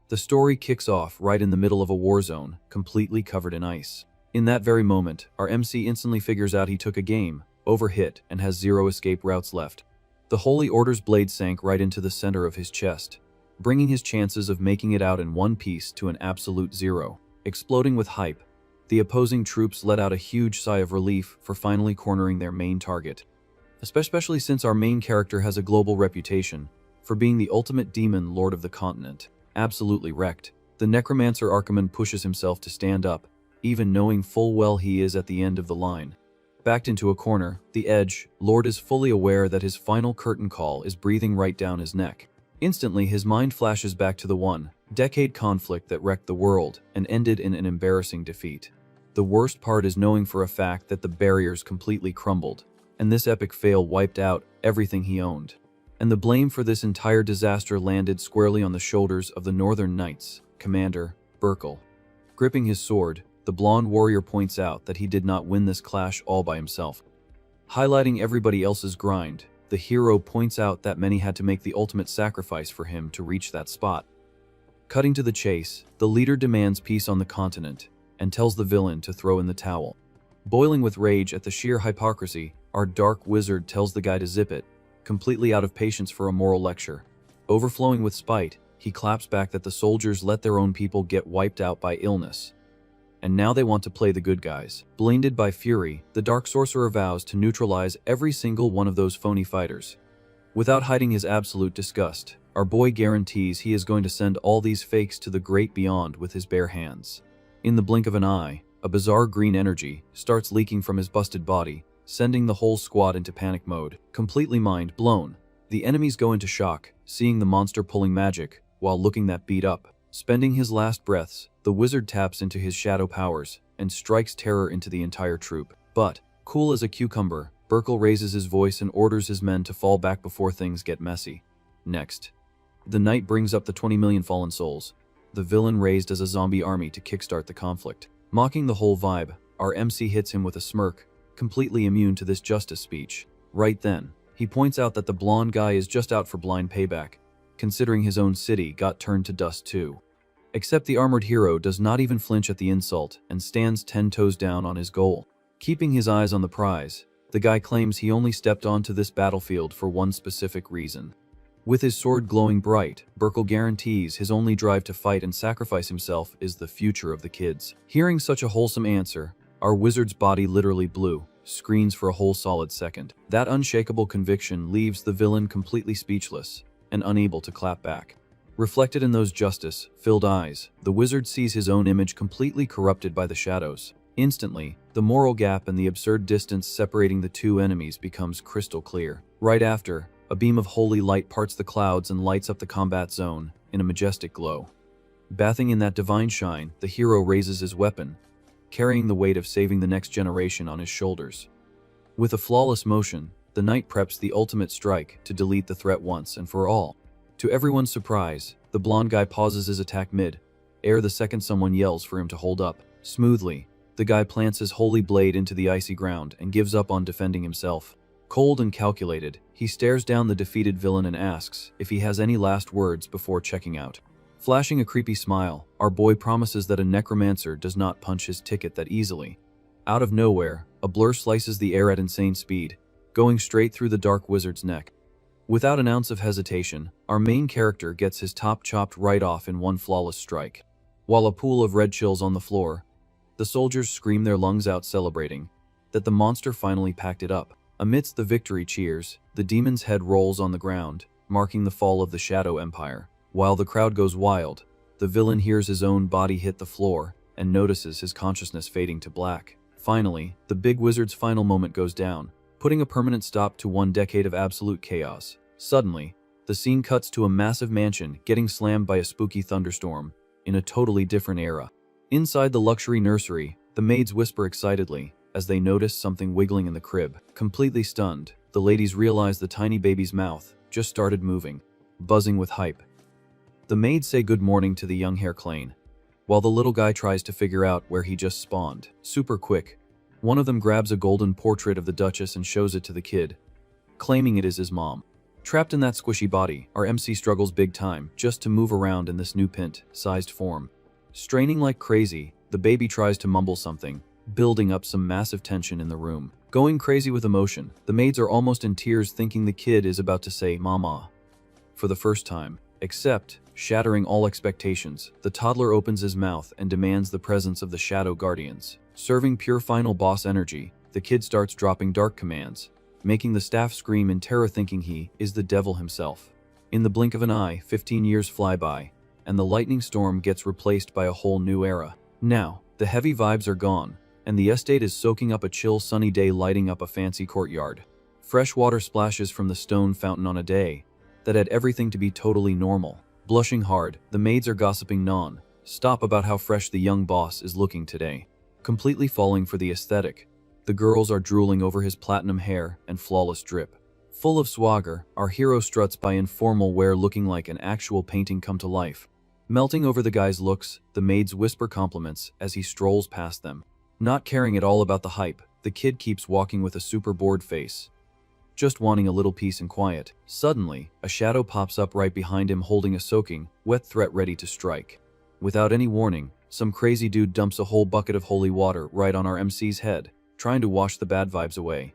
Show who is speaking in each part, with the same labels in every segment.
Speaker 1: The story kicks off right in the middle of a war zone, completely covered in ice. In that very moment, our MC instantly figures out he took a game, overhit, and has 0 escape routes left. The Holy Order's blade sank right into the center of his chest, bringing his chances of making it out in one piece to an absolute 0. Exploding with hype, the opposing troops let out a huge sigh of relief for finally cornering their main target. Especially since our main character has a global reputation for being the ultimate demon lord of the continent. Absolutely wrecked, the Necromancer Archiman pushes himself to stand up, even knowing full well he is at the end of the line. Backed into a corner, the Edge Lord is fully aware that his final curtain call is breathing right down his neck. Instantly, his mind flashes back to the one-decade conflict that wrecked the world and ended in an embarrassing defeat. The worst part is knowing for a fact that the barriers completely crumbled, and this epic fail wiped out everything he owned. And the blame for this entire disaster landed squarely on the shoulders of the Northern Knights' commander, Burkle. Gripping his sword, the blonde warrior points out that he did not win this clash all by himself. Highlighting everybody else's grind, the hero points out that many had to make the ultimate sacrifice for him to reach that spot. Cutting to the chase, the leader demands peace on the continent and tells the villain to throw in the towel. Boiling with rage at the sheer hypocrisy, our dark wizard tells the guy to zip it, completely out of patience for a moral lecture. Overflowing with spite, he claps back that the soldiers let their own people get wiped out by illness. And now they want to play the good guys. Blinded by fury, the Dark Sorcerer vows to neutralize every single one of those phony fighters. Without hiding his absolute disgust, our boy guarantees he is going to send all these fakes to the great beyond with his bare hands. In the blink of an eye, a bizarre green energy starts leaking from his busted body, sending the whole squad into panic mode. Completely mind blown, the enemies go into shock, seeing the monster pulling magic while looking that beat up. Spending his last breaths, the wizard taps into his shadow powers and strikes terror into the entire troop. But, cool as a cucumber, Burkle raises his voice and orders his men to fall back before things get messy. Next, the knight brings up the 20 million fallen souls, the villain raised as a zombie army to kickstart the conflict. Mocking the whole vibe, our MC hits him with a smirk, completely immune to this justice speech. Right then, he points out that the blonde guy is just out for blind payback, considering his own city got turned to dust too. Except the armored hero does not even flinch at the insult and stands 10 toes down on his goal. Keeping his eyes on the prize, the guy claims he only stepped onto this battlefield for one specific reason. With his sword glowing bright, Burkle guarantees his only drive to fight and sacrifice himself is the future of the kids. Hearing such a wholesome answer, our wizard's body literally blew, screens for a whole solid second. That unshakable conviction leaves the villain completely speechless and unable to clap back. Reflected in those justice-filled eyes, the wizard sees his own image completely corrupted by the shadows. Instantly, the moral gap and the absurd distance separating the two enemies becomes crystal clear. Right after, a beam of holy light parts the clouds and lights up the combat zone in a majestic glow. Bathing in that divine shine, the hero raises his weapon, carrying the weight of saving the next generation on his shoulders. With a flawless motion, the knight preps the ultimate strike to delete the threat once and for all. To everyone's surprise, the blonde guy pauses his attack mid-air the second someone yells for him to hold up. Smoothly, the guy plants his holy blade into the icy ground and gives up on defending himself. Cold and calculated, he stares down the defeated villain and asks if he has any last words before checking out. Flashing a creepy smile, our boy promises that a necromancer does not punch his ticket that easily. Out of nowhere, a blur slices the air at insane speed, going straight through the dark wizard's neck. Without an ounce of hesitation, our main character gets his top chopped right off in one flawless strike. While a pool of red chills on the floor, the soldiers scream their lungs out celebrating that the monster finally packed it up. Amidst the victory cheers, the demon's head rolls on the ground, marking the fall of the Shadow Empire. While the crowd goes wild, the villain hears his own body hit the floor and notices his consciousness fading to black. Finally, the big wizard's final moment goes down, putting a permanent stop to 1 decade of absolute chaos. Suddenly, the scene cuts to a massive mansion getting slammed by a spooky thunderstorm in a totally different era. Inside the luxury nursery, the maids whisper excitedly as they notice something wiggling in the crib. Completely stunned, the ladies realize the tiny baby's mouth just started moving, buzzing with hype. The maids say good morning to the young Herr Klein, while the little guy tries to figure out where he just spawned. Super quick, one of them grabs a golden portrait of the Duchess and shows it to the kid, claiming it is his mom. Trapped in that squishy body, our MC struggles big time just to move around in this new pint-sized form. Straining like crazy, the baby tries to mumble something, building up some massive tension in the room. Going crazy with emotion, the maids are almost in tears thinking the kid is about to say mama for the first time. Except, shattering all expectations, the toddler opens his mouth and demands the presence of the Shadow Guardians. Serving pure final boss energy, the kid starts dropping dark commands, making the staff scream in terror thinking he is the devil himself. In the blink of an eye, 15 years fly by, and the lightning storm gets replaced by a whole new era. Now, the heavy vibes are gone, and the estate is soaking up a chill sunny day lighting up a fancy courtyard. Fresh water splashes from the stone fountain on a day that had everything to be totally normal. Blushing hard, the maids are gossiping non-stop about how fresh the young boss is looking today. Completely falling for the aesthetic, the girls are drooling over his platinum hair and flawless drip. Full of swagger, our hero struts by informal wear looking like an actual painting come to life. Melting over the guy's looks, the maids whisper compliments as he strolls past them. Not caring at all about the hype, the kid keeps walking with a super bored face, just wanting a little peace and quiet. Suddenly, a shadow pops up right behind him holding a soaking, wet threat ready to strike. Without any warning, some crazy dude dumps a whole bucket of holy water right on our MC's head, trying to wash the bad vibes away.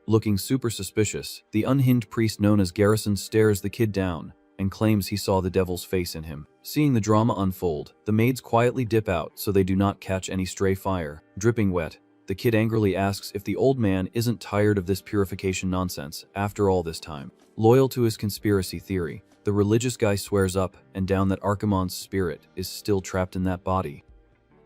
Speaker 1: Looking super suspicious, the unhinged priest known as Garrison stares the kid down and claims he saw the devil's face in him. Seeing the drama unfold, the maids quietly dip out so they do not catch any stray fire. Dripping wet, the kid angrily asks if the old man isn't tired of this purification nonsense after all this time. Loyal to his conspiracy theory, the religious guy swears up and down that Archimonde's spirit is still trapped in that body.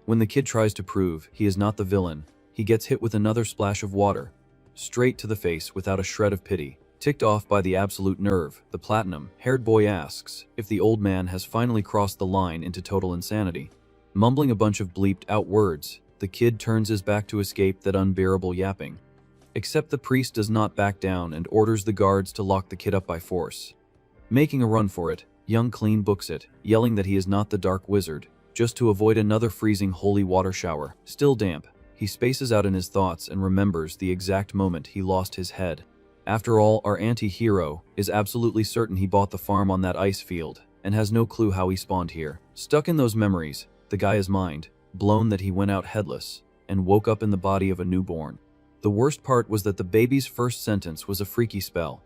Speaker 1: When the kid tries to prove he is not the villain, he gets hit with another splash of water, straight to the face without a shred of pity. Ticked off by the absolute nerve, the platinum-haired boy asks if the old man has finally crossed the line into total insanity. Mumbling a bunch of bleeped out words, the kid turns his back to escape that unbearable yapping. Except the priest does not back down and orders the guards to lock the kid up by force. Making a run for it, young Clean books it, yelling that he is not the dark wizard, just to avoid another freezing holy water shower. Still damp, he spaces out in his thoughts and remembers the exact moment he lost his head. After all, our anti-hero is absolutely certain he bought the farm on that ice field and has no clue how he spawned here. Stuck in those memories, the guy is mind blown that he went out headless and woke up in the body of a newborn. The worst part was that the baby's first sentence was a freaky spell,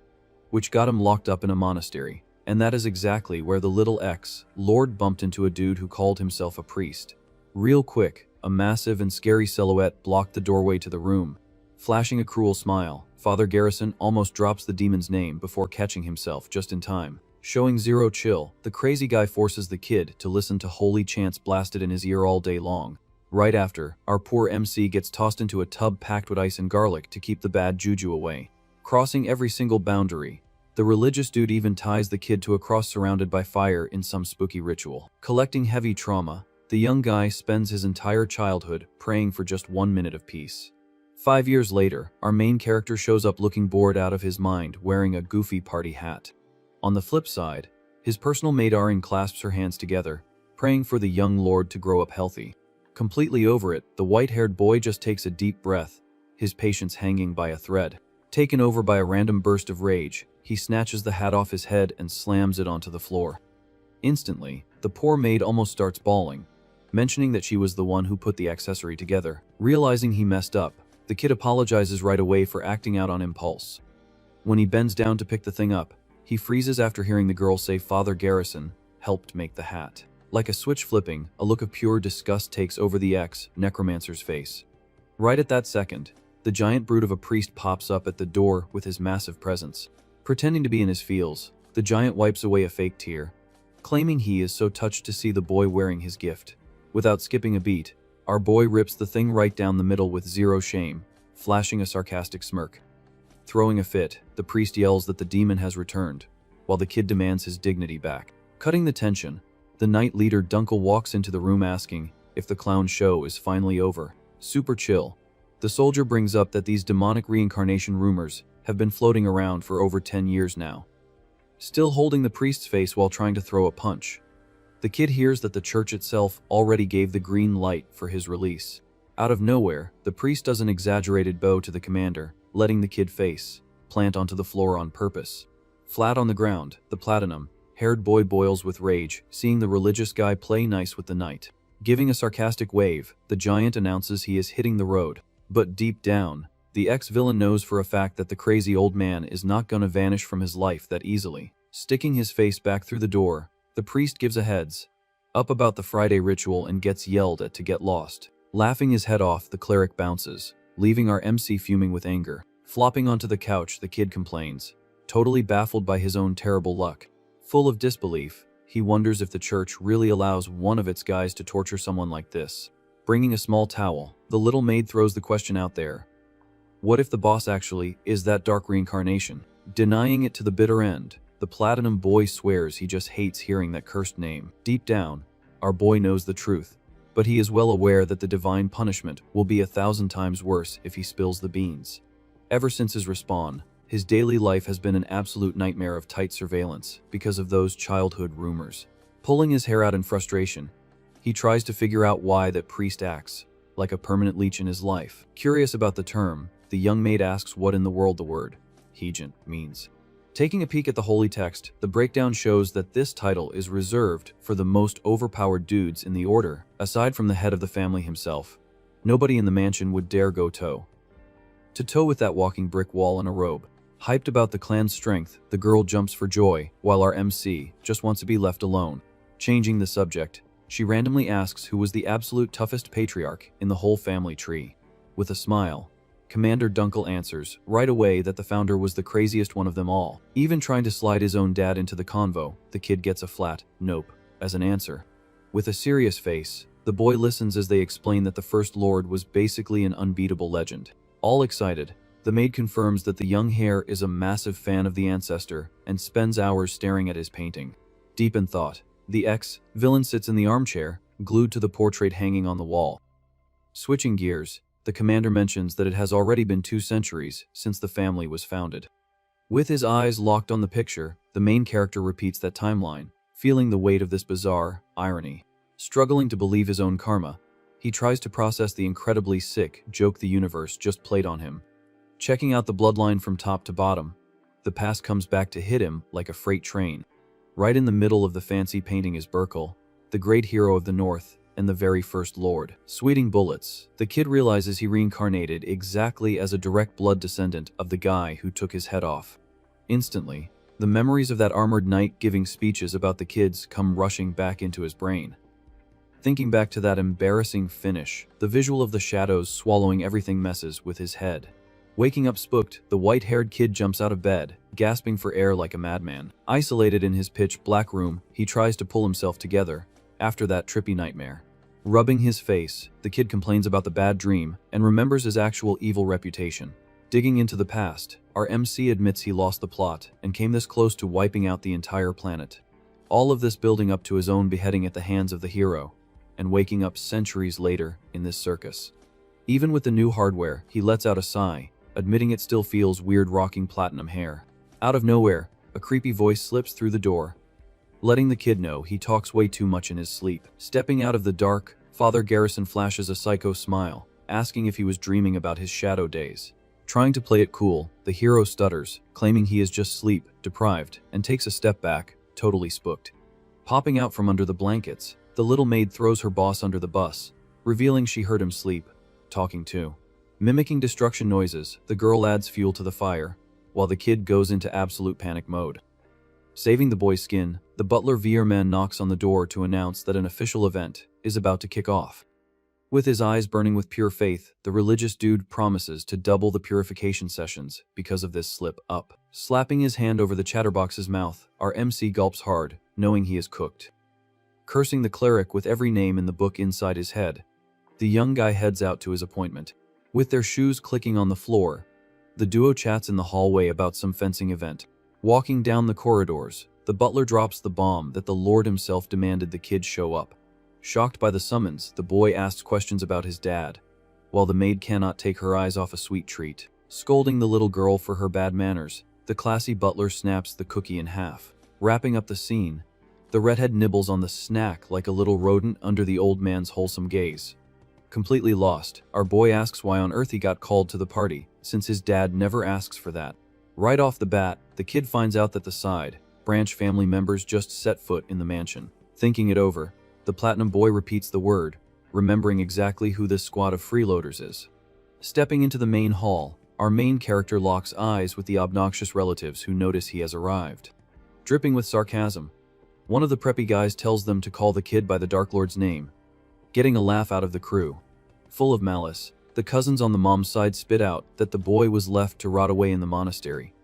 Speaker 1: which got him locked up in a monastery, and that is exactly where the little ex-lord bumped into a dude who called himself a priest. Real quick, a massive and scary silhouette blocked the doorway to the room. Flashing a cruel smile, Father Garrison almost drops the demon's name before catching himself just in time. Showing zero chill, the crazy guy forces the kid to listen to holy chants blasted in his ear all day long. Right after, our poor MC gets tossed into a tub packed with ice and garlic to keep the bad juju away. Crossing every single boundary, the religious dude even ties the kid to a cross surrounded by fire in some spooky ritual. Collecting heavy trauma, the young guy spends his entire childhood praying for just 1 minute of peace. 5 years later, our main character shows up looking bored out of his mind wearing a goofy party hat. On the flip side, his personal maid Arin clasps her hands together, praying for the young lord to grow up healthy. Completely over it, the white-haired boy just takes a deep breath, his patience hanging by a thread. Taken over by a random burst of rage, he snatches the hat off his head and slams it onto the floor. Instantly, the poor maid almost starts bawling, mentioning that she was the one who put the accessory together. Realizing he messed up, the kid apologizes right away for acting out on impulse. When he bends down to pick the thing up, he freezes after hearing the girl say Father Garrison helped make the hat. Like a switch flipping, a look of pure disgust takes over the Necromancer's face. Right at that second, the giant brute of a priest pops up at the door with his massive presence. Pretending to be in his feels, the giant wipes away a fake tear, claiming he is so touched to see the boy wearing his gift. Without skipping a beat, our boy rips the thing right down the middle with zero shame, flashing a sarcastic smirk. Throwing a fit, the priest yells that the demon has returned, while the kid demands his dignity back. Cutting the tension, the night leader Dunkel walks into the room asking if the clown show is finally over. Super chill, the soldier brings up that these demonic reincarnation rumors have been floating around for over 10 years now. Still holding the priest's face while trying to throw a punch, the kid hears that the church itself already gave the green light for his release. Out of nowhere, the priest does an exaggerated bow to the commander, letting the kid face plant onto the floor on purpose. Flat on the ground, the platinum-haired boy boils with rage, seeing the religious guy play nice with the knight. Giving a sarcastic wave, the giant announces he is hitting the road. But deep down, the ex-villain knows for a fact that the crazy old man is not gonna vanish from his life that easily. Sticking his face back through the door, the priest gives a heads up about the Friday ritual and gets yelled at to get lost. Laughing his head off, the cleric bounces, leaving our MC fuming with anger. Flopping onto the couch, the kid complains, totally baffled by his own terrible luck. Full of disbelief, he wonders if the church really allows one of its guys to torture someone like this. Bringing a small towel, the little maid throws the question out there. What if the boss actually is that dark reincarnation? Denying it to the bitter end, the platinum boy swears he just hates hearing that cursed name. Deep down, our boy knows the truth, but he is well aware that the divine punishment will be 1,000 times worse if he spills the beans. Ever since his respawn, his daily life has been an absolute nightmare of tight surveillance because of those childhood rumors. Pulling his hair out in frustration, he tries to figure out why that priest acts like a permanent leech in his life. Curious about the term, the young maid asks what in the world the word "hejant" means. Taking a peek at the holy text, the breakdown shows that this title is reserved for the most overpowered dudes in the order. Aside from the head of the family himself, nobody in the mansion would dare go toe-to-toe with that walking brick wall in a robe. Hyped about the clan's strength, the girl jumps for joy, while our MC just wants to be left alone. Changing the subject, she randomly asks who was the absolute toughest patriarch in the whole family tree. With a smile, Commander Dunkel answers right away that the founder was the craziest one of them all. Even trying to slide his own dad into the convo, the kid gets a flat "nope" as an answer. With a serious face, the boy listens as they explain that the First Lord was basically an unbeatable legend. All excited, the maid confirms that the young heir is a massive fan of the ancestor and spends hours staring at his painting. Deep in thought, the ex-villain sits in the armchair, glued to the portrait hanging on the wall. Switching gears, the commander mentions that it has already been 2 centuries since the family was founded. With his eyes locked on the picture, the main character repeats that timeline, feeling the weight of this bizarre irony. Struggling to believe his own karma, he tries to process the incredibly sick joke the universe just played on him. Checking out the bloodline from top to bottom, the past comes back to hit him like a freight train. Right in the middle of the fancy painting is Burkle, the great hero of the North and the very first Lord. Sweating bullets, the kid realizes he reincarnated exactly as a direct blood descendant of the guy who took his head off. Instantly, the memories of that armored knight giving speeches about the kids come rushing back into his brain. Thinking back to that embarrassing finish, the visual of the shadows swallowing everything messes with his head. Waking up spooked, the white-haired kid jumps out of bed, gasping for air like a madman. Isolated in his pitch-black room, he tries to pull himself together after that trippy nightmare. Rubbing his face, the kid complains about the bad dream and remembers his actual evil reputation. Digging into the past, our MC admits he lost the plot and came this close to wiping out the entire planet. All of this building up to his own beheading at the hands of the hero, and waking up centuries later in this circus. Even with the new hardware, he lets out a sigh, admitting it still feels weird rocking platinum hair. Out of nowhere, a creepy voice slips through the door, letting the kid know he talks way too much in his sleep. Stepping out of the dark, Father Garrison flashes a psycho smile, asking if he was dreaming about his shadow days. Trying to play it cool, the hero stutters, claiming he is just sleep-deprived, and takes a step back, totally spooked. Popping out from under the blankets, the little maid throws her boss under the bus, revealing she heard him sleep, talking too. Mimicking destruction noises, the girl adds fuel to the fire, while the kid goes into absolute panic mode. Saving the boy's skin, the butler Veerman knocks on the door to announce that an official event is about to kick off. With his eyes burning with pure faith, the religious dude promises to double the purification sessions because of this slip-up. Slapping his hand over the chatterbox's mouth, our MC gulps hard, knowing he is cooked. Cursing the cleric with every name in the book inside his head, the young guy heads out to his appointment. With their shoes clicking on the floor, the duo chats in the hallway about some fencing event. Walking down the corridors, the butler drops the bomb that the Lord himself demanded the kids show up. Shocked by the summons, the boy asks questions about his dad, while the maid cannot take her eyes off a sweet treat. Scolding the little girl for her bad manners, the classy butler snaps the cookie in half. Wrapping up the scene, the redhead nibbles on the snack like a little rodent under the old man's wholesome gaze. Completely lost, our boy asks why on earth he got called to the party, since his dad never asks for that. Right off the bat, the kid finds out that the side branch family members just set foot in the mansion. Thinking it over, the Platinum Boy repeats the word, remembering exactly who this squad of freeloaders is. Stepping into the main hall, our main character locks eyes with the obnoxious relatives who notice he has arrived. Dripping with sarcasm, one of the preppy guys tells them to call the kid by the Dark Lord's name, getting a laugh out of the crew. Full of malice, the cousins on the mom's side spit out that the boy was left to rot away in the monastery.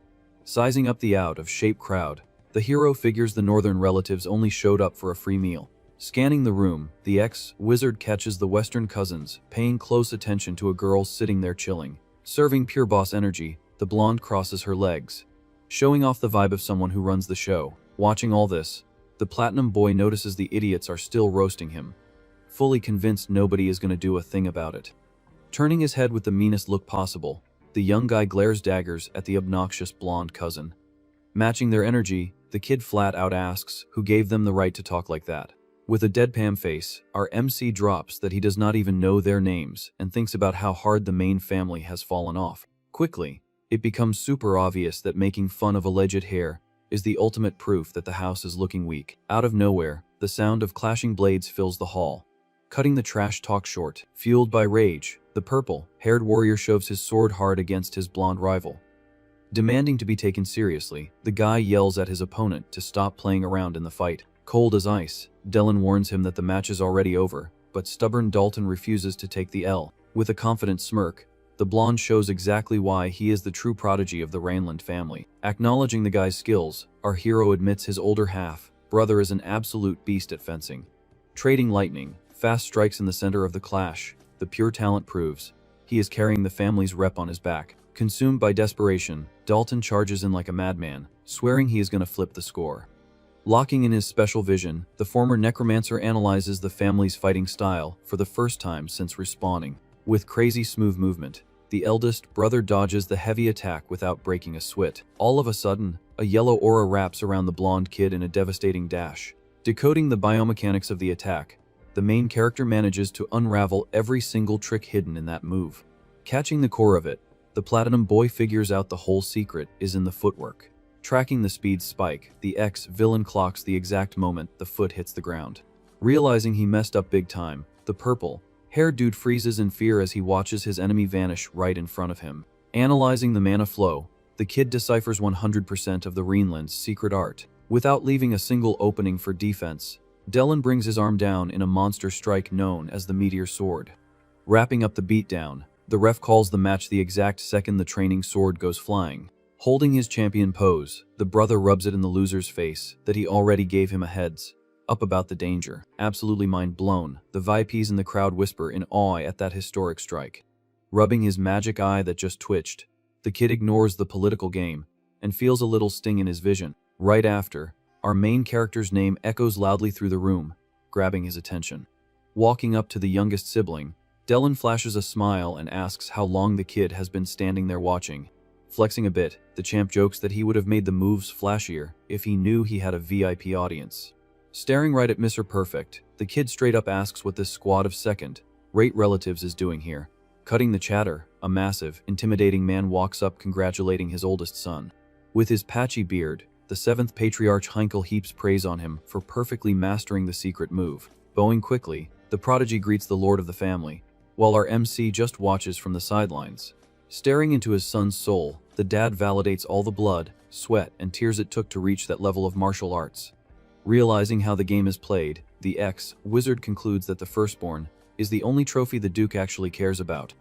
Speaker 1: Sizing up the out-of-shape crowd, the hero figures the northern relatives only showed up for a free meal. Scanning the room, the ex-wizard catches the western cousins paying close attention to a girl sitting there chilling. Serving pure boss energy, the blonde crosses her legs, showing off the vibe of someone who runs the show. Watching all this, the Platinum Boy notices the idiots are still roasting him, fully convinced nobody is going to do a thing about it. Turning his head with the meanest look possible, the young guy glares daggers at the obnoxious blonde cousin. Matching their energy, the kid flat out asks who gave them the right to talk like that. With a deadpan face, our MC drops that he does not even know their names and thinks about how hard the main family has fallen off. Quickly, it becomes super obvious that making fun of alleged hair is the ultimate proof that the house is looking weak. Out of nowhere, the sound of clashing blades fills the hall. Cutting the trash talk short, fueled by rage, the purple-haired warrior shoves his sword hard against his blonde rival. Demanding to be taken seriously, the guy yells at his opponent to stop playing around in the fight. Cold as ice, Dylan warns him that the match is already over, but stubborn Dalton refuses to take the L. With a confident smirk, the blonde shows exactly why he is the true prodigy of the Rainland family. Acknowledging the guy's skills, our hero admits his older half-brother is an absolute beast at fencing. Trading lightning, fast strikes in the center of the clash, the pure talent proves he is carrying the family's rep on his back. Consumed by desperation, Dalton charges in like a madman, swearing he is going to flip the score. Locking in his special vision, the former Necromancer analyzes the family's fighting style for the first time since respawning. With crazy smooth movement, the eldest brother dodges the heavy attack without breaking a sweat. All of a sudden, a yellow aura wraps around the blonde kid in a devastating dash. Decoding the biomechanics of the attack, the main character manages to unravel every single trick hidden in that move. Catching the core of it, the Platinum Boy figures out the whole secret is in the footwork. Tracking the speed spike, the ex-villain clocks the exact moment the foot hits the ground. Realizing he messed up big time, the purple-haired dude freezes in fear as he watches his enemy vanish right in front of him. Analyzing the mana flow, the kid deciphers 100% of the Rainland's secret art. Without leaving a single opening for defense, Dylan brings his arm down in a monster strike known as the Meteor Sword. Wrapping up the beatdown, the ref calls the match the exact second the training sword goes flying. Holding his champion pose, the brother rubs it in the loser's face that he already gave him a heads up about the danger. Absolutely mind blown, the VIPs in the crowd whisper in awe at that historic strike. Rubbing his magic eye that just twitched, the kid ignores the political game and feels a little sting in his vision. Right after, our main character's name echoes loudly through the room, grabbing his attention. Walking up to the youngest sibling, Dylan flashes a smile and asks how long the kid has been standing there watching. Flexing a bit, the champ jokes that he would have made the moves flashier if he knew he had a VIP audience. Staring right at Mr. Perfect, the kid straight up asks what this squad of second-rate relatives is doing here. Cutting the chatter, a massive, intimidating man walks up congratulating his oldest son. With his patchy beard, the seventh patriarch Heinkel heaps praise on him for perfectly mastering the secret move. Bowing quickly, the prodigy greets the lord of the family, while our MC just watches from the sidelines. Staring into his son's soul, the dad validates all the blood, sweat, and tears it took to reach that level of martial arts. Realizing how the game is played, the ex-wizard concludes that the firstborn is the only trophy the Duke actually cares about.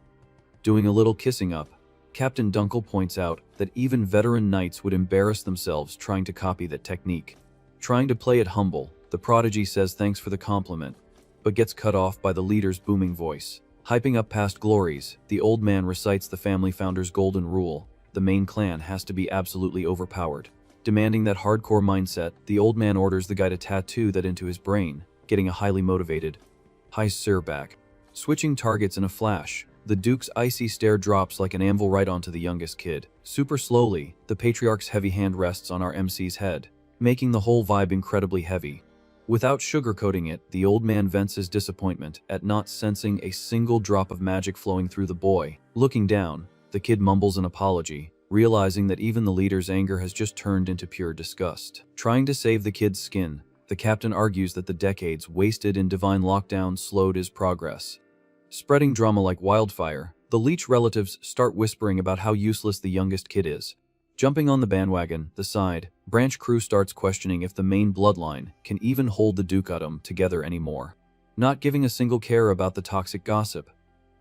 Speaker 1: Doing a little kissing up, Captain Dunkel points out that even veteran knights would embarrass themselves trying to copy that technique. Trying to play it humble, the prodigy says thanks for the compliment, but gets cut off by the leader's booming voice. Hyping up past glories, the old man recites the family founder's golden rule: the main clan has to be absolutely overpowered. Demanding that hardcore mindset, the old man orders the guy to tattoo that into his brain, getting a highly motivated "Hi sir" back. Switching targets in a flash, the Duke's icy stare drops like an anvil right onto the youngest kid. Super slowly, the patriarch's heavy hand rests on our MC's head, making the whole vibe incredibly heavy. Without sugarcoating it, the old man vents his disappointment at not sensing a single drop of magic flowing through the boy. Looking down, the kid mumbles an apology, realizing that even the leader's anger has just turned into pure disgust. Trying to save the kid's skin, the captain argues that the decades wasted in divine lockdown slowed his progress. Spreading drama like wildfire, the leech relatives start whispering about how useless the youngest kid is. Jumping on the bandwagon, the side branch crew starts questioning if the main bloodline can even hold the dukedom together anymore. Not giving a single care about the toxic gossip,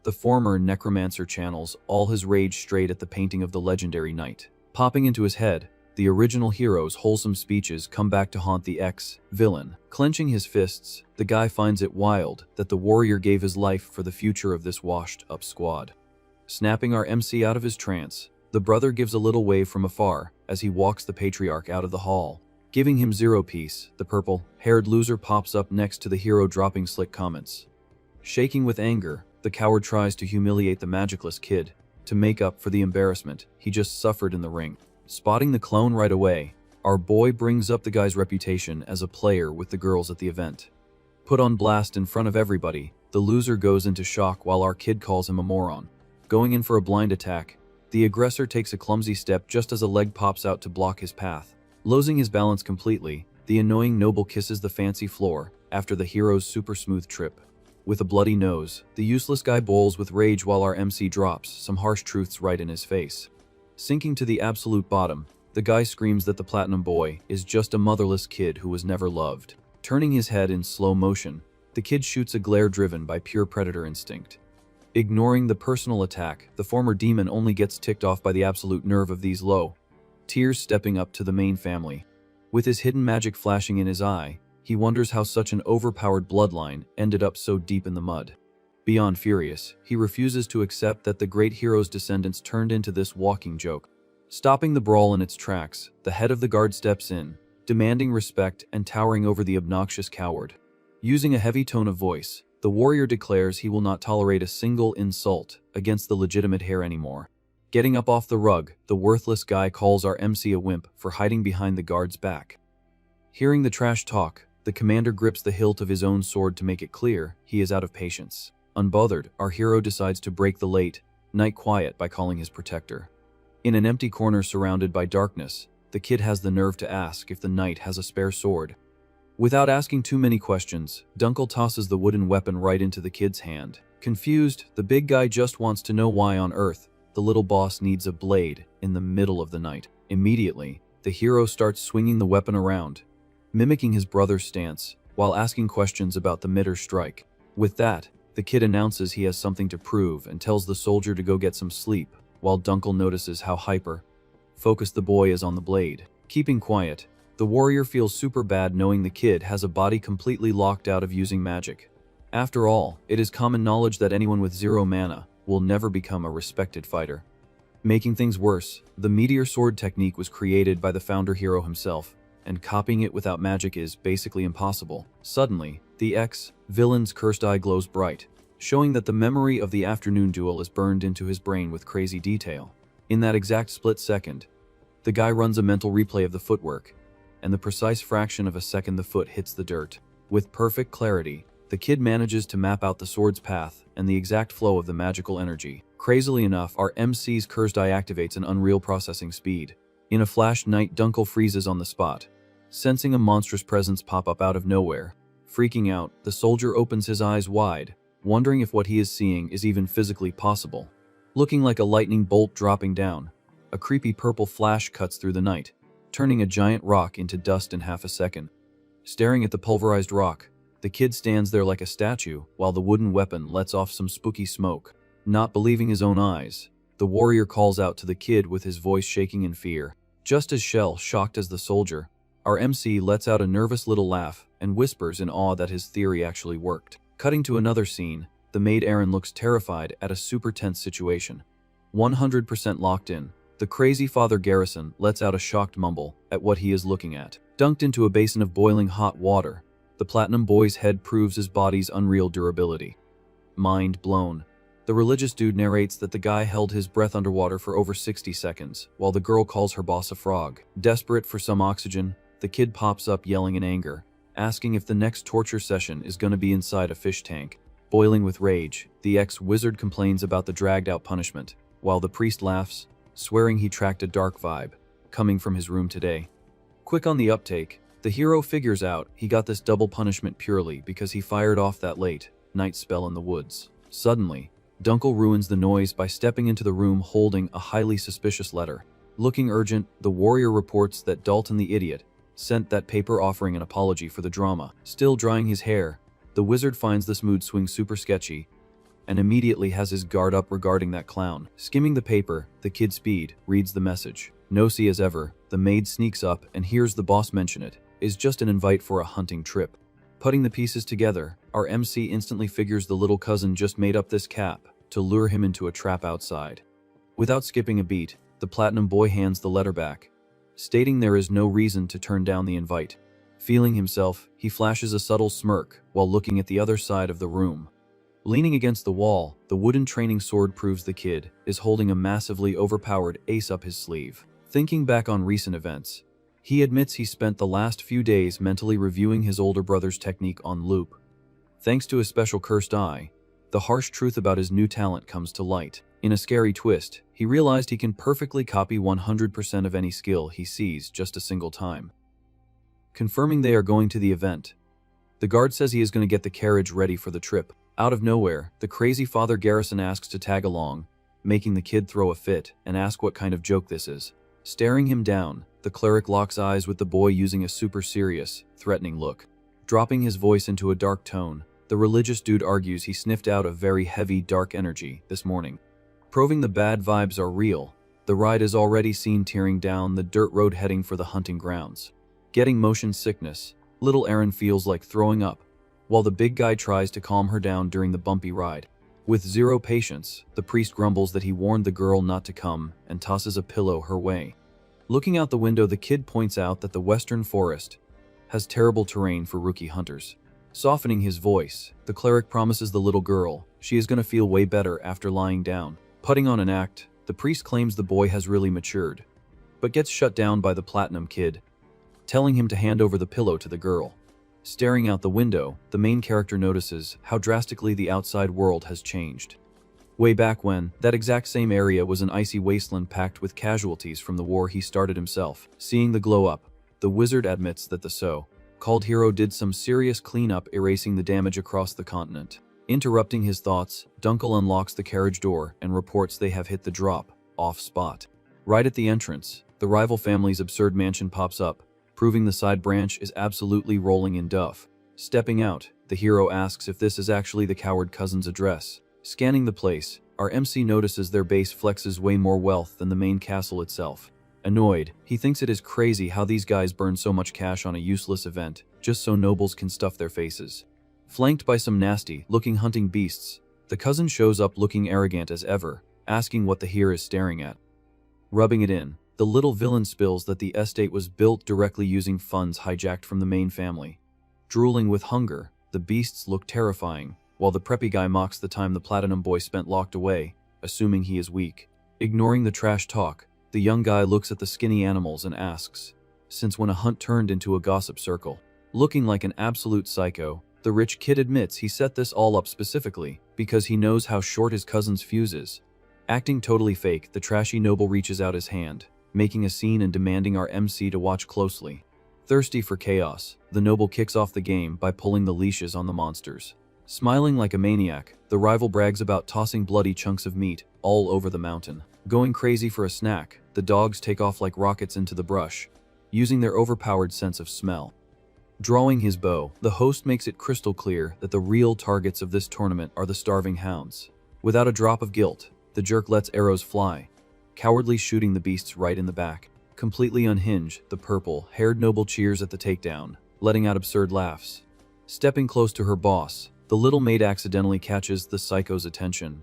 Speaker 1: the former Necromancer channels all his rage straight at the painting of the legendary knight. Popping into his head, the original hero's wholesome speeches come back to haunt the ex-villain. Clenching his fists, the guy finds it wild that the warrior gave his life for the future of this washed-up squad. Snapping our MC out of his trance, the brother gives a little wave from afar as he walks the patriarch out of the hall. Giving him zero peace, the purple-haired loser pops up next to the hero dropping slick comments. Shaking with anger, the coward tries to humiliate the magicless kid to make up for the embarrassment he just suffered in the ring. Spotting the clone right away, our boy brings up the guy's reputation as a player with the girls at the event. Put on blast in front of everybody, the loser goes into shock while our kid calls him a moron. Going in for a blind attack, the aggressor takes a clumsy step just as a leg pops out to block his path. Losing his balance completely, the annoying noble kisses the fancy floor after the hero's super smooth trip. With a bloody nose, the useless guy bowls with rage while our MC drops some harsh truths right in his face. Sinking to the absolute bottom, the guy screams that the platinum boy is just a motherless kid who was never loved. Turning his head in slow motion, the kid shoots a glare driven by pure predator instinct. Ignoring the personal attack, the former demon only gets ticked off by the absolute nerve of these low. Tears stepping up to the main family. With his hidden magic flashing in his eye, he wonders how such an overpowered bloodline ended up so deep in the mud. Beyond furious, he refuses to accept that the great hero's descendants turned into this walking joke. Stopping the brawl in its tracks, the head of the guard steps in, demanding respect and towering over the obnoxious coward. Using a heavy tone of voice, the warrior declares he will not tolerate a single insult against the legitimate heir anymore. Getting up off the rug, the worthless guy calls our MC a wimp for hiding behind the guard's back. Hearing the trash talk, the commander grips the hilt of his own sword to make it clear he is out of patience. Unbothered, our hero decides to break the late night quiet by calling his protector. In an empty corner surrounded by darkness, the kid has the nerve to ask if the knight has a spare sword. Without asking too many questions, Dunkel tosses the wooden weapon right into the kid's hand. Confused, the big guy just wants to know why on earth the little boss needs a blade in the middle of the night. Immediately, the hero starts swinging the weapon around, mimicking his brother's stance, while asking questions about the Mitter strike. With that, the kid announces he has something to prove and tells the soldier to go get some sleep, while Dunkel notices how hyper-focused the boy is on the blade. Keeping quiet, the warrior feels super bad knowing the kid has a body completely locked out of using magic. After all, it is common knowledge that anyone with 0 mana will never become a respected fighter. Making things worse, the meteor sword technique was created by the founder hero himself, and copying it without magic is basically impossible. Suddenly, the ex-villain's cursed eye glows bright, showing that the memory of the afternoon duel is burned into his brain with crazy detail. In that exact split second, the guy runs a mental replay of the footwork, and the precise fraction of a second the foot hits the dirt. With perfect clarity, the kid manages to map out the sword's path and the exact flow of the magical energy. Crazily enough, our MC's cursed eye activates an unreal processing speed. In a flash, Knight Dunkel freezes on the spot, sensing a monstrous presence pop up out of nowhere. Freaking out, the soldier opens his eyes wide, wondering if what he is seeing is even physically possible. Looking like a lightning bolt dropping down, a creepy purple flash cuts through the night, turning a giant rock into dust in half a second. Staring at the pulverized rock, the kid stands there like a statue while the wooden weapon lets off some spooky smoke. Not believing his own eyes, the warrior calls out to the kid with his voice shaking in fear. Just as shocked as the soldier, our MC lets out a nervous little laugh and whispers in awe that his theory actually worked. Cutting to another scene, the maid Aaron looks terrified at a super tense situation. 100% locked in, the crazy Father Garrison lets out a shocked mumble at what he is looking at. Dunked into a basin of boiling hot water, the Platinum Boy's head proves his body's unreal durability. Mind blown, the religious dude narrates that the guy held his breath underwater for over 60 seconds, while the girl calls her boss a frog. Desperate for some oxygen, the kid pops up yelling in anger, asking if the next torture session is gonna be inside a fish tank. Boiling with rage, the ex-wizard complains about the dragged-out punishment, while the priest laughs, swearing he tracked a dark vibe coming from his room today. Quick on the uptake, the hero figures out he got this double punishment purely because he fired off that late night spell in the woods. Suddenly, Dunkel ruins the noise by stepping into the room holding a highly suspicious letter. Looking urgent, the warrior reports that Dalton the idiot sent that paper offering an apology for the drama. Still drying his hair, the wizard finds this mood swing super sketchy and immediately has his guard up regarding that clown. Skimming the paper, the kid Speed reads the message. Nosy as ever, the maid sneaks up and hears the boss mention it is just an invite for a hunting trip. Putting the pieces together, our MC instantly figures the little cousin just made up this cap to lure him into a trap outside. Without skipping a beat, the platinum boy hands the letter back, stating there is no reason to turn down the invite. Feeling himself, he flashes a subtle smirk while looking at the other side of the room. Leaning against the wall, the wooden training sword proves the kid is holding a massively overpowered ace up his sleeve. Thinking back on recent events, he admits he spent the last few days mentally reviewing his older brother's technique on loop. Thanks to his special cursed eye, the harsh truth about his new talent comes to light. In a scary twist, he realized he can perfectly copy 100% of any skill he sees just a single time. Confirming they are going to the event, the guard says he is going to get the carriage ready for the trip. Out of nowhere, the crazy Father Garrison asks to tag along, making the kid throw a fit and ask what kind of joke this is. Staring him down, the cleric locks eyes with the boy using a super serious, threatening look. Dropping his voice into a dark tone, the religious dude argues he sniffed out a very heavy, dark energy this morning. Proving the bad vibes are real, the ride is already seen tearing down the dirt road heading for the hunting grounds. Getting motion sickness, little Erin feels like throwing up, while the big guy tries to calm her down during the bumpy ride. With zero patience, the priest grumbles that he warned the girl not to come and tosses a pillow her way. Looking out the window, the kid points out that the western forest has terrible terrain for rookie hunters. Softening his voice, the cleric promises the little girl she is going to feel way better after lying down. Putting on an act, the priest claims the boy has really matured, but gets shut down by the platinum kid, telling him to hand over the pillow to the girl. Staring out the window, the main character notices how drastically the outside world has changed. Way back when, that exact same area was an icy wasteland packed with casualties from the war he started himself. Seeing the glow up, the wizard admits that the so-called hero did some serious cleanup, erasing the damage across the continent. Interrupting his thoughts, Dunkel unlocks the carriage door and reports they have hit the drop-off spot. Right at the entrance, the rival family's absurd mansion pops up, proving the side branch is absolutely rolling in duff. Stepping out, the hero asks if this is actually the coward cousin's address. Scanning the place, our MC notices their base flexes way more wealth than the main castle itself. Annoyed, he thinks it is crazy how these guys burn so much cash on a useless event, just so nobles can stuff their faces. Flanked by some nasty-looking hunting beasts, the cousin shows up looking arrogant as ever, asking what the hero is staring at. Rubbing it in, the little villain spills that the estate was built directly using funds hijacked from the main family. Drooling with hunger, the beasts look terrifying, while the preppy guy mocks the time the platinum boy spent locked away, assuming he is weak. Ignoring the trash talk, the young guy looks at the skinny animals and asks, since when a hunt turned into a gossip circle. Looking like an absolute psycho, the rich kid admits he set this all up specifically because he knows how short his cousin's fuse is. Acting totally fake, the trashy noble reaches out his hand, making a scene and demanding our MC to watch closely. Thirsty for chaos, the noble kicks off the game by pulling the leashes on the monsters. Smiling like a maniac, the rival brags about tossing bloody chunks of meat all over the mountain. Going crazy for a snack, the dogs take off like rockets into the brush, using their overpowered sense of smell. Drawing his bow, the host makes it crystal clear that the real targets of this tournament are the starving hounds. Without a drop of guilt, the jerk lets arrows fly, cowardly shooting the beasts right in the back. Completely unhinged, the purple-haired noble cheers at the takedown, letting out absurd laughs. Stepping close to her boss, the little maid accidentally catches the psycho's attention.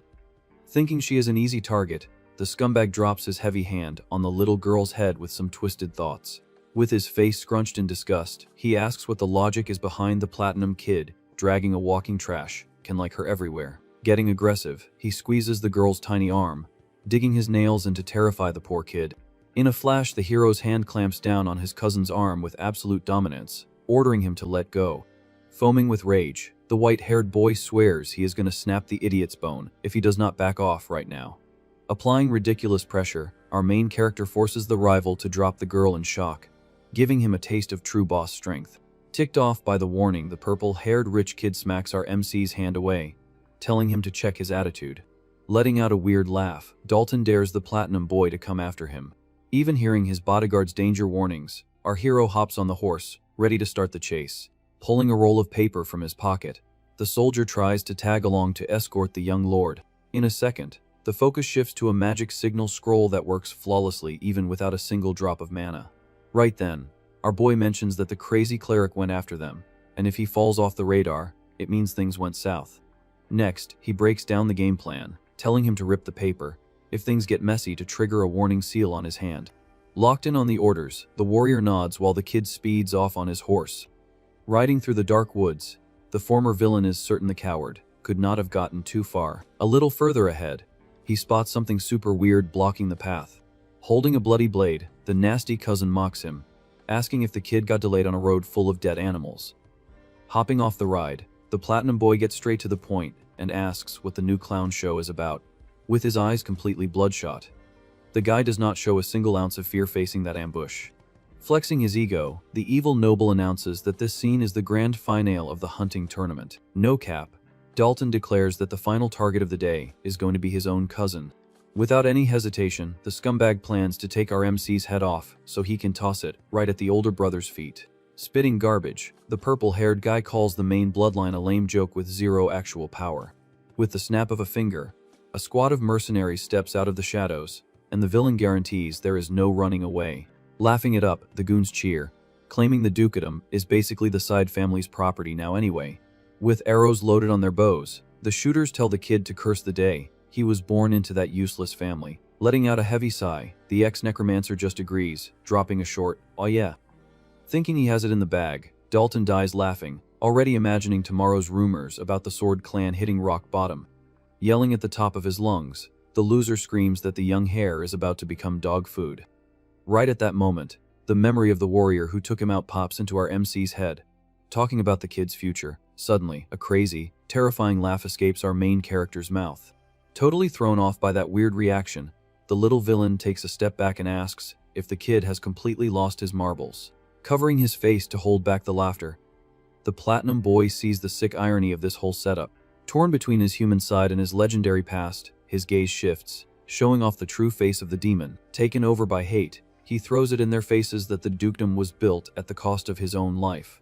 Speaker 1: Thinking she is an easy target, the scumbag drops his heavy hand on the little girl's head with some twisted thoughts. With his face scrunched in disgust, he asks what the logic is behind the platinum kid dragging a walking trash can like her everywhere. Getting aggressive, he squeezes the girl's tiny arm, digging his nails in to terrify the poor kid. In a flash, the hero's hand clamps down on his cousin's arm with absolute dominance, ordering him to let go. Foaming with rage, the white-haired boy swears he is going to snap the idiot's bone if he does not back off right now. Applying ridiculous pressure, our main character forces the rival to drop the girl in shock, giving him a taste of true boss strength. Ticked off by the warning, the purple-haired rich kid smacks our MC's hand away, telling him to check his attitude. Letting out a weird laugh, Dalton dares the platinum boy to come after him. Even hearing his bodyguard's danger warnings, our hero hops on the horse, ready to start the chase. Pulling a roll of paper from his pocket, the soldier tries to tag along to escort the young lord. In a second, the focus shifts to a magic signal scroll that works flawlessly even without a single drop of mana. Right then, our boy mentions that the crazy cleric went after them, and if he falls off the radar, it means things went south. Next, he breaks down the game plan, telling him to rip the paper, if things get messy, to trigger a warning seal on his hand. Locked in on the orders, the warrior nods while the kid speeds off on his horse. Riding through the dark woods, the former villain is certain the coward could not have gotten too far. A little further ahead, he spots something super weird blocking the path. Holding a bloody blade, the nasty cousin mocks him, asking if the kid got delayed on a road full of dead animals. Hopping off the ride, the platinum boy gets straight to the point and asks what the new clown show is about, with his eyes completely bloodshot. The guy does not show a single ounce of fear facing that ambush. Flexing his ego, the evil noble announces that this scene is the grand finale of the hunting tournament. No cap, Dalton declares that the final target of the day is going to be his own cousin. Without any hesitation, the scumbag plans to take our MC's head off so he can toss it right at the older brother's feet. Spitting garbage, the purple-haired guy calls the main bloodline a lame joke with zero actual power. With the snap of a finger, a squad of mercenaries steps out of the shadows, and the villain guarantees there is no running away. Laughing it up, the goons cheer, claiming the dukedom is basically the side family's property now anyway. With arrows loaded on their bows, the shooters tell the kid to curse the day he was born into that useless family. Letting out a heavy sigh, the ex-necromancer just agrees, dropping a short, "Oh yeah." Thinking he has it in the bag, Dalton dies laughing, already imagining tomorrow's rumors about the Sword Clan hitting rock bottom. Yelling at the top of his lungs, the loser screams that the young hare is about to become dog food. Right at that moment, the memory of the warrior who took him out pops into our MC's head, talking about the kid's future. Suddenly, a crazy, terrifying laugh escapes our main character's mouth. Totally thrown off by that weird reaction, the little villain takes a step back and asks if the kid has completely lost his marbles. Covering his face to hold back the laughter, the platinum boy sees the sick irony of this whole setup. Torn between his human side and his legendary past, his gaze shifts, showing off the true face of the demon. Taken over by hate, he throws it in their faces that the dukedom was built at the cost of his own life.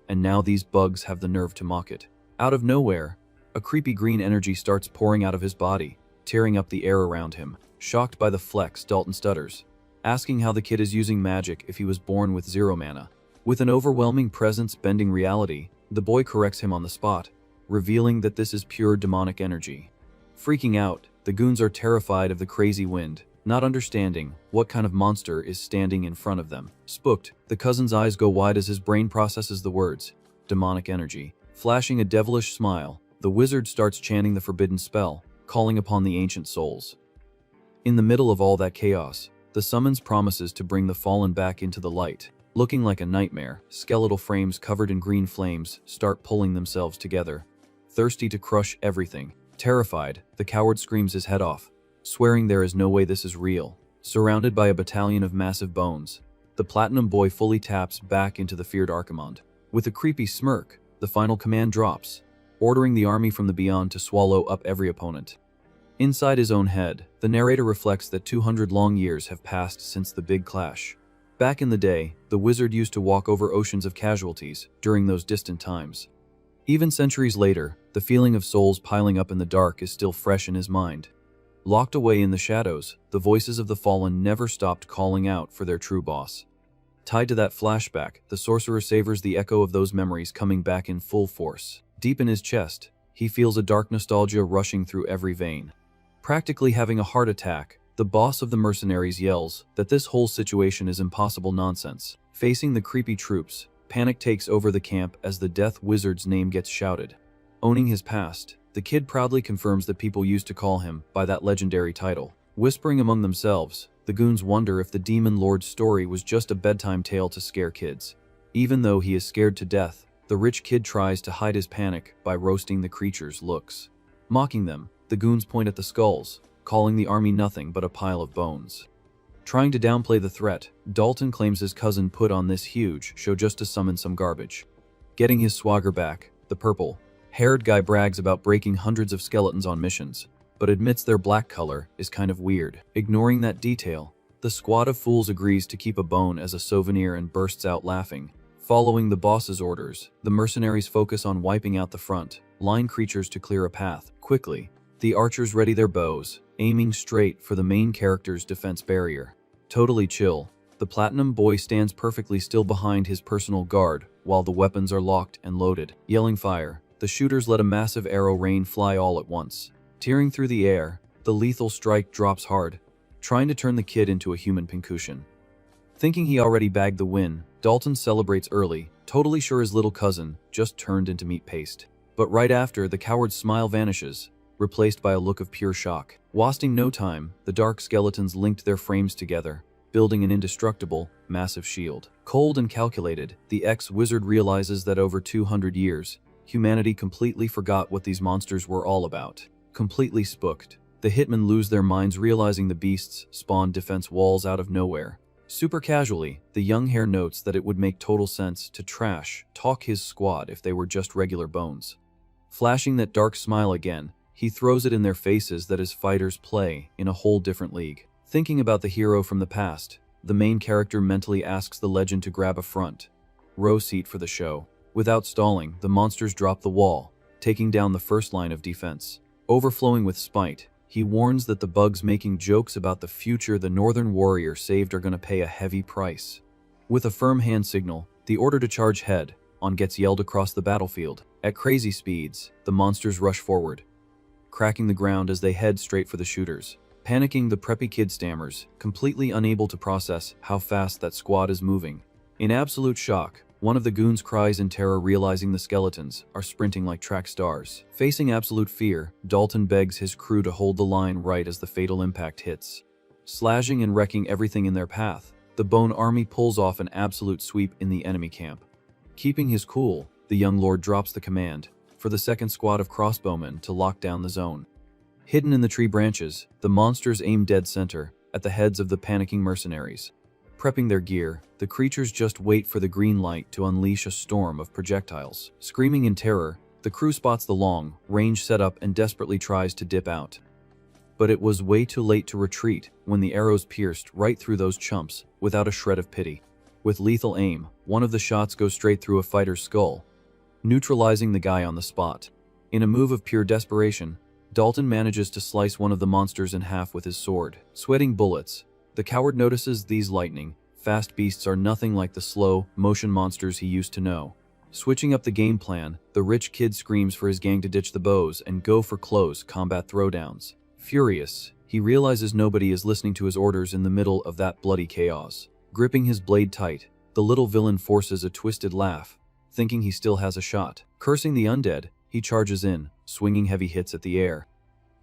Speaker 1: And now these bugs have the nerve to mock it. Out of nowhere, a creepy green energy starts pouring out of his body, tearing up the air around him. Shocked by the flex, Dalton stutters, asking how the kid is using magic if he was born with zero mana. With an overwhelming presence bending reality, the boy corrects him on the spot, revealing that this is pure demonic energy. Freaking out, the goons are terrified of the crazy wind, not understanding what kind of monster is standing in front of them. Spooked, the cousin's eyes go wide as his brain processes the words, demonic energy. Flashing a devilish smile, the wizard starts chanting the forbidden spell, calling upon the ancient souls. In the middle of all that chaos, the summons promises to bring the fallen back into the light. Looking like a nightmare, skeletal frames covered in green flames start pulling themselves together, thirsty to crush everything. Terrified, the coward screams his head off, swearing there is no way this is real. Surrounded by a battalion of massive bones, the platinum boy fully taps back into the feared Archimond. With a creepy smirk, the final command drops, ordering the army from the beyond to swallow up every opponent. Inside his own head, the narrator reflects that 200 long years have passed since the big clash. Back in the day, the wizard used to walk over oceans of casualties during those distant times. Even centuries later, the feeling of souls piling up in the dark is still fresh in his mind. Locked away in the shadows, the voices of the fallen never stopped calling out for their true boss. Tied to that flashback, the sorcerer savors the echo of those memories coming back in full force. Deep in his chest, he feels a dark nostalgia rushing through every vein. Practically having a heart attack, the boss of the mercenaries yells that this whole situation is impossible nonsense. Facing the creepy troops, panic takes over the camp as the Death Wizard's name gets shouted. Owning his past, the kid proudly confirms that people used to call him by that legendary title. Whispering among themselves, the goons wonder if the Demon Lord's story was just a bedtime tale to scare kids. Even though he is scared to death, the rich kid tries to hide his panic by roasting the creature's looks. Mocking them, the goons point at the skulls, calling the army nothing but a pile of bones. Trying to downplay the threat, Dalton claims his cousin put on this huge show just to summon some garbage. Getting his swagger back, the purple-haired guy brags about breaking hundreds of skeletons on missions, but admits their black color is kind of weird. Ignoring that detail, the squad of fools agrees to keep a bone as a souvenir and bursts out laughing. Following the boss's orders, the mercenaries focus on wiping out the front line creatures to clear a path. Quickly, the archers ready their bows, aiming straight for the main character's defense barrier. Totally chill, the Platinum Boy stands perfectly still behind his personal guard while the weapons are locked and loaded. Yelling fire, the shooters let a massive arrow rain fly all at once. Tearing through the air, the lethal strike drops hard, trying to turn the kid into a human pincushion. Thinking he already bagged the win, Dalton celebrates early, totally sure his little cousin just turned into meat paste. But right after, the coward's smile vanishes, replaced by a look of pure shock. Wasting no time, the dark skeletons linked their frames together, building an indestructible, massive shield. Cold and calculated, the ex-wizard realizes that over 200 years, humanity completely forgot what these monsters were all about. Completely spooked, the hitmen lose their minds realizing the beasts spawned defense walls out of nowhere. Super casually, the young hare notes that it would make total sense to talk his squad if they were just regular bones. Flashing that dark smile again, he throws it in their faces that his fighters play in a whole different league. Thinking about the hero from the past, the main character mentally asks the legend to grab a front row seat for the show. Without stalling, the monsters drop the wall, taking down the first line of defense. Overflowing with spite, he warns that the bugs making jokes about the future the Northern warrior saved are gonna pay a heavy price. With a firm hand signal, the order to charge head-on gets yelled across the battlefield. At crazy speeds, the monsters rush forward, cracking the ground as they head straight for the shooters. Panicking, the preppy kid stammers, completely unable to process how fast that squad is moving. In absolute shock, one of the goons cries in terror realizing the skeletons are sprinting like track stars. Facing absolute fear, Dalton begs his crew to hold the line right as the fatal impact hits. Slashing and wrecking everything in their path, the Bone Army pulls off an absolute sweep in the enemy camp. Keeping his cool, the young lord drops the command for the second squad of crossbowmen to lock down the zone. Hidden in the tree branches, the monsters aim dead center at the heads of the panicking mercenaries. Prepping their gear, the creatures just wait for the green light to unleash a storm of projectiles. Screaming in terror, the crew spots the long-range setup and desperately tries to dip out. But it was way too late to retreat when the arrows pierced right through those chumps without a shred of pity. With lethal aim, one of the shots goes straight through a fighter's skull, neutralizing the guy on the spot. In a move of pure desperation, Dalton manages to slice one of the monsters in half with his sword. Sweating bullets, the coward notices these lightning-fast beasts are nothing like the slow-motion monsters he used to know. Switching up the game plan, the rich kid screams for his gang to ditch the bows and go for close combat throwdowns. Furious, he realizes nobody is listening to his orders in the middle of that bloody chaos. Gripping his blade tight, the little villain forces a twisted laugh, thinking he still has a shot. Cursing the undead, he charges in, swinging heavy hits at the air.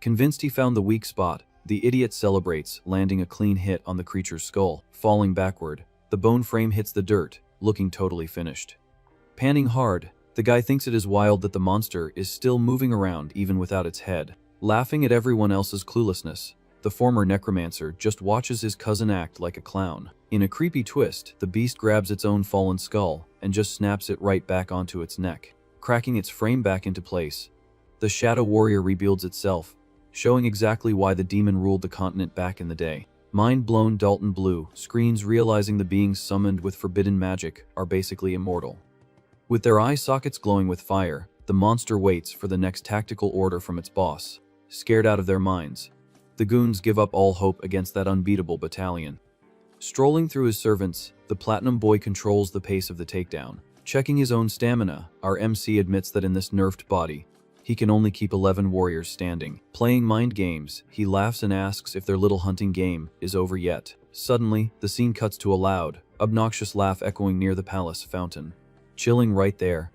Speaker 1: Convinced he found the weak spot, the idiot celebrates, landing a clean hit on the creature's skull. Falling backward, the bone frame hits the dirt, looking totally finished. Panning hard, the guy thinks it is wild that the monster is still moving around even without its head. Laughing at everyone else's cluelessness, the former Necromancer just watches his cousin act like a clown. In a creepy twist, the beast grabs its own fallen skull and just snaps it right back onto its neck, cracking its frame back into place. The Shadow Warrior rebuilds itself, showing exactly why the demon ruled the continent back in the day. Mind-blown, Dalton Blue screens realizing the beings summoned with forbidden magic are basically immortal. With their eye sockets glowing with fire, the monster waits for the next tactical order from its boss. Scared out of their minds, the goons give up all hope against that unbeatable battalion. Strolling through his servants, the Platinum Boy controls the pace of the takedown. Checking his own stamina, our MC admits that in this nerfed body, he can only keep 11 warriors standing. Playing mind games, he laughs and asks if their little hunting game is over yet. Suddenly, the scene cuts to a loud, obnoxious laugh echoing near the palace fountain. Chilling right there,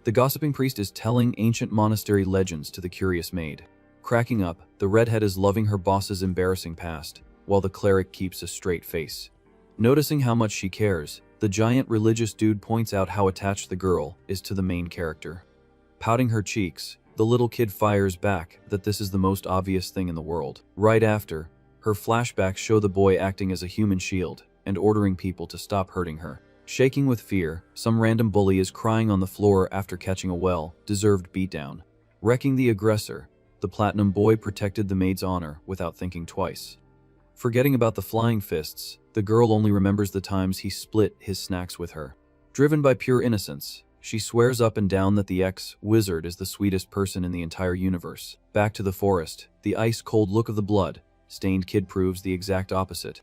Speaker 1: the gossiping priest is telling ancient monastery legends to the curious maid. Cracking up, the redhead is loving her boss's embarrassing past, while the cleric keeps a straight face. Noticing how much she cares, the giant religious dude points out how attached the girl is to the main character. Pouting her cheeks, The little kid fires back that this is the most obvious thing in the world. Right after, her flashbacks show the boy acting as a human shield and ordering people to stop hurting her. Shaking with fear, some random bully is crying on the floor after catching a well-deserved beatdown. Wrecking the aggressor, the platinum boy protected the maid's honor without thinking twice. Forgetting about the flying fists, the girl only remembers the times he split his snacks with her. Driven by pure innocence, she swears up and down that the ex-wizard is the sweetest person in the entire universe. Back to the forest, the ice-cold look of the blood-stained kid proves the exact opposite.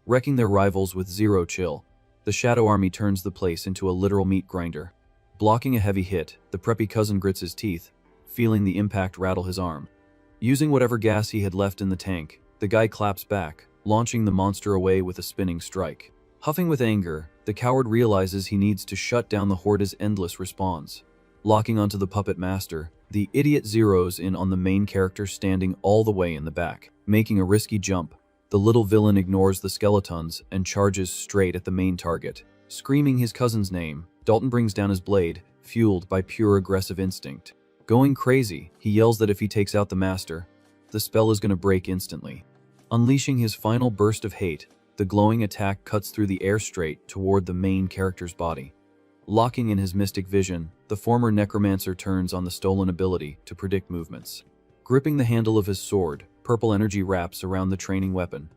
Speaker 1: Wrecking their rivals with zero chill, the Shadow Army turns the place into a literal meat grinder. Blocking a heavy hit, the preppy cousin grits his teeth, feeling the impact rattle his arm. Using whatever gas he had left in the tank, the guy claps back, launching the monster away with a spinning strike. Huffing with anger, the coward realizes he needs to shut down the Horde's endless respawns. Locking onto the puppet master, the idiot zeroes in on the main character standing all the way in the back. Making a risky jump, the little villain ignores the skeletons and charges straight at the main target. Screaming his cousin's name, Dalton brings down his blade, fueled by pure aggressive instinct. Going crazy, he yells that if he takes out the master, the spell is going to break instantly. Unleashing his final burst of hate, the glowing attack cuts through the air straight toward the main character's body. Locking in his mystic vision, the former Necromancer turns on the stolen ability to predict movements. Gripping the handle of his sword, purple energy wraps around the training weapon.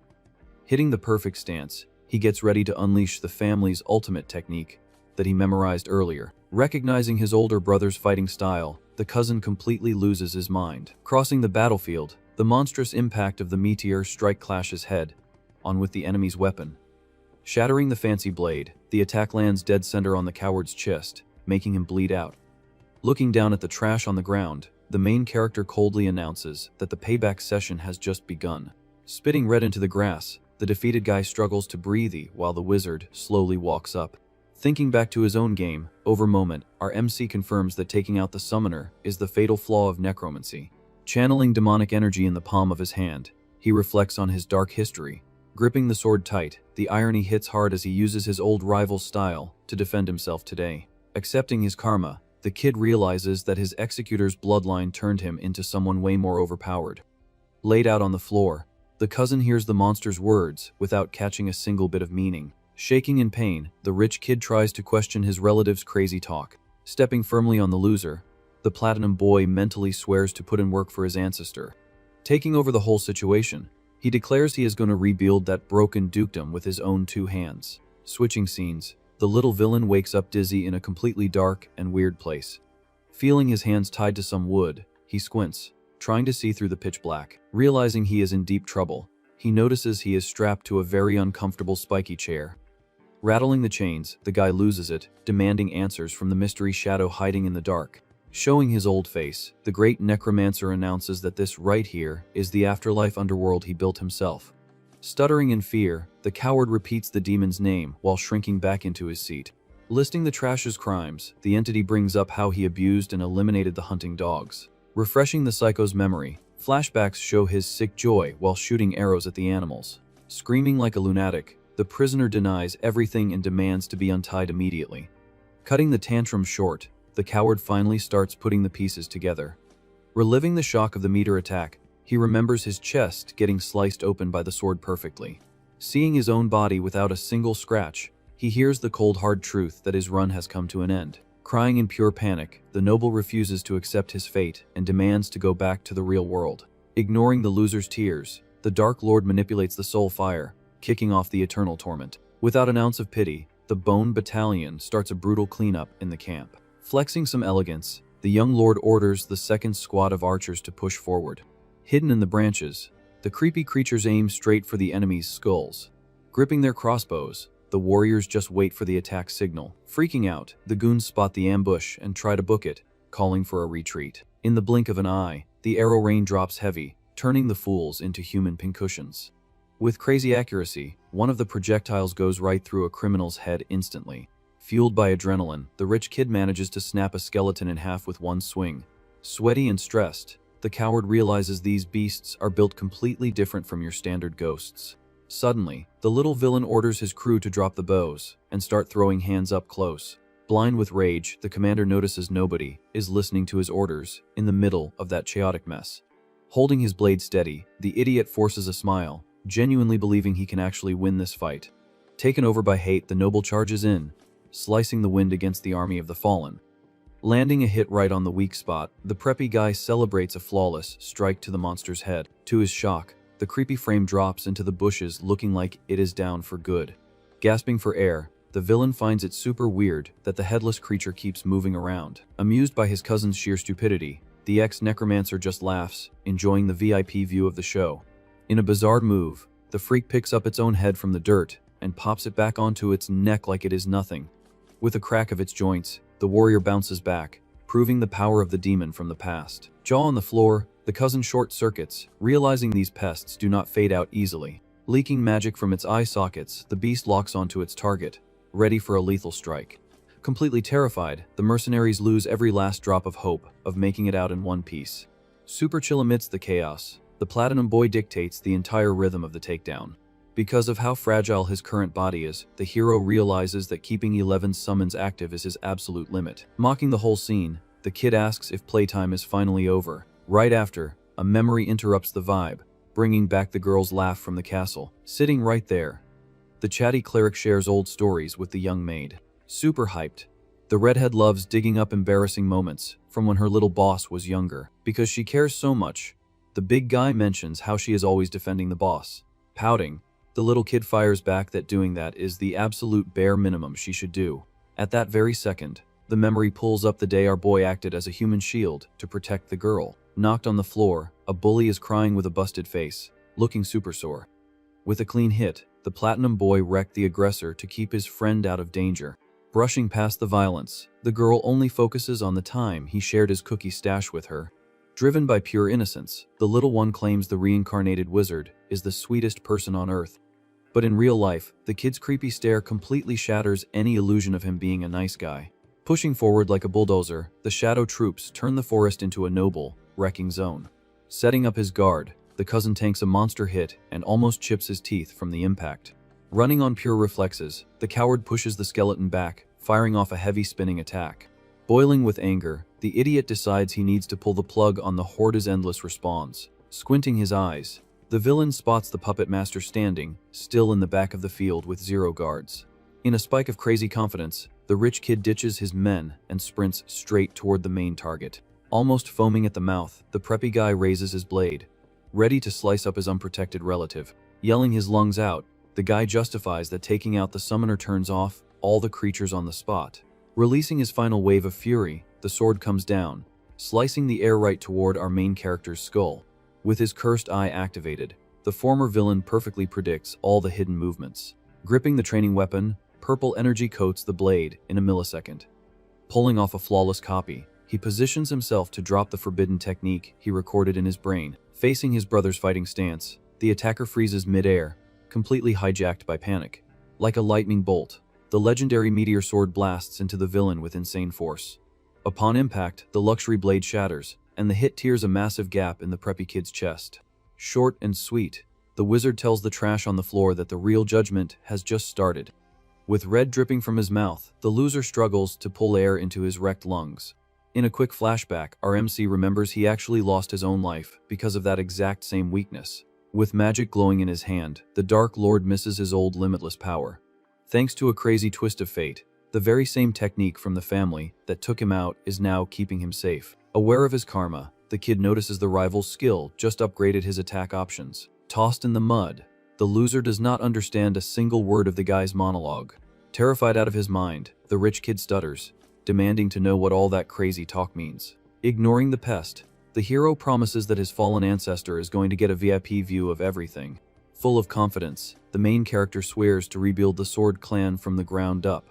Speaker 1: Hitting the perfect stance, he gets ready to unleash the family's ultimate technique that he memorized earlier. Recognizing his older brother's fighting style, the cousin completely loses his mind. Crossing the battlefield, the monstrous impact of the meteor strike clashes head-on with the enemy's weapon. Shattering the fancy blade, the attack lands dead center on the coward's chest, making him bleed out. Looking down at the trash on the ground, the main character coldly announces that the payback session has just begun. Spitting red into the grass, the defeated guy struggles to breathe while the wizard slowly walks up. Thinking back to his own game, over moment, our MC confirms that taking out the summoner is the fatal flaw of necromancy. Channeling demonic energy in the palm of his hand, he reflects on his dark history. Gripping the sword tight, the irony hits hard as he uses his old rival's style to defend himself today. Accepting his karma, the kid realizes that his executor's bloodline turned him into someone way more overpowered. Laid out on the floor, the cousin hears the monster's words without catching a single bit of meaning. Shaking in pain, the rich kid tries to question his relative's crazy talk. Stepping firmly on the loser, the platinum boy mentally swears to put in work for his ancestor. Taking over the whole situation, he declares he is going to rebuild that broken dukedom with his own two hands. Switching scenes, the little villain wakes up dizzy in a completely dark and weird place. Feeling his hands tied to some wood, he squints, trying to see through the pitch black. Realizing he is in deep trouble, he notices he is strapped to a very uncomfortable spiky chair. Rattling the chains, the guy loses it, demanding answers from the mystery shadow hiding in the dark. Showing his old face, the great Necromancer announces that this right here is the afterlife underworld he built himself. Stuttering in fear, the coward repeats the demon's name while shrinking back into his seat. Listing the trash's crimes, the entity brings up how he abused and eliminated the hunting dogs. Refreshing the psycho's memory, flashbacks show his sick joy while shooting arrows at the animals. Screaming like a lunatic, the prisoner denies everything and demands to be untied immediately. Cutting the tantrum short, the coward finally starts putting the pieces together. Reliving the shock of the meteor attack, he remembers his chest getting sliced open by the sword perfectly. Seeing his own body without a single scratch, he hears the cold hard truth that his run has come to an end. Crying in pure panic, the noble refuses to accept his fate and demands to go back to the real world. Ignoring the loser's tears, the Dark Lord manipulates the soul fire, kicking off the eternal torment. Without an ounce of pity, the Bone Battalion starts a brutal cleanup in the camp. Flexing some elegance, the young lord orders the second squad of archers to push forward. Hidden in the branches, the creepy creatures aim straight for the enemy's skulls. Gripping their crossbows, the warriors just wait for the attack signal. Freaking out, the goons spot the ambush and try to book it, calling for a retreat. In the blink of an eye, the arrow rain drops heavy, turning the fools into human pincushions. With crazy accuracy, one of the projectiles goes right through a criminal's head instantly. Fueled by adrenaline, the rich kid manages to snap a skeleton in half with one swing. Sweaty and stressed, the coward realizes these beasts are built completely different from your standard ghosts. Suddenly, the little villain orders his crew to drop the bows and start throwing hands up close. Blind with rage, the commander notices nobody is listening to his orders in the middle of that chaotic mess. Holding his blade steady, the idiot forces a smile, genuinely believing he can actually win this fight. Taken over by hate, the noble charges in, slicing the wind against the army of the fallen. Landing a hit right on the weak spot, the preppy guy celebrates a flawless strike to the monster's head. To his shock, the creepy frame drops into the bushes looking like it is down for good. Gasping for air, the villain finds it super weird that the headless creature keeps moving around. Amused by his cousin's sheer stupidity, the ex-Necromancer just laughs, enjoying the VIP view of the show. In a bizarre move, the freak picks up its own head from the dirt and pops it back onto its neck like it is nothing. With a crack of its joints, the warrior bounces back, proving the power of the demon from the past. Jaw on the floor, the cousin short-circuits, realizing these pests do not fade out easily. Leaking magic from its eye sockets, the beast locks onto its target, ready for a lethal strike. Completely terrified, the mercenaries lose every last drop of hope of making it out in one piece. Super chill amidst the chaos, the Platinum Boy dictates the entire rhythm of the takedown. Because of how fragile his current body is, the hero realizes that keeping 11 summons active is his absolute limit. Mocking the whole scene, the kid asks if playtime is finally over. Right after, a memory interrupts the vibe, bringing back the girl's laugh from the castle. Sitting right there, the chatty cleric shares old stories with the young maid. Super hyped, the redhead loves digging up embarrassing moments from when her little boss was younger. Because she cares so much, the big guy mentions how she is always defending the boss. Pouting, the little kid fires back that doing that is the absolute bare minimum she should do. At that very second, the memory pulls up the day our boy acted as a human shield to protect the girl. Knocked on the floor, a bully is crying with a busted face, looking super sore. With a clean hit, the Platinum Boy wrecked the aggressor to keep his friend out of danger. Brushing past the violence, the girl only focuses on the time he shared his cookie stash with her. Driven by pure innocence, the little one claims the reincarnated wizard is the sweetest person on earth. But in real life, the kid's creepy stare completely shatters any illusion of him being a nice guy. Pushing forward like a bulldozer, the shadow troops turn the forest into a noble, wrecking zone. Setting up his guard, the cousin tanks a monster hit and almost chips his teeth from the impact. Running on pure reflexes, the coward pushes the skeleton back, firing off a heavy spinning attack. Boiling with anger, the idiot decides he needs to pull the plug on the Horde's endless respawns. Squinting his eyes, the villain spots the puppet master standing, still in the back of the field with 0 guards. In a spike of crazy confidence, the rich kid ditches his men and sprints straight toward the main target. Almost foaming at the mouth, the preppy guy raises his blade, ready to slice up his unprotected relative. Yelling his lungs out, the guy justifies that taking out the summoner turns off all the creatures on the spot. Releasing his final wave of fury, the sword comes down, slicing the air right toward our main character's skull. With his cursed eye activated, the former villain perfectly predicts all the hidden movements. Gripping the training weapon, purple energy coats the blade in a millisecond. Pulling off a flawless copy, he positions himself to drop the forbidden technique he recorded in his brain. Facing his brother's fighting stance, the attacker freezes mid-air, completely hijacked by panic. Like a lightning bolt, the legendary meteor sword blasts into the villain with insane force. Upon impact, the luxury blade shatters, and the hit tears a massive gap in the preppy kid's chest. Short and sweet, the wizard tells the trash on the floor that the real judgment has just started. With red dripping from his mouth, the loser struggles to pull air into his wrecked lungs. In a quick flashback, our MC remembers he actually lost his own life because of that exact same weakness. With magic glowing in his hand, the Dark Lord misses his old limitless power. Thanks to a crazy twist of fate, the very same technique from the family that took him out is now keeping him safe. Aware of his karma, the kid notices the rival's skill just upgraded his attack options. Tossed in the mud, the loser does not understand a single word of the guy's monologue. Terrified out of his mind, the rich kid stutters, demanding to know what all that crazy talk means. Ignoring the pest, the hero promises that his fallen ancestor is going to get a VIP view of everything. Full of confidence, the main character swears to rebuild the Sword Clan from the ground up.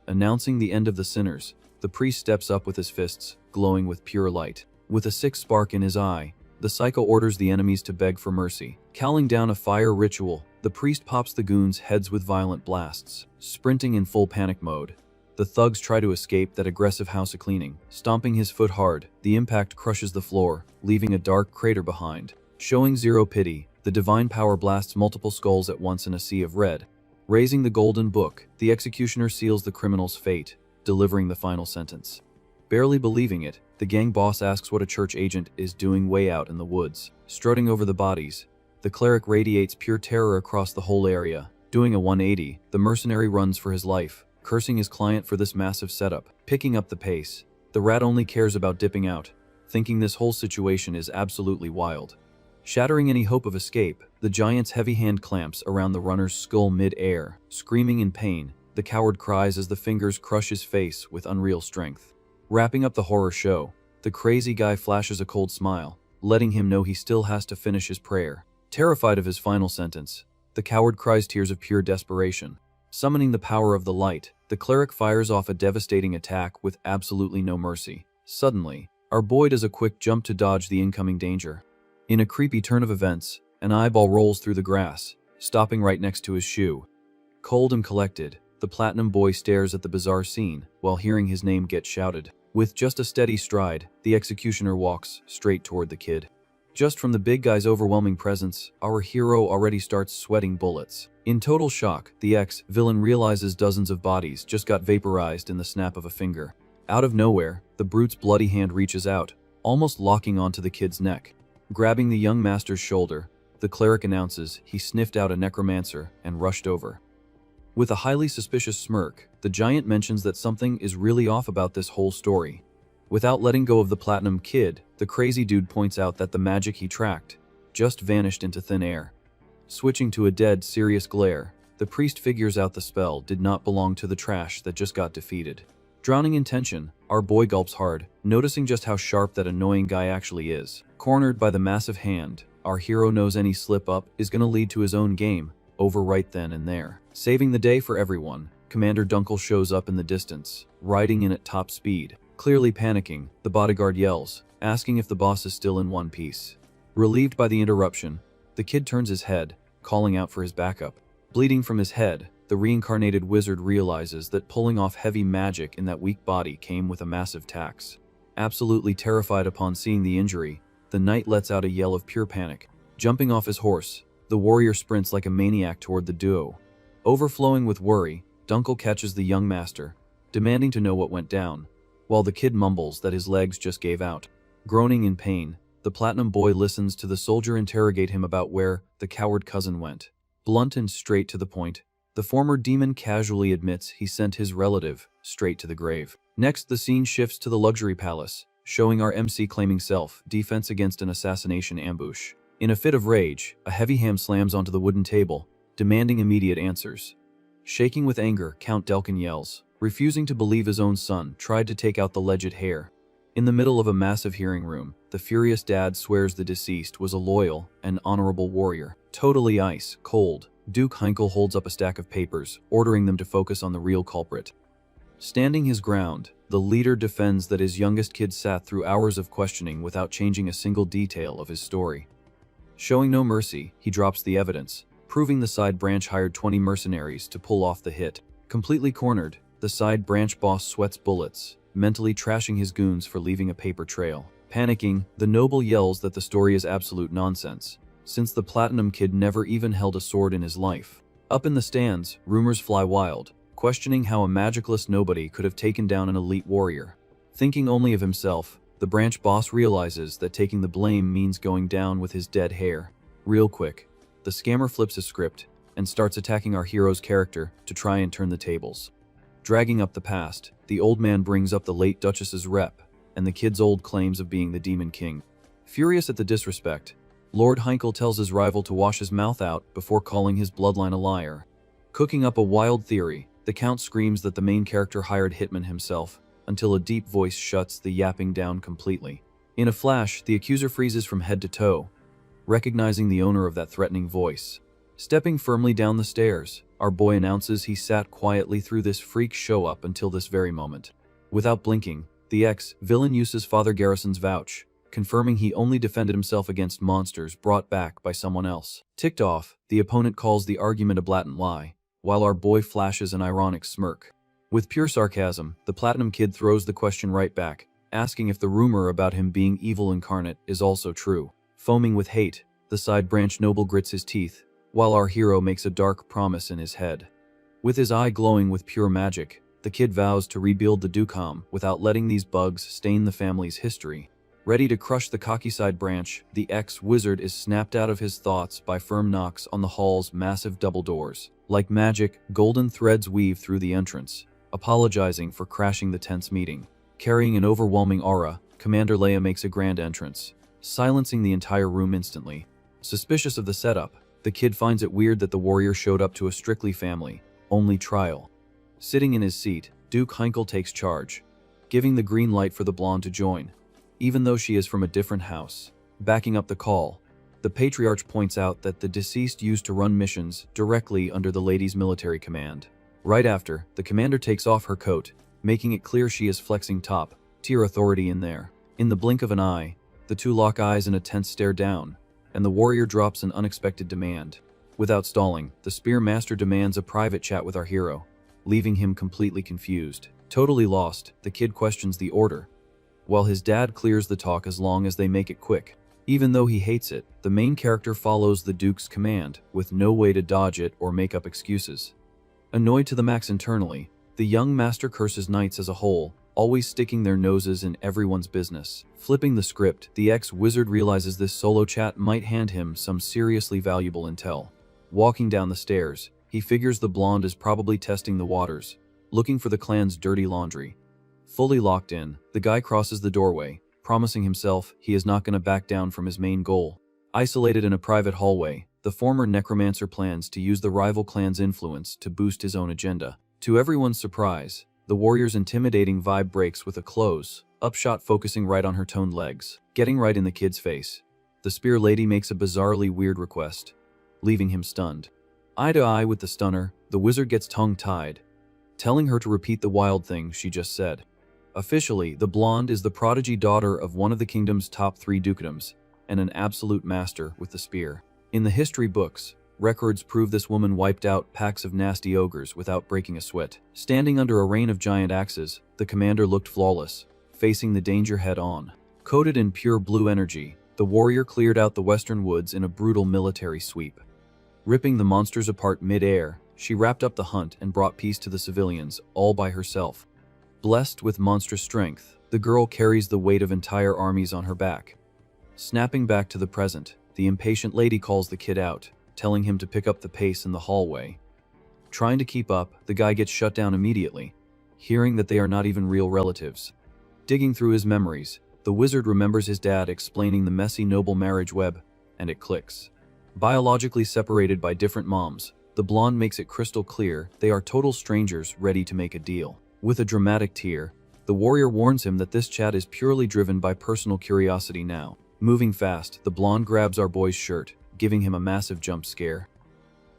Speaker 1: Announcing the end of the sinners, the priest steps up with his fists, glowing with pure light. With a sick spark in his eye, the psycho orders the enemies to beg for mercy. Cowling down a fire ritual, the priest pops the goons' heads with violent blasts. Sprinting in full panic mode, the thugs try to escape that aggressive house of cleaning. Stomping his foot hard, the impact crushes the floor, leaving a dark crater behind. Showing zero pity, the divine power blasts multiple skulls at once in a sea of red. Raising the golden book, the executioner seals the criminal's fate, delivering the final sentence. Barely believing it, the gang boss asks what a church agent is doing way out in the woods. Strutting over the bodies, the cleric radiates pure terror across the whole area. Doing a 180, the mercenary runs for his life, cursing his client for this massive setup. Picking up the pace, the rat only cares about dipping out, thinking this whole situation is absolutely wild. Shattering any hope of escape, the giant's heavy hand clamps around the runner's skull mid-air. Screaming in pain, the coward cries as the fingers crush his face with unreal strength. Wrapping up the horror show, the crazy guy flashes a cold smile, letting him know he still has to finish his prayer. Terrified of his final sentence, the coward cries tears of pure desperation. Summoning the power of the light, the cleric fires off a devastating attack with absolutely no mercy. Suddenly, our boy does a quick jump to dodge the incoming danger. In a creepy turn of events, an eyeball rolls through the grass, stopping right next to his shoe. Cold and collected, the Platinum Boy stares at the bizarre scene while hearing his name get shouted. With just a steady stride, the executioner walks straight toward the kid. Just from the big guy's overwhelming presence, our hero already starts sweating bullets. In total shock, the ex-villain realizes dozens of bodies just got vaporized in the snap of a finger. Out of nowhere, the brute's bloody hand reaches out, almost locking onto the kid's neck. Grabbing the young master's shoulder, the cleric announces he sniffed out a necromancer and rushed over. With a highly suspicious smirk, the giant mentions that something is really off about this whole story. Without letting go of the Platinum Kid, the crazy dude points out that the magic he tracked just vanished into thin air. Switching to a dead, serious glare, the priest figures out the spell did not belong to the trash that just got defeated. Drowning in tension, our boy gulps hard, noticing just how sharp that annoying guy actually is. Cornered by the massive hand, our hero knows any slip-up is going to lead to his own game over right then and there. Saving the day for everyone, Commander Dunkel shows up in the distance, riding in at top speed. Clearly panicking, the bodyguard yells, asking if the boss is still in one piece. Relieved by the interruption, the kid turns his head, calling out for his backup. Bleeding from his head, the reincarnated wizard realizes that pulling off heavy magic in that weak body came with a massive tax. Absolutely terrified upon seeing the injury, the knight lets out a yell of pure panic. Jumping off his horse, the warrior sprints like a maniac toward the duo. Overflowing with worry, Dunkel catches the young master, demanding to know what went down, while the kid mumbles that his legs just gave out. Groaning in pain, the Platinum Boy listens to the soldier interrogate him about where the coward cousin went. Blunt and straight to the point, the former demon casually admits he sent his relative straight to the grave. Next, the scene shifts to the luxury palace, showing our MC claiming self-defense against an assassination ambush. In a fit of rage, a heavy hand slams onto the wooden table, demanding immediate answers. Shaking with anger, Count Delkin yells, refusing to believe his own son tried to take out the alleged heir. In the middle of a massive hearing room, the furious dad swears the deceased was a loyal and honorable warrior. Totally ice cold, Duke Heinkel holds up a stack of papers, ordering them to focus on the real culprit. Standing his ground, the leader defends that his youngest kid sat through hours of questioning without changing a single detail of his story. Showing no mercy, he drops the evidence, proving the side branch hired 20 mercenaries to pull off the hit. Completely cornered, the side branch boss sweats bullets, mentally trashing his goons for leaving a paper trail. Panicking, the noble yells that the story is absolute nonsense, since the Platinum Kid never even held a sword in his life. Up in the stands, rumors fly wild, questioning how a magicless nobody could have taken down an elite warrior. Thinking only of himself, the branch boss realizes that taking the blame means going down with his dead hair. Real quick, the scammer flips his script and starts attacking our hero's character to try and turn the tables. Dragging up the past, the old man brings up the late Duchess's rep and the kid's old claims of being the Demon King. Furious at the disrespect, Lord Heinkel tells his rival to wash his mouth out before calling his bloodline a liar. Cooking up a wild theory, the Count screams that the main character hired Hitman himself, until a deep voice shuts the yapping down completely. In a flash, the accuser freezes from head to toe, recognizing the owner of that threatening voice. Stepping firmly down the stairs, our boy announces he sat quietly through this freak show up until this very moment. Without blinking, the ex-villain uses Father Garrison's vouch, confirming he only defended himself against monsters brought back by someone else. Ticked off, the opponent calls the argument a blatant lie, while our boy flashes an ironic smirk. With pure sarcasm, the Platinum Kid throws the question right back, asking if the rumor about him being evil incarnate is also true. Foaming with hate, the side branch noble grits his teeth, while our hero makes a dark promise in his head. With his eye glowing with pure magic, the kid vows to rebuild the Dukam without letting these bugs stain the family's history. Ready to crush the cocky side branch, the ex-wizard is snapped out of his thoughts by firm knocks on the hall's massive double doors. Like magic, golden threads weave through the entrance, apologizing for crashing the tense meeting. Carrying an overwhelming aura, Commander Leia makes a grand entrance, silencing the entire room instantly. Suspicious of the setup, the kid finds it weird that the warrior showed up to a strictly family-only trial. Sitting in his seat, Duke Heinkel takes charge, giving the green light for the blonde to join, even though she is from a different house. Backing up the call, the Patriarch points out that the deceased used to run missions directly under the lady's military command. Right after, the commander takes off her coat, making it clear she is flexing top-tier authority in there. In the blink of an eye, the two lock eyes in a tense stare down, and the warrior drops an unexpected demand. Without stalling, the Spear Master demands a private chat with our hero, leaving him completely confused. Totally lost, the kid questions the order, while his dad clears the talk as long as they make it quick. Even though he hates it, the main character follows the Duke's command, with no way to dodge it or make up excuses. Annoyed to the max internally, the young master curses knights as a whole, always sticking their noses in everyone's business. Flipping the script, the ex-wizard realizes this solo chat might hand him some seriously valuable intel. Walking down the stairs, he figures the blonde is probably testing the waters, looking for the clan's dirty laundry. Fully locked in, the guy crosses the doorway, promising himself he is not going to back down from his main goal. Isolated in a private hallway, the former Necromancer plans to use the rival clan's influence to boost his own agenda. To everyone's surprise, the warrior's intimidating vibe breaks with a close-up shot focusing right on her toned legs, getting right in the kid's face. The spear lady makes a bizarrely weird request, leaving him stunned. Eye to eye with the stunner, the wizard gets tongue-tied, telling her to repeat the wild thing she just said. Officially, the blonde is the prodigy daughter of one of the kingdom's top 3 dukedoms, and an absolute master with the spear. In the history books, records prove this woman wiped out packs of nasty ogres without breaking a sweat. Standing under a rain of giant axes, the commander looked flawless, facing the danger head-on. Coated in pure blue energy, the warrior cleared out the western woods in a brutal military sweep. Ripping the monsters apart mid-air, she wrapped up the hunt and brought peace to the civilians, all by herself. Blessed with monstrous strength, the girl carries the weight of entire armies on her back. Snapping back to the present, the impatient lady calls the kid out, telling him to pick up the pace in the hallway. Trying to keep up, the guy gets shut down immediately, hearing that they are not even real relatives. Digging through his memories, the wizard remembers his dad explaining the messy noble marriage web, and it clicks. Biologically separated by different moms, the blonde makes it crystal clear they are total strangers ready to make a deal. With a dramatic tear, the warrior warns him that this chat is purely driven by personal curiosity now. Moving fast, the blonde grabs our boy's shirt, giving him a massive jump scare.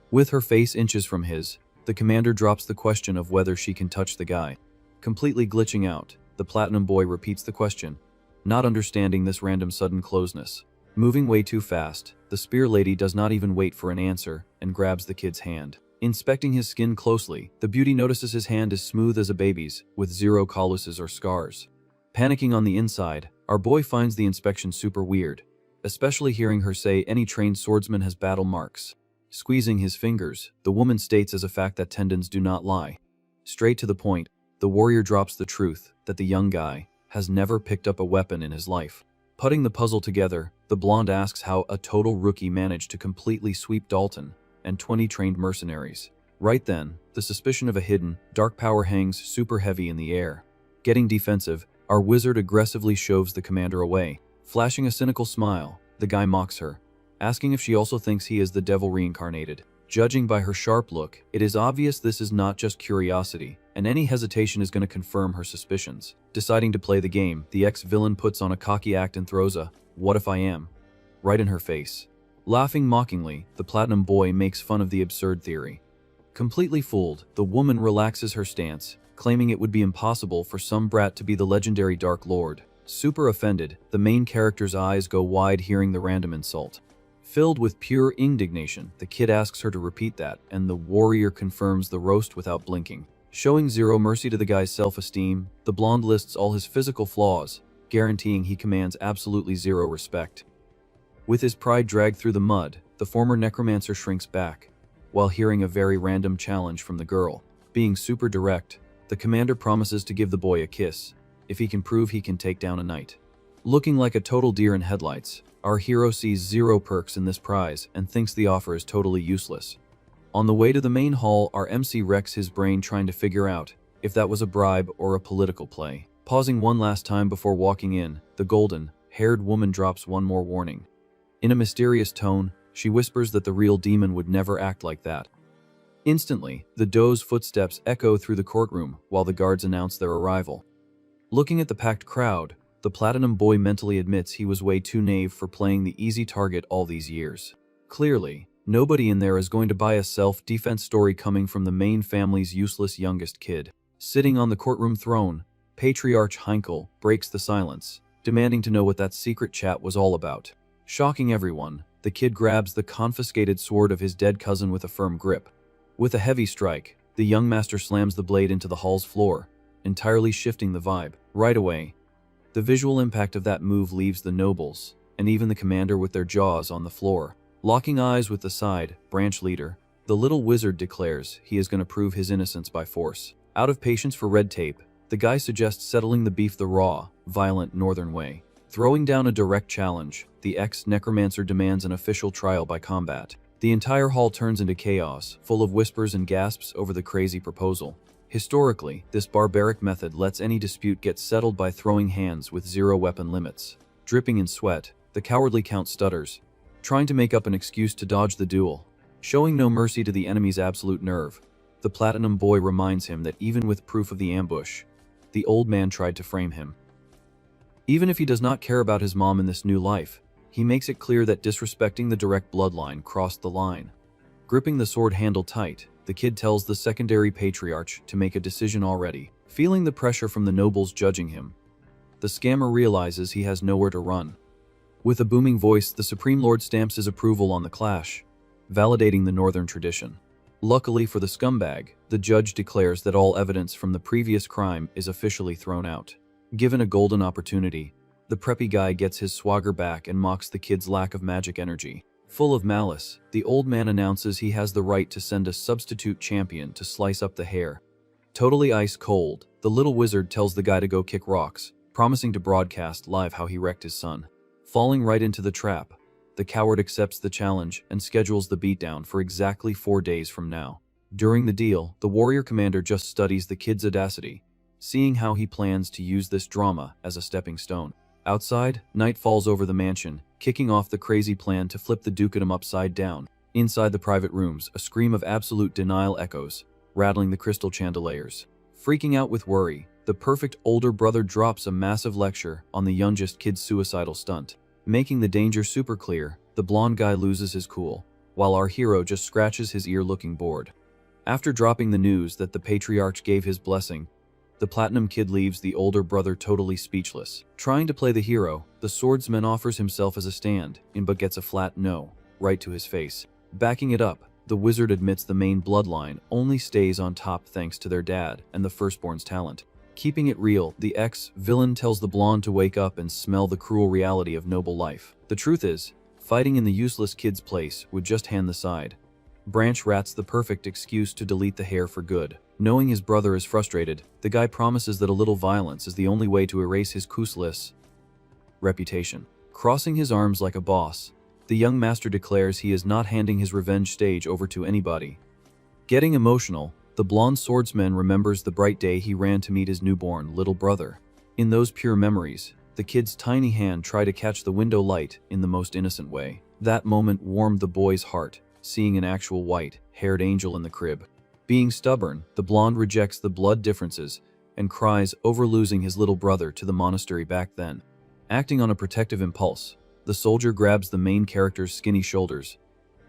Speaker 1: With her face inches from his, the commander drops the question of whether she can touch the guy. Completely glitching out, the platinum boy repeats the question, not understanding this random sudden closeness. Moving way too fast, the spear lady does not even wait for an answer and grabs the kid's hand. Inspecting his skin closely, the beauty notices his hand is smooth as a baby's, with 0 calluses or scars. Panicking on the inside, our boy finds the inspection super weird, especially hearing her say any trained swordsman has battle marks. Squeezing his fingers, the woman states as a fact that tendons do not lie. Straight to the point, the warrior drops the truth that the young guy has never picked up a weapon in his life. Putting the puzzle together, the blonde asks how a total rookie managed to completely sweep Dalton and 20 trained mercenaries. Right then, the suspicion of a hidden, dark power hangs super heavy in the air. Getting defensive, our wizard aggressively shoves the commander away. Flashing a cynical smile, the guy mocks her, asking if she also thinks he is the devil reincarnated. Judging by her sharp look, it is obvious this is not just curiosity, and any hesitation is going to confirm her suspicions. Deciding to play the game, the ex-villain puts on a cocky act and throws a, "What if I am?" right in her face. Laughing mockingly, the platinum boy makes fun of the absurd theory. Completely fooled, the woman relaxes her stance, claiming it would be impossible for some brat to be the legendary Dark Lord. Super offended, the main character's eyes go wide hearing the random insult. Filled with pure indignation, the kid asks her to repeat that, and the warrior confirms the roast without blinking. Showing 0 mercy to the guy's self-esteem, the blonde lists all his physical flaws, guaranteeing he commands absolutely 0 respect. With his pride dragged through the mud, the former necromancer shrinks back, while hearing a very random challenge from the girl. Being super direct, The commander promises to give the boy a kiss if he can prove he can take down a knight. Looking like a total deer in headlights, our hero sees zero perks in this prize and thinks the offer is totally useless. On the way to the main hall, our MC wrecks his brain trying to figure out if that was a bribe or a political play. Pausing one last time before walking in, the golden-haired woman drops one more warning. In a mysterious tone, she whispers that the real demon would never act like that. Instantly, the doe's footsteps echo through the courtroom while the guards announce their arrival. Looking at the packed crowd, the Platinum Boy mentally admits he was way too naive for playing the easy target all these years. Clearly, nobody in there is going to buy a self-defense story coming from the main family's useless youngest kid. Sitting on the courtroom throne, Patriarch Heinkel breaks the silence, demanding to know what that secret chat was all about. Shocking everyone, the kid grabs the confiscated sword of his dead cousin with a firm grip. With a heavy strike, the young master slams the blade into the hall's floor, entirely shifting the vibe. Right away, the visual impact of that move leaves the nobles, and even the commander with their jaws on the floor. Locking eyes with the side branch leader, the little wizard declares he is going to prove his innocence by force. Out of patience for red tape, the guy suggests settling the beef the raw, violent northern way. Throwing down a direct challenge, the ex-Necromancer demands an official trial by combat. The entire hall turns into chaos, full of whispers and gasps over the crazy proposal. Historically, this barbaric method lets any dispute get settled by throwing hands with zero weapon limits. Dripping in sweat, the cowardly count stutters, trying to make up an excuse to dodge the duel. Showing no mercy to the enemy's absolute nerve, the Platinum Boy reminds him that even with proof of the ambush, the old man tried to frame him. Even if he does not care about his mom in this new life, he makes it clear that disrespecting the direct bloodline crossed the line. Gripping the sword handle tight, the kid tells the secondary patriarch to make a decision already. Feeling the pressure from the nobles judging him, the scammer realizes he has nowhere to run. With a booming voice, the Supreme Lord stamps his approval on the clash, validating the northern tradition. Luckily for the scumbag, the judge declares that all evidence from the previous crime is officially thrown out. Given a golden opportunity, the preppy guy gets his swagger back and mocks the kid's lack of magic energy. Full of malice, the old man announces he has the right to send a substitute champion to slice up the hair. Totally ice cold, the little wizard tells the guy to go kick rocks, promising to broadcast live how he wrecked his son. Falling right into the trap, the coward accepts the challenge and schedules the beatdown for exactly 4 days from now. During the deal, the warrior commander just studies the kid's audacity, seeing how he plans to use this drama as a stepping stone. Outside, night falls over the mansion, kicking off the crazy plan to flip the dukedom upside down. Inside the private rooms, a scream of absolute denial echoes, rattling the crystal chandeliers. Freaking out with worry, the perfect older brother drops a massive lecture on the youngest kid's suicidal stunt. Making the danger super clear, the blonde guy loses his cool, while our hero just scratches his ear looking bored. After dropping the news that the patriarch gave his blessing, the Platinum Kid leaves the older brother totally speechless. Trying to play the hero, the swordsman offers himself as a stand-in but gets a flat no, right to his face. Backing it up, the wizard admits the main bloodline only stays on top thanks to their dad and the firstborn's talent. Keeping it real, the ex-villain tells the blonde to wake up and smell the cruel reality of noble life. The truth is, fighting in the useless kid's place would just hand the side. Branch rats the perfect excuse to delete the hair for good. Knowing his brother is frustrated, the guy promises that a little violence is the only way to erase his useless reputation. Crossing his arms like a boss, the young master declares he is not handing his revenge stage over to anybody. Getting emotional, the blonde swordsman remembers the bright day he ran to meet his newborn little brother. In those pure memories, the kid's tiny hand tried to catch the window light in the most innocent way. That moment warmed the boy's heart, seeing an actual white-haired angel in the crib. Being stubborn, the blonde rejects the blood differences and cries over losing his little brother to the monastery back then. Acting on a protective impulse, the soldier grabs the main character's skinny shoulders,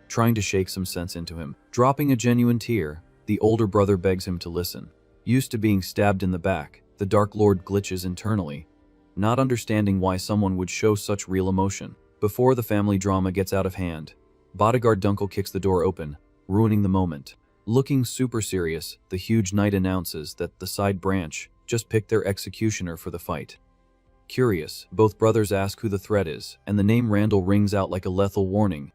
Speaker 1: trying to shake some sense into him. Dropping a genuine tear, the older brother begs him to listen. Used to being stabbed in the back, the Dark Lord glitches internally, not understanding why someone would show such real emotion. Before the family drama gets out of hand, bodyguard Dunkel kicks the door open, ruining the moment. Looking super serious, the huge knight announces that the side branch just picked their executioner for the fight. Curious, both brothers ask who the threat is, and the name Randall rings out like a lethal warning.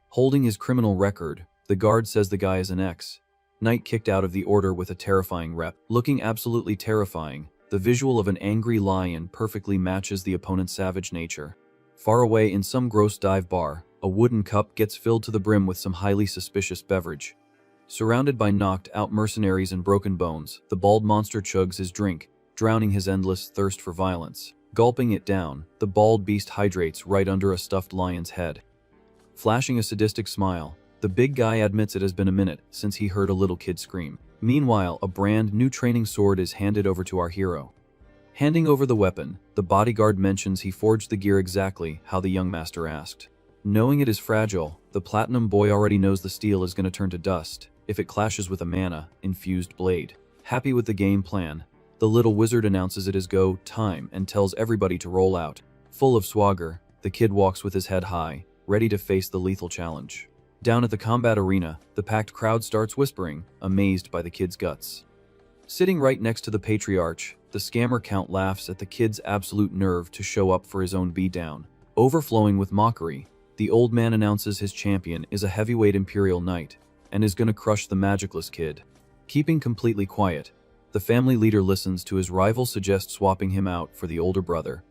Speaker 1: Holding his criminal record, the guard says the guy is an ex Knight kicked out of the order with a terrifying rep. Looking absolutely terrifying, the visual of an angry lion perfectly matches the opponent's savage nature. Far away in some gross dive bar, a wooden cup gets filled to the brim with some highly suspicious beverage. Surrounded by knocked-out mercenaries and broken bones, the bald monster chugs his drink, drowning his endless thirst for violence. Gulping it down, the bald beast hydrates right under a stuffed lion's head. Flashing a sadistic smile, the big guy admits it has been a minute since he heard a little kid scream. Meanwhile, a brand new training sword is handed over to our hero. Handing over the weapon, the bodyguard mentions he forged the gear exactly how the young master asked. Knowing it is fragile, the platinum boy already knows the steel is going to turn to dust if it clashes with a mana-infused blade. Happy with the game plan, the little wizard announces it is go time and tells everybody to roll out. Full of swagger, the kid walks with his head high, ready to face the lethal challenge. Down at the combat arena, the packed crowd starts whispering, amazed by the kid's guts. Sitting right next to the patriarch, the scammer count laughs at the kid's absolute nerve to show up for his own beatdown. Overflowing with mockery, the old man announces his champion is a heavyweight imperial knight and is gonna crush the magicless kid. Keeping completely quiet, the family leader listens to his rival suggest swapping him out for the older brother.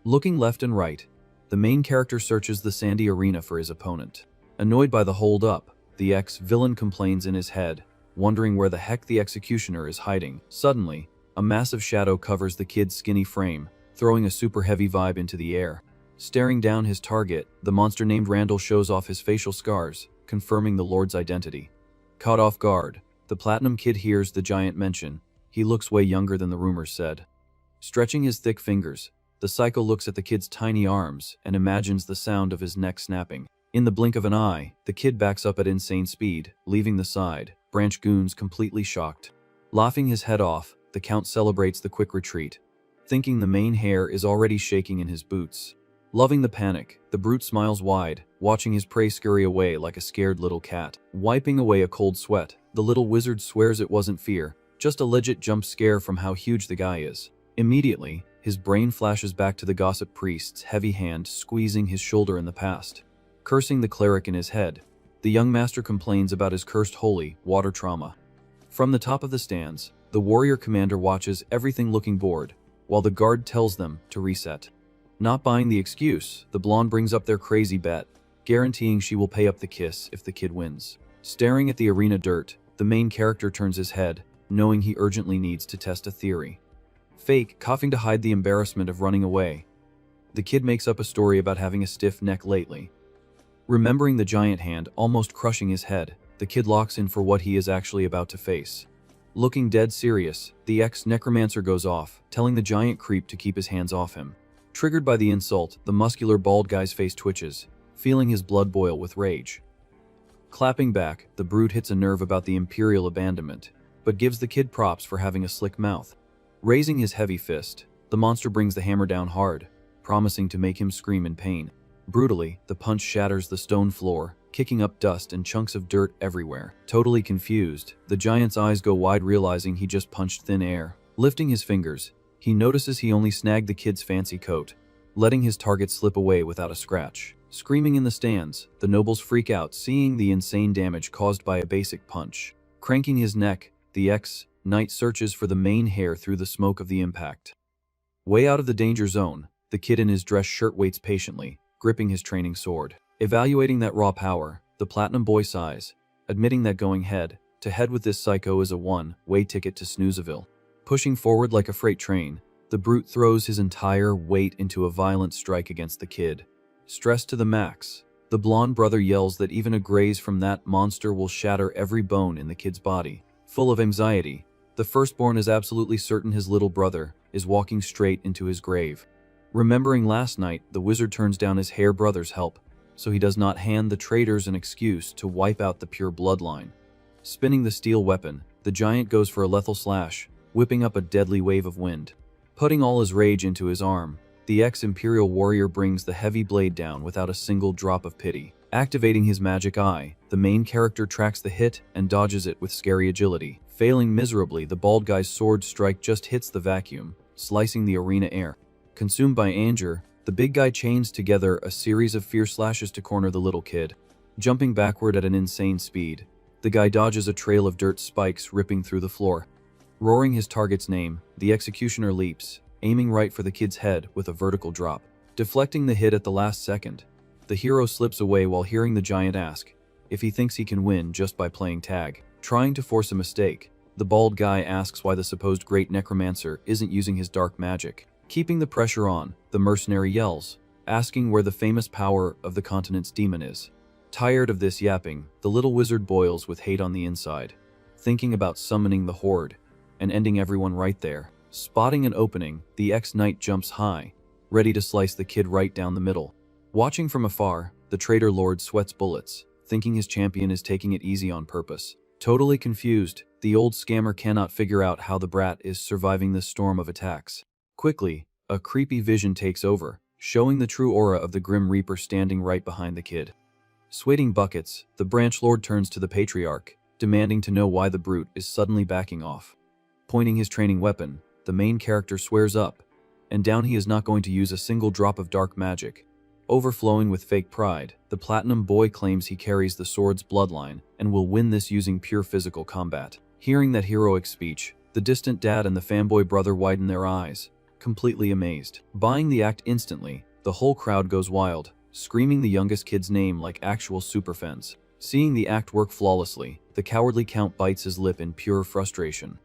Speaker 1: Looking left and right, the main character searches the sandy arena for his opponent. Annoyed by the hold-up, the ex-villain complains in his head, wondering where the heck the executioner is hiding. Suddenly, a massive shadow covers the kid's skinny frame, throwing a super heavy vibe into the air. Staring down his target, the monster named Randall shows off his facial scars, confirming the Lord's identity. Caught off guard, the platinum kid hears the giant mention. He looks way younger than the rumors said. Stretching his thick fingers, the psycho looks at the kid's tiny arms and imagines the sound of his neck snapping. In the blink of an eye, the kid backs up at insane speed, leaving the side, branch goons completely shocked. Laughing his head off, the count celebrates the quick retreat, thinking the main hair is already shaking in his boots. Loving the panic, the brute smiles wide, watching his prey scurry away like a scared little cat. Wiping away a cold sweat, the little wizard swears it wasn't fear, just a legit jump scare from how huge the guy is. Immediately, his brain flashes back to the gossip priest's heavy hand squeezing his shoulder in the past. Cursing the cleric in his head, the young master complains about his cursed holy water trauma. From the top of the stands, the warrior commander watches everything looking bored, while the guard tells them to reset. Not buying the excuse, the blonde brings up their crazy bet, guaranteeing she will pay up the kiss if the kid wins. Staring at the arena dirt, the main character turns his head, knowing he urgently needs to test a theory. Fake, coughing to hide the embarrassment of running away. The kid makes up a story about having a stiff neck lately. Remembering the giant hand almost crushing his head, the kid locks in for what he is actually about to face. Looking dead serious, the ex-necromancer goes off, telling the giant creep to keep his hands off him. Triggered by the insult, the muscular bald guy's face twitches, feeling his blood boil with rage. Clapping back, the brute hits a nerve about the imperial abandonment, but gives the kid props for having a slick mouth. Raising his heavy fist, the monster brings the hammer down hard, promising to make him scream in pain. Brutally, the punch shatters the stone floor, kicking up dust and chunks of dirt everywhere. Totally confused, the giant's eyes go wide realizing he just punched thin air. Lifting his fingers, he notices he only snagged the kid's fancy coat, letting his target slip away without a scratch. Screaming in the stands, the nobles freak out seeing the insane damage caused by a basic punch. Cranking his neck, the ex-knight searches for the main hair through the smoke of the impact. Way out of the danger zone, the kid in his dress shirt waits patiently, gripping his training sword. Evaluating that raw power, the platinum boy sighs, admitting that going head-to-head with this psycho is a one-way ticket to Snoozeville. Pushing forward like a freight train, the brute throws his entire weight into a violent strike against the kid. Stressed to the max, the blonde brother yells that even a graze from that monster will shatter every bone in the kid's body. Full of anxiety, the firstborn is absolutely certain his little brother is walking straight into his grave. Remembering last night, the wizard turns down his hair brother's help, so he does not hand the traitors an excuse to wipe out the pure bloodline. Spinning the steel weapon, the giant goes for a lethal slash, whipping up a deadly wave of wind. Putting all his rage into his arm, the ex-imperial warrior brings the heavy blade down without a single drop of pity. Activating his magic eye, the main character tracks the hit and dodges it with scary agility. Failing miserably, the bald guy's sword strike just hits the vacuum, slicing the arena air. Consumed by anger, the big guy chains together a series of fierce slashes to corner the little kid. Jumping backward at an insane speed, The guy dodges a trail of dirt spikes ripping through the floor. Roaring his target's name, the executioner leaps, aiming right for the kid's head with a vertical drop. Deflecting the hit at the last second, the hero slips away while hearing the giant ask if he thinks he can win just by playing tag. Trying to force a mistake, the bald guy asks why the supposed great Necromancer isn't using his dark magic. Keeping the pressure on, the mercenary yells, asking where the famous power of the continent's demon is. Tired of this yapping, the little wizard boils with hate on the inside, thinking about summoning the horde and ending everyone right there. Spotting an opening, the ex-knight jumps high, ready to slice the kid right down the middle. Watching from afar, the traitor lord sweats bullets, thinking his champion is taking it easy on purpose. Totally confused, the old scammer cannot figure out how the brat is surviving this storm of attacks. Quickly, a creepy vision takes over, showing the true aura of the Grim Reaper standing right behind the kid. Sweating buckets, the branch lord turns to the patriarch, demanding to know why the brute is suddenly backing off. Pointing his training weapon, the main character swears up and down he is not going to use a single drop of dark magic. Overflowing with fake pride, the platinum boy claims he carries the sword's bloodline and will win this using pure physical combat. Hearing that heroic speech, the distant dad and the fanboy brother widen their eyes, completely amazed. Buying the act instantly, the whole crowd goes wild, screaming the youngest kid's name like actual superfans. Seeing the act work flawlessly, the cowardly count bites his lip in pure frustration.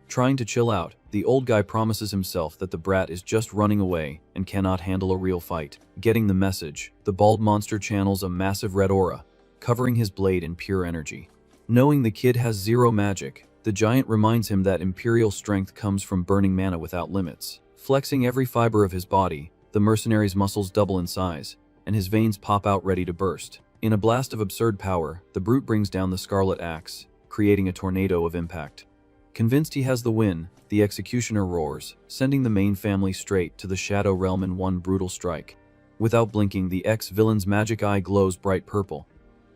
Speaker 1: Trying to chill out, the old guy promises himself that the brat is just running away and cannot handle a real fight. Getting the message, the bald monster channels a massive red aura, covering his blade in pure energy. Knowing the kid has zero magic, the giant reminds him that imperial strength comes from burning mana without limits. Flexing every fiber of his body, the mercenary's muscles double in size, and his veins pop out ready to burst. In a blast of absurd power, the brute brings down the scarlet axe, creating a tornado of impact. Convinced he has the win, the executioner roars, sending the main family straight to the Shadow Realm in one brutal strike. Without blinking, the ex-villain's magic eye glows bright purple,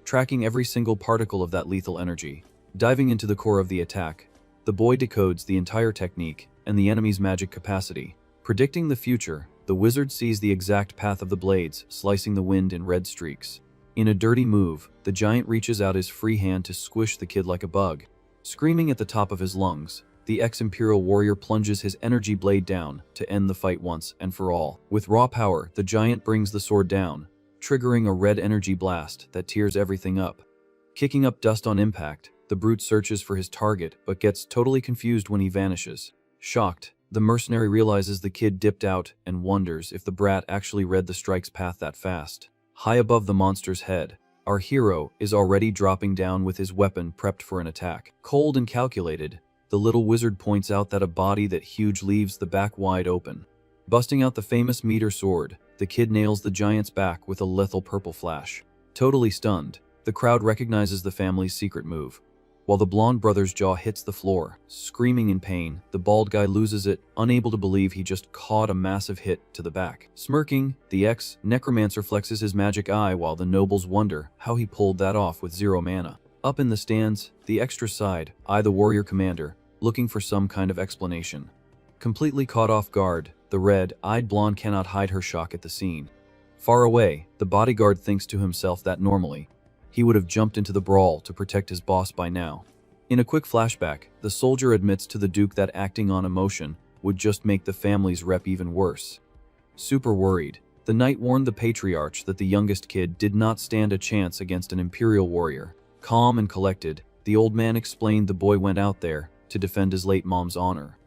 Speaker 1: tracking every single particle of that lethal energy. Diving into the core of the attack, the boy decodes the entire technique and the enemy's magic capacity. Predicting the future, the wizard sees the exact path of the blades, slicing the wind in red streaks. In a dirty move, the giant reaches out his free hand to squish the kid like a bug. Screaming at the top of his lungs, the ex-imperial warrior plunges his energy blade down to end the fight once and for all. With raw power, the giant brings the sword down, triggering a red energy blast that tears everything up. Kicking up dust on impact, the brute searches for his target but gets totally confused when he vanishes. Shocked, the mercenary realizes the kid dipped out and wonders if the brat actually read the strike's path that fast. High above the monster's head, our hero is already dropping down with his weapon prepped for an attack. Cold and calculated, the little wizard points out that a body that huge leaves the back wide open. Busting out the famous meteor sword, the kid nails the giant's back with a lethal purple flash. Totally stunned, the crowd recognizes the family's secret move. While the blonde brother's jaw hits the floor, screaming in pain, the bald guy loses it, unable to believe he just caught a massive hit to the back. Smirking, the ex-necromancer flexes his magic eye while the nobles wonder how he pulled that off with zero mana. Up in the stands, the extra side eye the warrior commander, looking for some kind of explanation. Completely caught off guard, the red-eyed blonde cannot hide her shock at the scene. Far away, the bodyguard thinks to himself that normally, he would have jumped into the brawl to protect his boss by now. In a quick flashback, the soldier admits to the Duke that acting on emotion would just make the family's rep even worse. Super worried, the knight warned the patriarch that the youngest kid did not stand a chance against an imperial warrior. Calm and collected, the old man explained the boy went out there to defend his late mom's honor.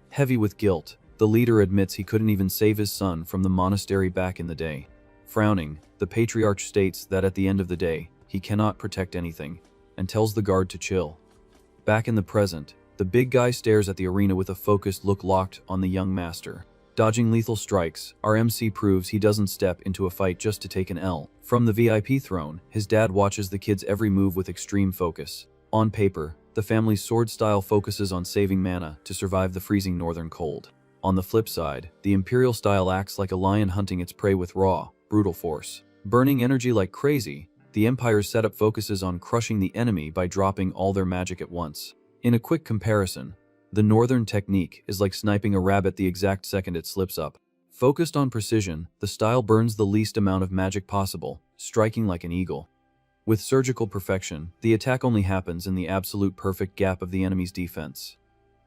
Speaker 1: Heavy with guilt, the leader admits he couldn't even save his son from the monastery back in the day. Frowning, the patriarch states that at the end of the day, he cannot protect anything, and tells the guard to chill. Back in the present, the big guy stares at the arena with a focused look locked on the young master. Dodging lethal strikes, our MC proves he doesn't step into a fight just to take an L. From the VIP throne, his dad watches the kid's every move with extreme focus. On paper, the family's sword style focuses on saving mana to survive the freezing northern cold. On the flip side, the imperial style acts like a lion hunting its prey with raw, brutal force. Burning energy like crazy, the Empire's setup focuses on crushing the enemy by dropping all their magic at once. In a quick comparison, the northern technique is like sniping a rabbit the exact second it slips up. Focused on precision, the style burns the least amount of magic possible, striking like an eagle. With surgical perfection, the attack only happens in the absolute perfect gap of the enemy's defense.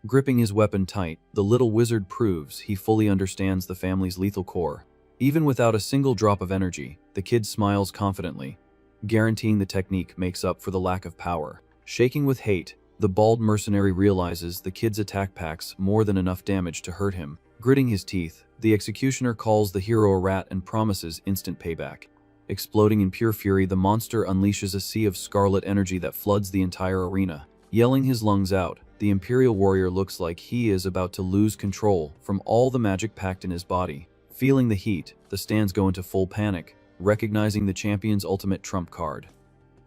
Speaker 1: Gripping his weapon tight, the little wizard proves he fully understands the family's lethal core. Even without a single drop of energy, the kid smiles confidently, guaranteeing the technique makes up for the lack of power. Shaking with hate, the bald mercenary realizes the kid's attack packs more than enough damage to hurt him. Gritting his teeth, the executioner calls the hero a rat and promises instant payback. Exploding in pure fury, the monster unleashes a sea of scarlet energy that floods the entire arena. Yelling his lungs out, the Imperial warrior looks like he is about to lose control from all the magic packed in his body. Feeling the heat, the stands go into full panic, recognizing the champion's ultimate trump card.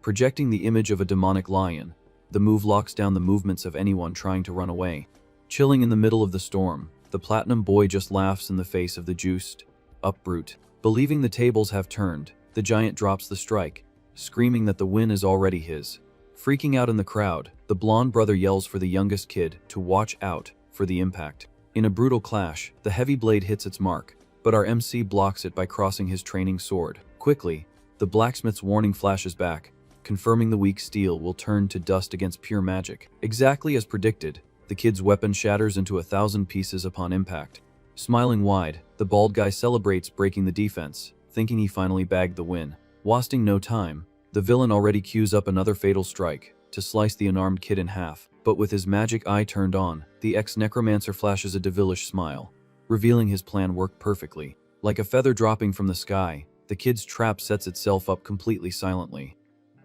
Speaker 1: Projecting the image of a demonic lion, the move locks down the movements of anyone trying to run away. Chilling in the middle of the storm, the platinum boy just laughs in the face of the juiced up brute. Believing the tables have turned, the giant drops the strike, screaming that the win is already his. Freaking out in the crowd, the blonde brother yells for the youngest kid to watch out for the impact. In a brutal clash, the heavy blade hits its mark, but our MC blocks it by crossing his training sword. Quickly, the blacksmith's warning flashes back, confirming the weak steel will turn to dust against pure magic. Exactly as predicted, the kid's weapon shatters into 1,000 pieces upon impact. Smiling wide, the bald guy celebrates breaking the defense, thinking he finally bagged the win. Wasting no time, the villain already cues up another fatal strike to slice the unarmed kid in half, but with his magic eye turned on, the ex-Necromancer flashes a devilish smile, revealing his plan worked perfectly. Like a feather dropping from the sky, the kid's trap sets itself up completely silently.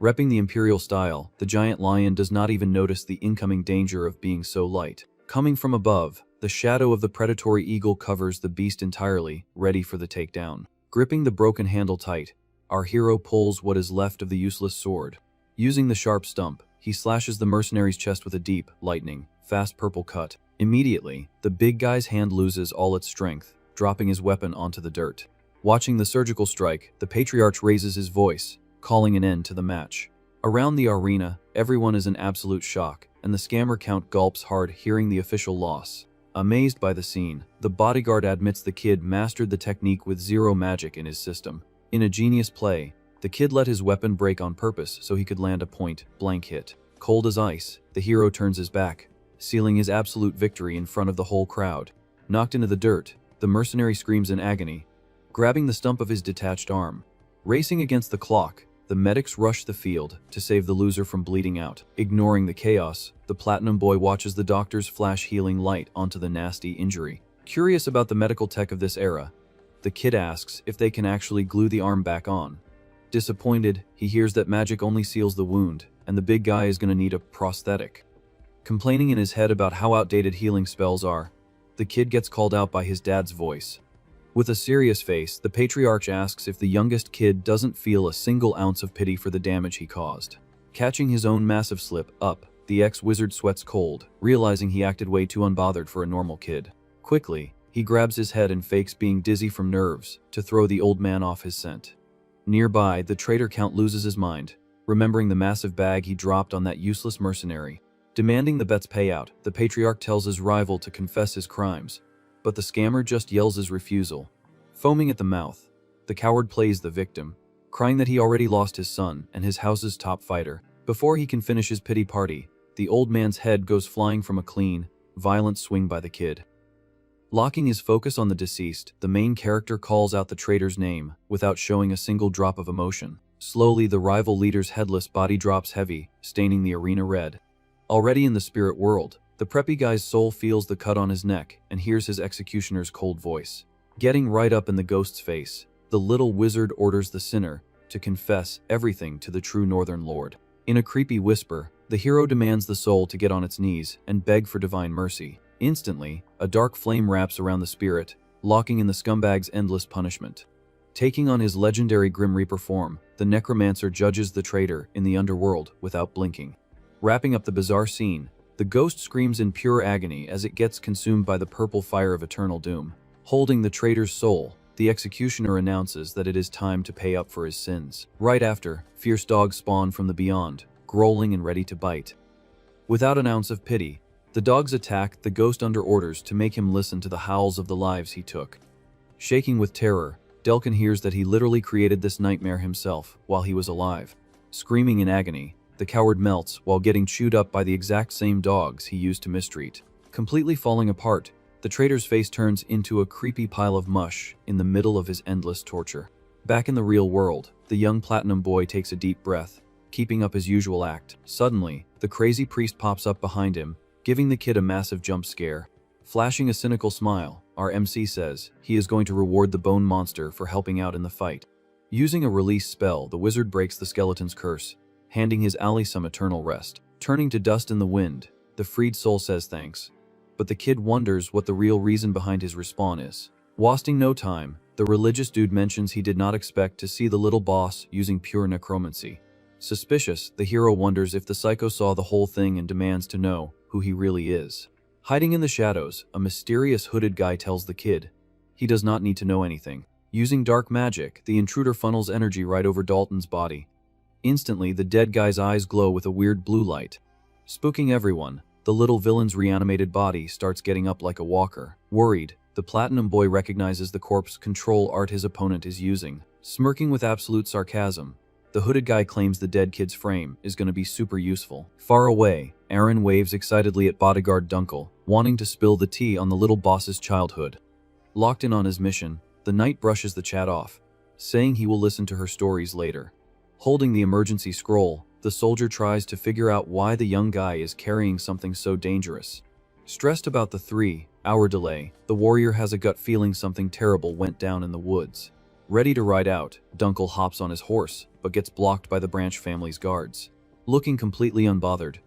Speaker 1: Repping the Imperial style, the giant lion does not even notice the incoming danger of being so light. Coming from above, the shadow of the predatory eagle covers the beast entirely, ready for the takedown. Gripping the broken handle tight, our hero pulls what is left of the useless sword. Using the sharp stump, he slashes the mercenary's chest with a deep, lightning, fast purple cut. Immediately, the big guy's hand loses all its strength, dropping his weapon onto the dirt. Watching the surgical strike, the patriarch raises his voice, calling an end to the match. Around the arena, everyone is in absolute shock, and the scammer count gulps hard hearing the official loss. Amazed by the scene, the bodyguard admits the kid mastered the technique with zero magic in his system. In a genius play, the kid let his weapon break on purpose so he could land a point-blank hit. Cold as ice, the hero turns his back, sealing his absolute victory in front of the whole crowd. Knocked into the dirt, the mercenary screams in agony, grabbing the stump of his detached arm. Racing against the clock, the medics rush the field to save the loser from bleeding out. Ignoring the chaos, the platinum boy watches the doctors flash healing light onto the nasty injury. Curious about the medical tech of this era, the kid asks if they can actually glue the arm back on. Disappointed, he hears that magic only seals the wound, and the big guy is going to need a prosthetic. Complaining in his head about how outdated healing spells are, the kid gets called out by his dad's voice. With a serious face, the patriarch asks if the youngest kid doesn't feel a single ounce of pity for the damage he caused. Catching his own massive slip up, the ex-wizard sweats cold, realizing he acted way too unbothered for a normal kid. Quickly, he grabs his head and fakes being dizzy from nerves to throw the old man off his scent. Nearby, the traitor count loses his mind, remembering the massive bag he dropped on that useless mercenary. Demanding the bet's payout, the patriarch tells his rival to confess his crimes, but the scammer just yells his refusal. Foaming at the mouth, the coward plays the victim, crying that he already lost his son and his house's top fighter. Before he can finish his pity party, the old man's head goes flying from a clean, violent swing by the kid. Locking his focus on the deceased, the main character calls out the traitor's name without showing a single drop of emotion. Slowly, the rival leader's headless body drops heavy, staining the arena red. Already in the spirit world, the preppy guy's soul feels the cut on his neck and hears his executioner's cold voice. Getting right up in the ghost's face, the little wizard orders the sinner to confess everything to the true Northern Lord. In a creepy whisper, the hero demands the soul to get on its knees and beg for divine mercy. Instantly, a dark flame wraps around the spirit, locking in the scumbag's endless punishment. Taking on his legendary Grim Reaper form, the Necromancer judges the traitor in the underworld without blinking. Wrapping up the bizarre scene, the ghost screams in pure agony as it gets consumed by the purple fire of eternal doom. Holding the traitor's soul, the executioner announces that it is time to pay up for his sins. Right after, fierce dogs spawn from the beyond, growling and ready to bite. Without an ounce of pity, the dogs attack the ghost under orders to make him listen to the howls of the lives he took. Shaking with terror, Delkin hears that he literally created this nightmare himself while he was alive. Screaming in agony, the coward melts while getting chewed up by the exact same dogs he used to mistreat. Completely falling apart, the traitor's face turns into a creepy pile of mush in the middle of his endless torture. Back in the real world, the young platinum boy takes a deep breath, keeping up his usual act. Suddenly, the crazy priest pops up behind him, giving the kid a massive jump scare. Flashing a cynical smile, our MC says he is going to reward the bone monster for helping out in the fight. Using a release spell, the wizard breaks the skeleton's curse, handing his ally some eternal rest. Turning to dust in the wind, the freed soul says thanks. But the kid wonders what the real reason behind his respawn is. Wasting no time, the religious dude mentions he did not expect to see the little boss using pure necromancy. Suspicious, the hero wonders if the psycho saw the whole thing and demands to know who he really is. Hiding in the shadows, a mysterious hooded guy tells the kid he does not need to know anything. Using dark magic, the intruder funnels energy right over Dalton's body. Instantly, the dead guy's eyes glow with a weird blue light. Spooking everyone, the little villain's reanimated body starts getting up like a walker. Worried, the platinum boy recognizes the corpse control art his opponent is using. Smirking with absolute sarcasm, the hooded guy claims the dead kid's frame is going to be super useful. Far away, Aaron waves excitedly at bodyguard Dunkel, wanting to spill the tea on the little boss's childhood. Locked in on his mission, the knight brushes the chat off, saying he will listen to her stories later. Holding the emergency scroll, the soldier tries to figure out why the young guy is carrying something so dangerous. Stressed about the 3-hour delay, the warrior has a gut feeling something terrible went down in the woods. Ready to ride out, Dunkel hops on his horse, but gets blocked by the Branch family's guards. Looking completely unbothered,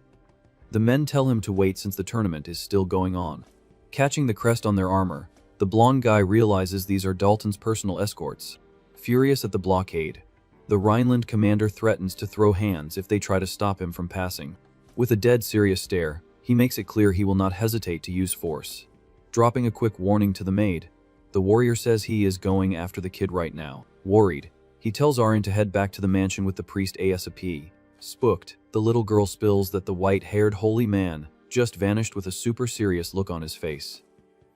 Speaker 1: the men tell him to wait since the tournament is still going on. Catching the crest on their armor, the blonde guy realizes these are Dalton's personal escorts. Furious at the blockade, the Rhineland commander threatens to throw hands if they try to stop him from passing. With a dead serious stare, he makes it clear he will not hesitate to use force. Dropping a quick warning to the maid, the warrior says he is going after the kid right now. Worried, he tells Aaron to head back to the mansion with the priest ASAP. Spooked, the little girl spills that the white-haired holy man just vanished with a super serious look on his face.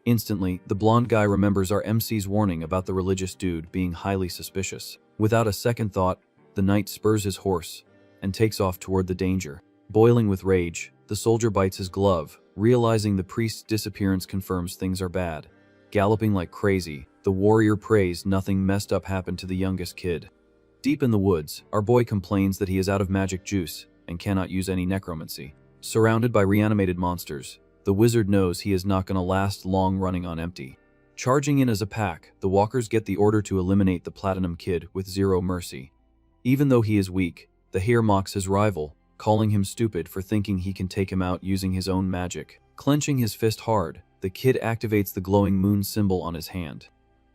Speaker 1: Instantly, the blonde guy remembers our MC's warning about the religious dude being highly suspicious. Without a second thought, the knight spurs his horse and takes off toward the danger. Boiling with rage, the soldier bites his glove, realizing the priest's disappearance confirms things are bad. Galloping like crazy, the warrior prays nothing messed up happened to the youngest kid. Deep in the woods, our boy complains that he is out of magic juice and cannot use any necromancy. Surrounded by reanimated monsters, the wizard knows he is not going to last long running on empty. Charging in as a pack, the walkers get the order to eliminate the platinum kid with zero mercy. Even though he is weak, the hare mocks his rival, calling him stupid for thinking he can take him out using his own magic. Clenching his fist hard, the kid activates the glowing moon symbol on his hand.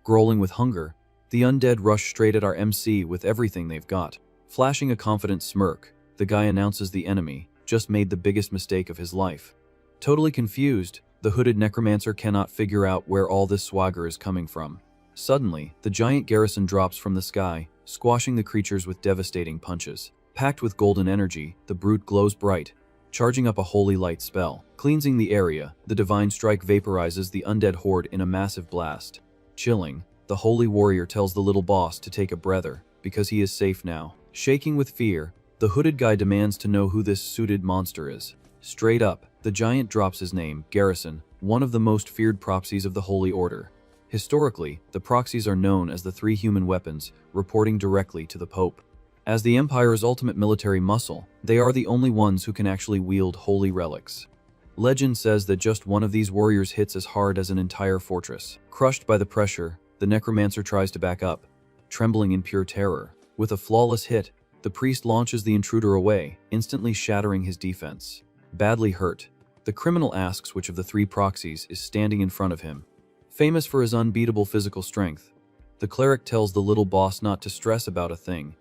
Speaker 1: Growling with hunger, the undead rush straight at our MC with everything they've got. Flashing a confident smirk, the guy announces the enemy just made the biggest mistake of his life. Totally confused, the hooded necromancer cannot figure out where all this swagger is coming from. Suddenly, the giant garrison drops from the sky, squashing the creatures with devastating punches. Packed with golden energy, the brute glows bright, charging up a holy light spell. Cleansing the area, the divine strike vaporizes the undead horde in a massive blast. Chilling, the holy warrior tells the little boss to take a breather, because he is safe now. Shaking with fear, the hooded guy demands to know who this suited monster is. Straight up, the giant drops his name, Garrison, one of the most feared proxies of the Holy Order. Historically, the proxies are known as the 3 human weapons, reporting directly to the Pope. As the Empire's ultimate military muscle, they are the only ones who can actually wield holy relics. Legend says that just one of these warriors hits as hard as an entire fortress. Crushed by the pressure, the Necromancer tries to back up, trembling in pure terror. With a flawless hit, the priest launches the intruder away, instantly shattering his defense. Badly hurt, the criminal asks which of the 3 proxies is standing in front of him. Famous for his unbeatable physical strength, the cleric tells the little boss not to stress about a thing.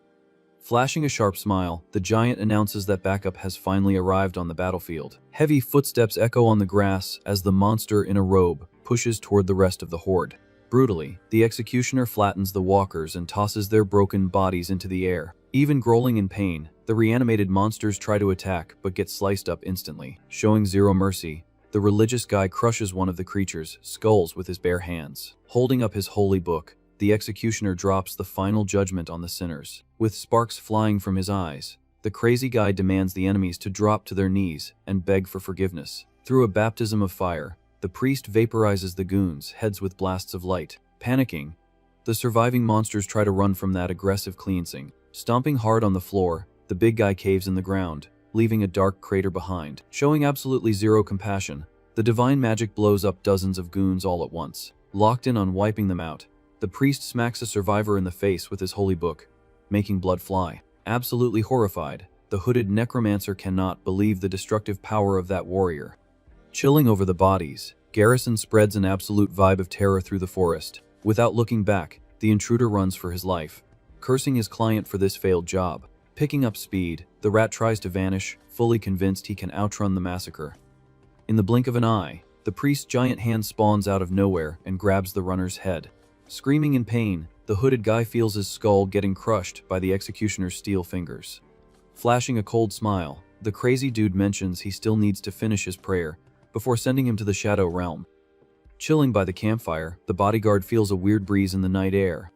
Speaker 1: Flashing a sharp smile, the giant announces that backup has finally arrived on the battlefield. Heavy footsteps echo on the grass as the monster in a robe pushes toward the rest of the horde. Brutally, the executioner flattens the walkers and tosses their broken bodies into the air. Even growling in pain, the reanimated monsters try to attack but get sliced up instantly. Showing zero mercy, the religious guy crushes one of the creatures' skulls with his bare hands. Holding up his holy book, the executioner drops the final judgment on the sinners. With sparks flying from his eyes, the crazy guy demands the enemies to drop to their knees and beg for forgiveness. Through a baptism of fire, the priest vaporizes the goons' heads with blasts of light. Panicking, the surviving monsters try to run from that aggressive cleansing. Stomping hard on the floor, the big guy caves in the ground, leaving a dark crater behind. Showing absolutely zero compassion, the divine magic blows up dozens of goons all at once. Locked in on wiping them out, the priest smacks a survivor in the face with his holy book, making blood fly. Absolutely horrified, the hooded necromancer cannot believe the destructive power of that warrior. Chilling over the bodies, Garrison spreads an absolute vibe of terror through the forest. Without looking back, the intruder runs for his life, cursing his client for this failed job. Picking up speed, the rat tries to vanish, fully convinced he can outrun the massacre. In the blink of an eye, the priest's giant hand spawns out of nowhere and grabs the runner's head. Screaming in pain, the hooded guy feels his skull getting crushed by the executioner's steel fingers. Flashing a cold smile, the crazy dude mentions he still needs to finish his prayer before sending him to the Shadow Realm. Chilling by the campfire, the bodyguard feels a weird breeze in the night air.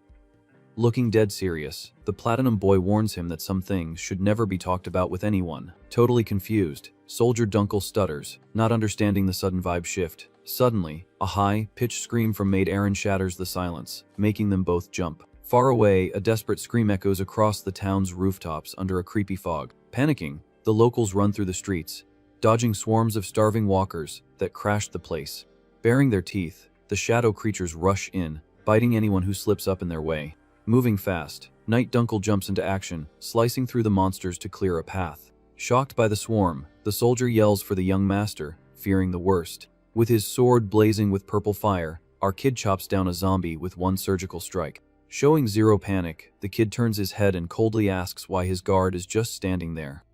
Speaker 1: Looking dead serious, the Platinum Boy warns him that some things should never be talked about with anyone. Totally confused, Soldier Dunkel stutters, not understanding the sudden vibe shift. Suddenly, a high-pitched scream from Maid Aaron shatters the silence, making them both jump. Far away, a desperate scream echoes across the town's rooftops under a creepy fog. Panicking, the locals run through the streets, dodging swarms of starving walkers that crashed the place. Baring their teeth, the shadow creatures rush in, biting anyone who slips up in their way. Moving fast, Knight Dunkel jumps into action, slicing through the monsters to clear a path. Shocked by the swarm, the soldier yells for the young master, fearing the worst. With his sword blazing with purple fire, our kid chops down a zombie with one surgical strike. Showing zero panic, the kid turns his head and coldly asks why his guard is just standing there.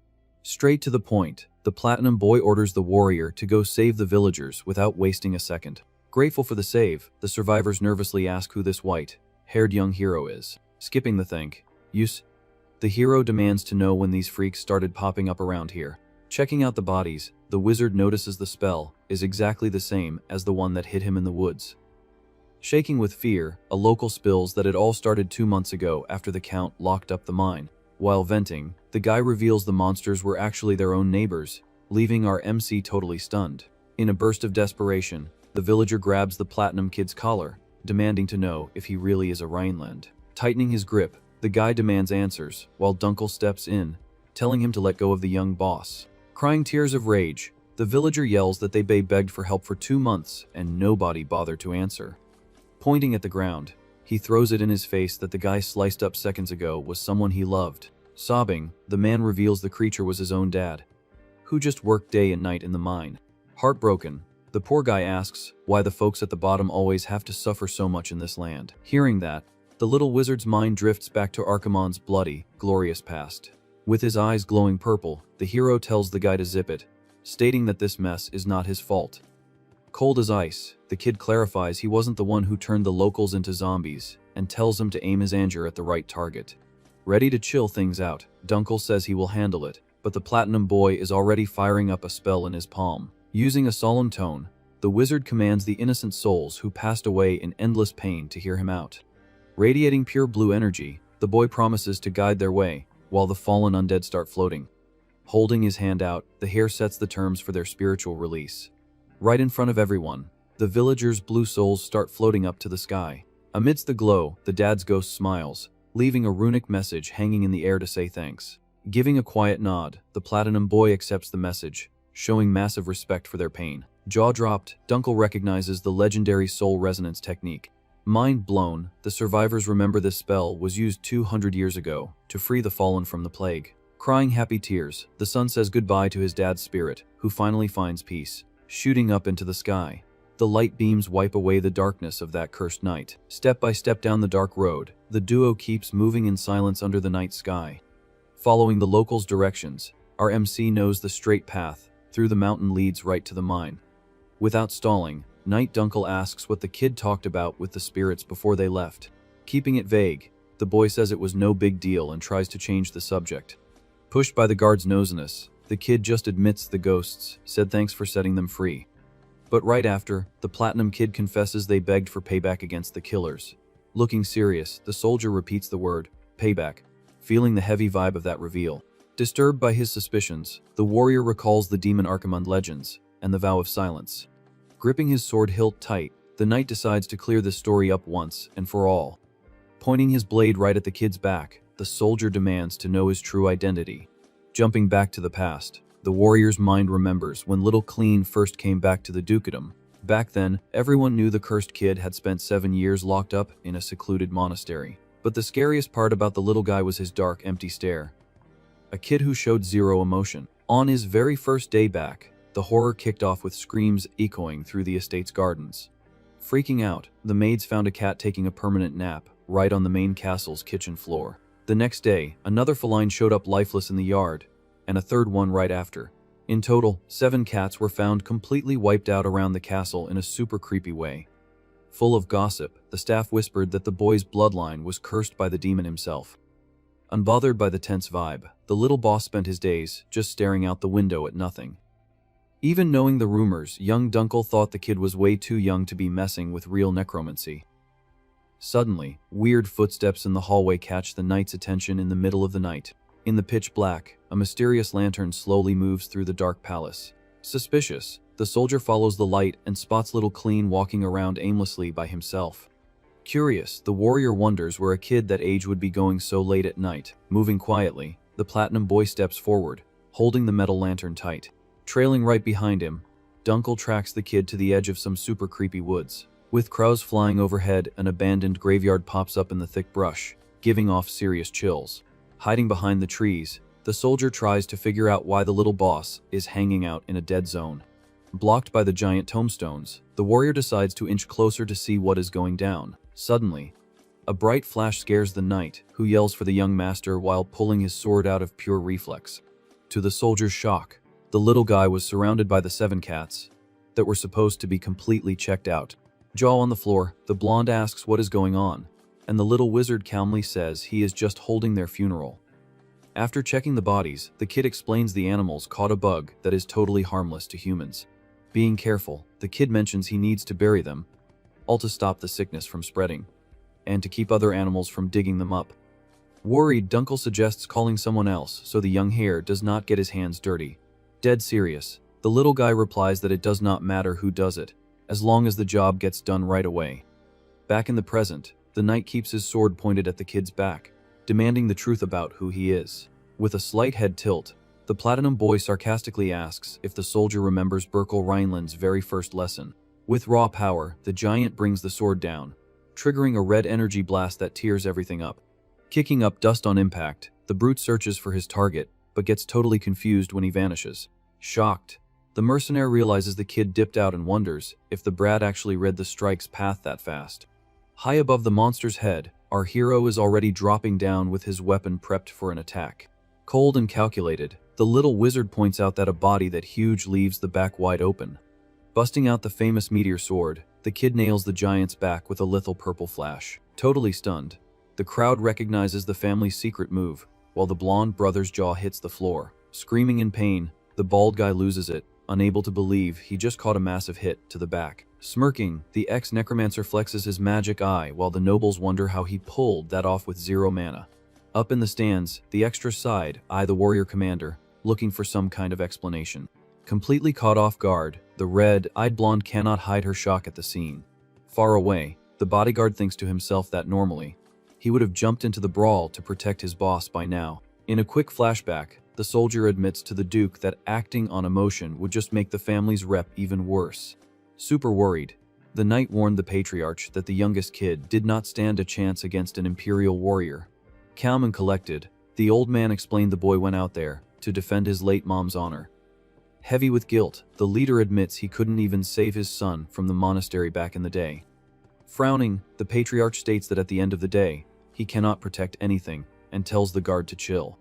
Speaker 1: Straight to the point, the Platinum Boy orders the warrior to go save the villagers without wasting a second. Grateful for the save, the survivors nervously ask who this white-haired young hero is. Skipping the thank yous, the hero demands to know when these freaks started popping up around here. Checking out the bodies, the wizard notices the spell is exactly the same as the one that hit him in the woods. Shaking with fear, a local spills that it all started 2 months ago after the Count locked up the mine. While venting, the guy reveals the monsters were actually their own neighbors, leaving our MC totally stunned. In a burst of desperation, the villager grabs the Platinum Kid's collar, demanding to know if he really is a Rhineland. Tightening his grip, the guy demands answers, while Dunkel steps in, telling him to let go of the young boss. Crying tears of rage, the villager yells that they begged for help for 2 months and nobody bothered to answer. Pointing at the ground, he throws it in his face that the guy sliced up seconds ago was someone he loved. Sobbing, the man reveals the creature was his own dad, who just worked day and night in the mine. Heartbroken, the poor guy asks why the folks at the bottom always have to suffer so much in this land. Hearing that, the little wizard's mind drifts back to Archimonde's bloody, glorious past. With his eyes glowing purple, the hero tells the guy to zip it, stating that this mess is not his fault. Cold as ice, the kid clarifies he wasn't the one who turned the locals into zombies, and tells him to aim his anger at the right target. Ready to chill things out, Dunkel says he will handle it, but the Platinum Boy is already firing up a spell in his palm. Using a solemn tone, the wizard commands the innocent souls who passed away in endless pain to hear him out. Radiating pure blue energy, the boy promises to guide their way, while the fallen undead start floating. Holding his hand out, the hare sets the terms for their spiritual release. Right in front of everyone, the villagers' blue souls start floating up to the sky. Amidst the glow, the dad's ghost smiles, leaving a runic message hanging in the air to say thanks. Giving a quiet nod, the Platinum Boy accepts the message, showing massive respect for their pain. Jaw dropped, Dunkel recognizes the legendary soul resonance technique. Mind blown, the survivors remember this spell was used 200 years ago to free the fallen from the plague. Crying happy tears, the son says goodbye to his dad's spirit, who finally finds peace. Shooting up into the sky, the light beams wipe away the darkness of that cursed night. Step by step down the dark road, the duo keeps moving in silence under the night sky. Following the locals' directions, our MC knows the straight path through the mountain leads right to the mine. Without stalling, Knight Dunkel asks what the kid talked about with the spirits before they left. Keeping it vague, the boy says it was no big deal and tries to change the subject. Pushed by the guard's nosiness, the kid just admits the ghosts said thanks for setting them free. But right after, the Platinum Kid confesses they begged for payback against the killers. Looking serious, the soldier repeats the word, payback, feeling the heavy vibe of that reveal. Disturbed by his suspicions, the warrior recalls the demon Archimond legends and the vow of silence. Gripping his sword hilt tight, the knight decides to clear this story up once and for all. Pointing his blade right at the kid's back, the soldier demands to know his true identity. Jumping back to the past, the warrior's mind remembers when little Clean first came back to the dukedom. Back then, everyone knew the cursed kid had spent 7 years locked up in a secluded monastery. But the scariest part about the little guy was his dark, empty stare. A kid who showed zero emotion. On his very first day back, the horror kicked off with screams echoing through the estate's gardens. Freaking out, the maids found a cat taking a permanent nap right on the main castle's kitchen floor. The next day, another feline showed up lifeless in the yard, and a third one right after. In total, 7 cats were found completely wiped out around the castle in a super creepy way. Full of gossip, the staff whispered that the boy's bloodline was cursed by the demon himself. Unbothered by the tense vibe, the little boss spent his days just staring out the window at nothing. Even knowing the rumors, young Dunkel thought the kid was way too young to be messing with real necromancy. Suddenly, weird footsteps in the hallway catch the knight's attention in the middle of the night. In the pitch black, a mysterious lantern slowly moves through the dark palace. Suspicious, the soldier follows the light and spots little Clean walking around aimlessly by himself. Curious, the warrior wonders where a kid that age would be going so late at night. Moving quietly, the platinum boy steps forward, holding the metal lantern tight. Trailing right behind him, Dunkel tracks the kid to the edge of some super creepy woods. With crows flying overhead, an abandoned graveyard pops up in the thick brush, giving off serious chills. Hiding behind the trees, the soldier tries to figure out why the little boss is hanging out in a dead zone. Blocked by the giant tombstones, the warrior decides to inch closer to see what is going down. Suddenly, a bright flash scares the knight, who yells for the young master while pulling his sword out of pure reflex. To the soldier's shock, the little guy was surrounded by the 7 cats that were supposed to be completely checked out. Jaw on the floor, the blonde asks what is going on, and the little wizard calmly says he is just holding their funeral. After checking the bodies, the kid explains the animals caught a bug that is totally harmless to humans. Being careful, the kid mentions he needs to bury them, all to stop the sickness from spreading, and to keep other animals from digging them up. Worried, Dunkel suggests calling someone else so the young hare does not get his hands dirty. Dead serious, the little guy replies that it does not matter who does it, as long as the job gets done right away. Back in the present, the knight keeps his sword pointed at the kid's back, demanding the truth about who he is. With a slight head tilt, the platinum boy sarcastically asks if the soldier remembers Burkle Rhineland's very first lesson. With raw power, the giant brings the sword down, triggering a red energy blast that tears everything up. Kicking up dust on impact, the brute searches for his target, but gets totally confused when he vanishes. Shocked, the mercenary realizes the kid dipped out and wonders if the brat actually read the strike's path that fast. High above the monster's head, our hero is already dropping down with his weapon prepped for an attack. Cold and calculated, the little wizard points out that a body that huge leaves the back wide open. Busting out the famous meteor sword, the kid nails the giant's back with a lethal purple flash. Totally stunned, the crowd recognizes the family's secret move, while the blonde brother's jaw hits the floor. Screaming in pain, the bald guy loses it, unable to believe he just caught a massive hit to the back. Smirking, the ex-necromancer flexes his magic eye while the nobles wonder how he pulled that off with 0 mana. Up in the stands, the extras side eye the warrior commander, looking for some kind of explanation. Completely caught off guard, the red-eyed blonde cannot hide her shock at the scene. Far away, the bodyguard thinks to himself that normally, he would have jumped into the brawl to protect his boss by now. In a quick flashback, the soldier admits to the Duke that acting on emotion would just make the family's rep even worse. Super worried, the knight warned the patriarch that the youngest kid did not stand a chance against an imperial warrior. Calm and collected, the old man explained the boy went out there to defend his late mom's honor. Heavy with guilt, the leader admits he couldn't even save his son from the monastery back in the day. Frowning, the patriarch states that at the end of the day, he cannot protect anything and tells the guard to chill.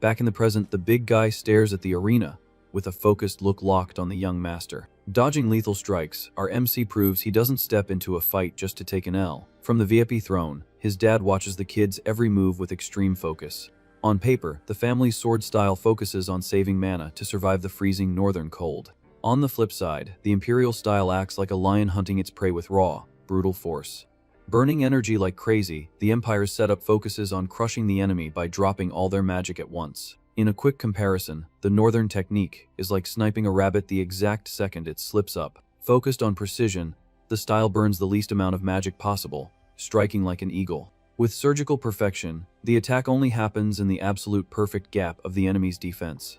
Speaker 1: Back in the present, the big guy stares at the arena, with a focused look locked on the young master. Dodging lethal strikes, our MC proves he doesn't step into a fight just to take an L. From the VIP throne, his dad watches the kid's every move with extreme focus. On paper, the family's sword style focuses on saving mana to survive the freezing northern cold. On the flip side, the imperial style acts like a lion hunting its prey with raw, brutal force. Burning energy like crazy, the Empire's setup focuses on crushing the enemy by dropping all their magic at once. In a quick comparison, the northern technique is like sniping a rabbit the exact second it slips up. Focused on precision, the style burns the least amount of magic possible, striking like an eagle. With surgical perfection, the attack only happens in the absolute perfect gap of the enemy's defense.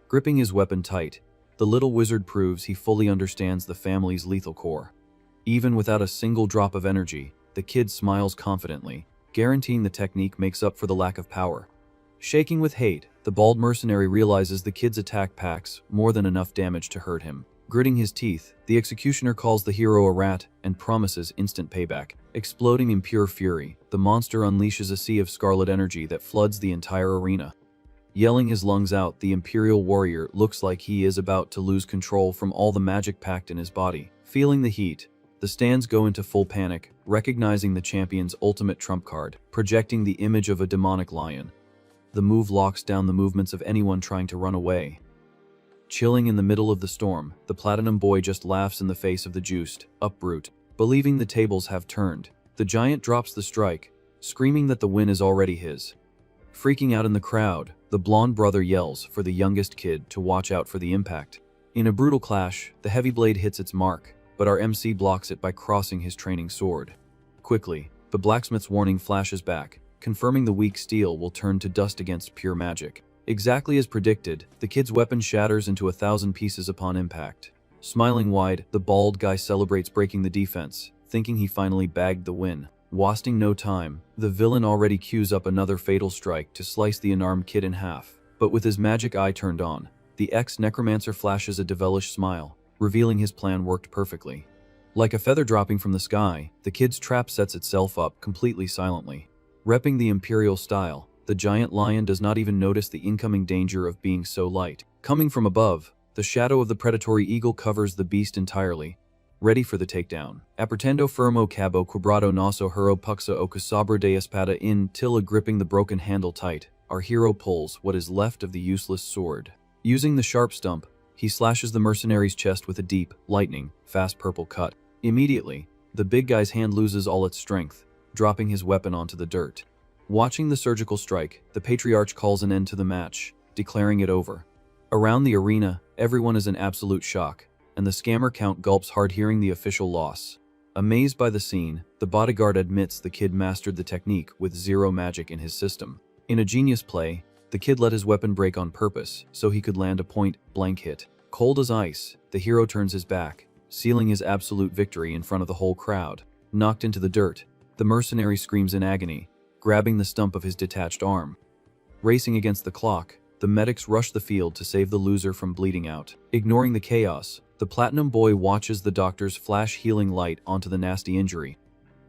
Speaker 1: Gripping his weapon tight, the little wizard proves he fully understands the family's lethal core. Even without a single drop of energy, the kid smiles confidently, guaranteeing the technique makes up for the lack of power. Shaking with hate, the bald mercenary realizes the kid's attack packs more than enough damage to hurt him. Gritting his teeth, the executioner calls the hero a rat and promises instant payback. Exploding in pure fury, the monster unleashes a sea of scarlet energy that floods the entire arena. Yelling his lungs out, the Imperial warrior looks like he is about to lose control from all the magic packed in his body. Feeling the heat, the stands go into full panic, recognizing the champion's ultimate trump card, projecting the image of a demonic lion. The move locks down the movements of anyone trying to run away. Chilling in the middle of the storm, the Platinum Boy just laughs in the face of the juiced up brute. Believing the tables have turned, the giant drops the strike, screaming that the win is already his. Freaking out in the crowd, the blonde brother yells for the youngest kid to watch out for the impact. In a brutal clash, the heavy blade hits its mark, but our MC blocks it by crossing his training sword. Quickly, the blacksmith's warning flashes back, confirming the weak steel will turn to dust against pure magic. Exactly as predicted, the kid's weapon shatters into 1,000 pieces upon impact. Smiling wide, the bald guy celebrates breaking the defense, thinking he finally bagged the win. Wasting no time, the villain already cues up another fatal strike to slice the unarmed kid in half. But with his magic eye turned on, the ex-Necromancer flashes a devilish smile, revealing his plan worked perfectly. Like a feather dropping from the sky, the kid's trap sets itself up completely silently. Repping the Imperial style, the giant lion does not even notice the incoming danger of being so light. Coming from above, the shadow of the predatory eagle covers the beast entirely, ready for the takedown. Apretendo firmo cabo quebrado nosso hero puxa o casabre de espada in tilla. Gripping the broken handle tight, our hero pulls what is left of the useless sword. Using the sharp stump, he slashes the mercenary's chest with a deep, lightning, fast purple cut. Immediately, the big guy's hand loses all its strength, dropping his weapon onto the dirt. Watching the surgical strike, the Patriarch calls an end to the match, declaring it over. Around the arena, everyone is in absolute shock, and the scammer Count gulps hard hearing the official loss. Amazed by the scene, the bodyguard admits the kid mastered the technique with zero magic in his system. In a genius play, the kid let his weapon break on purpose so he could land a point-blank hit. Cold as ice, the hero turns his back, sealing his absolute victory in front of the whole crowd. Knocked into the dirt, the mercenary screams in agony, grabbing the stump of his detached arm. Racing against the clock, the medics rush the field to save the loser from bleeding out. Ignoring the chaos, the Platinum Boy watches the doctors flash healing light onto the nasty injury.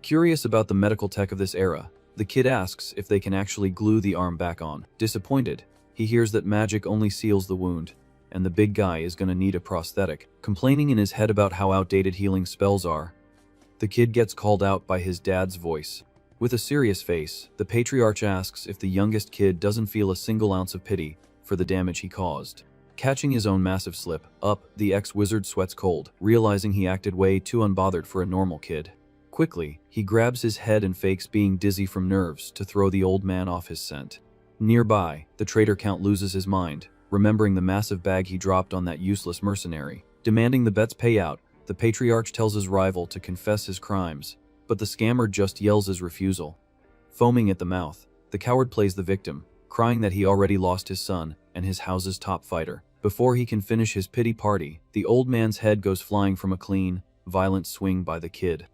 Speaker 1: Curious about the medical tech of this era, the kid asks if they can actually glue the arm back on. Disappointed, he hears that magic only seals the wound, and the big guy is gonna need a prosthetic. Complaining in his head about how outdated healing spells are, the kid gets called out by his dad's voice. With a serious face, the Patriarch asks if the youngest kid doesn't feel a single ounce of pity for the damage he caused. Catching his own massive slip up, the ex-wizard sweats cold, realizing he acted way too unbothered for a normal kid. Quickly, he grabs his head and fakes being dizzy from nerves to throw the old man off his scent. Nearby, the traitor Count loses his mind, remembering the massive bag he dropped on that useless mercenary. Demanding the bet's payout, the Patriarch tells his rival to confess his crimes, but the scammer just yells his refusal. Foaming at the mouth, the coward plays the victim, crying that he already lost his son and his house's top fighter. Before he can finish his pity party, the old man's head goes flying from a clean, violent swing by the kid.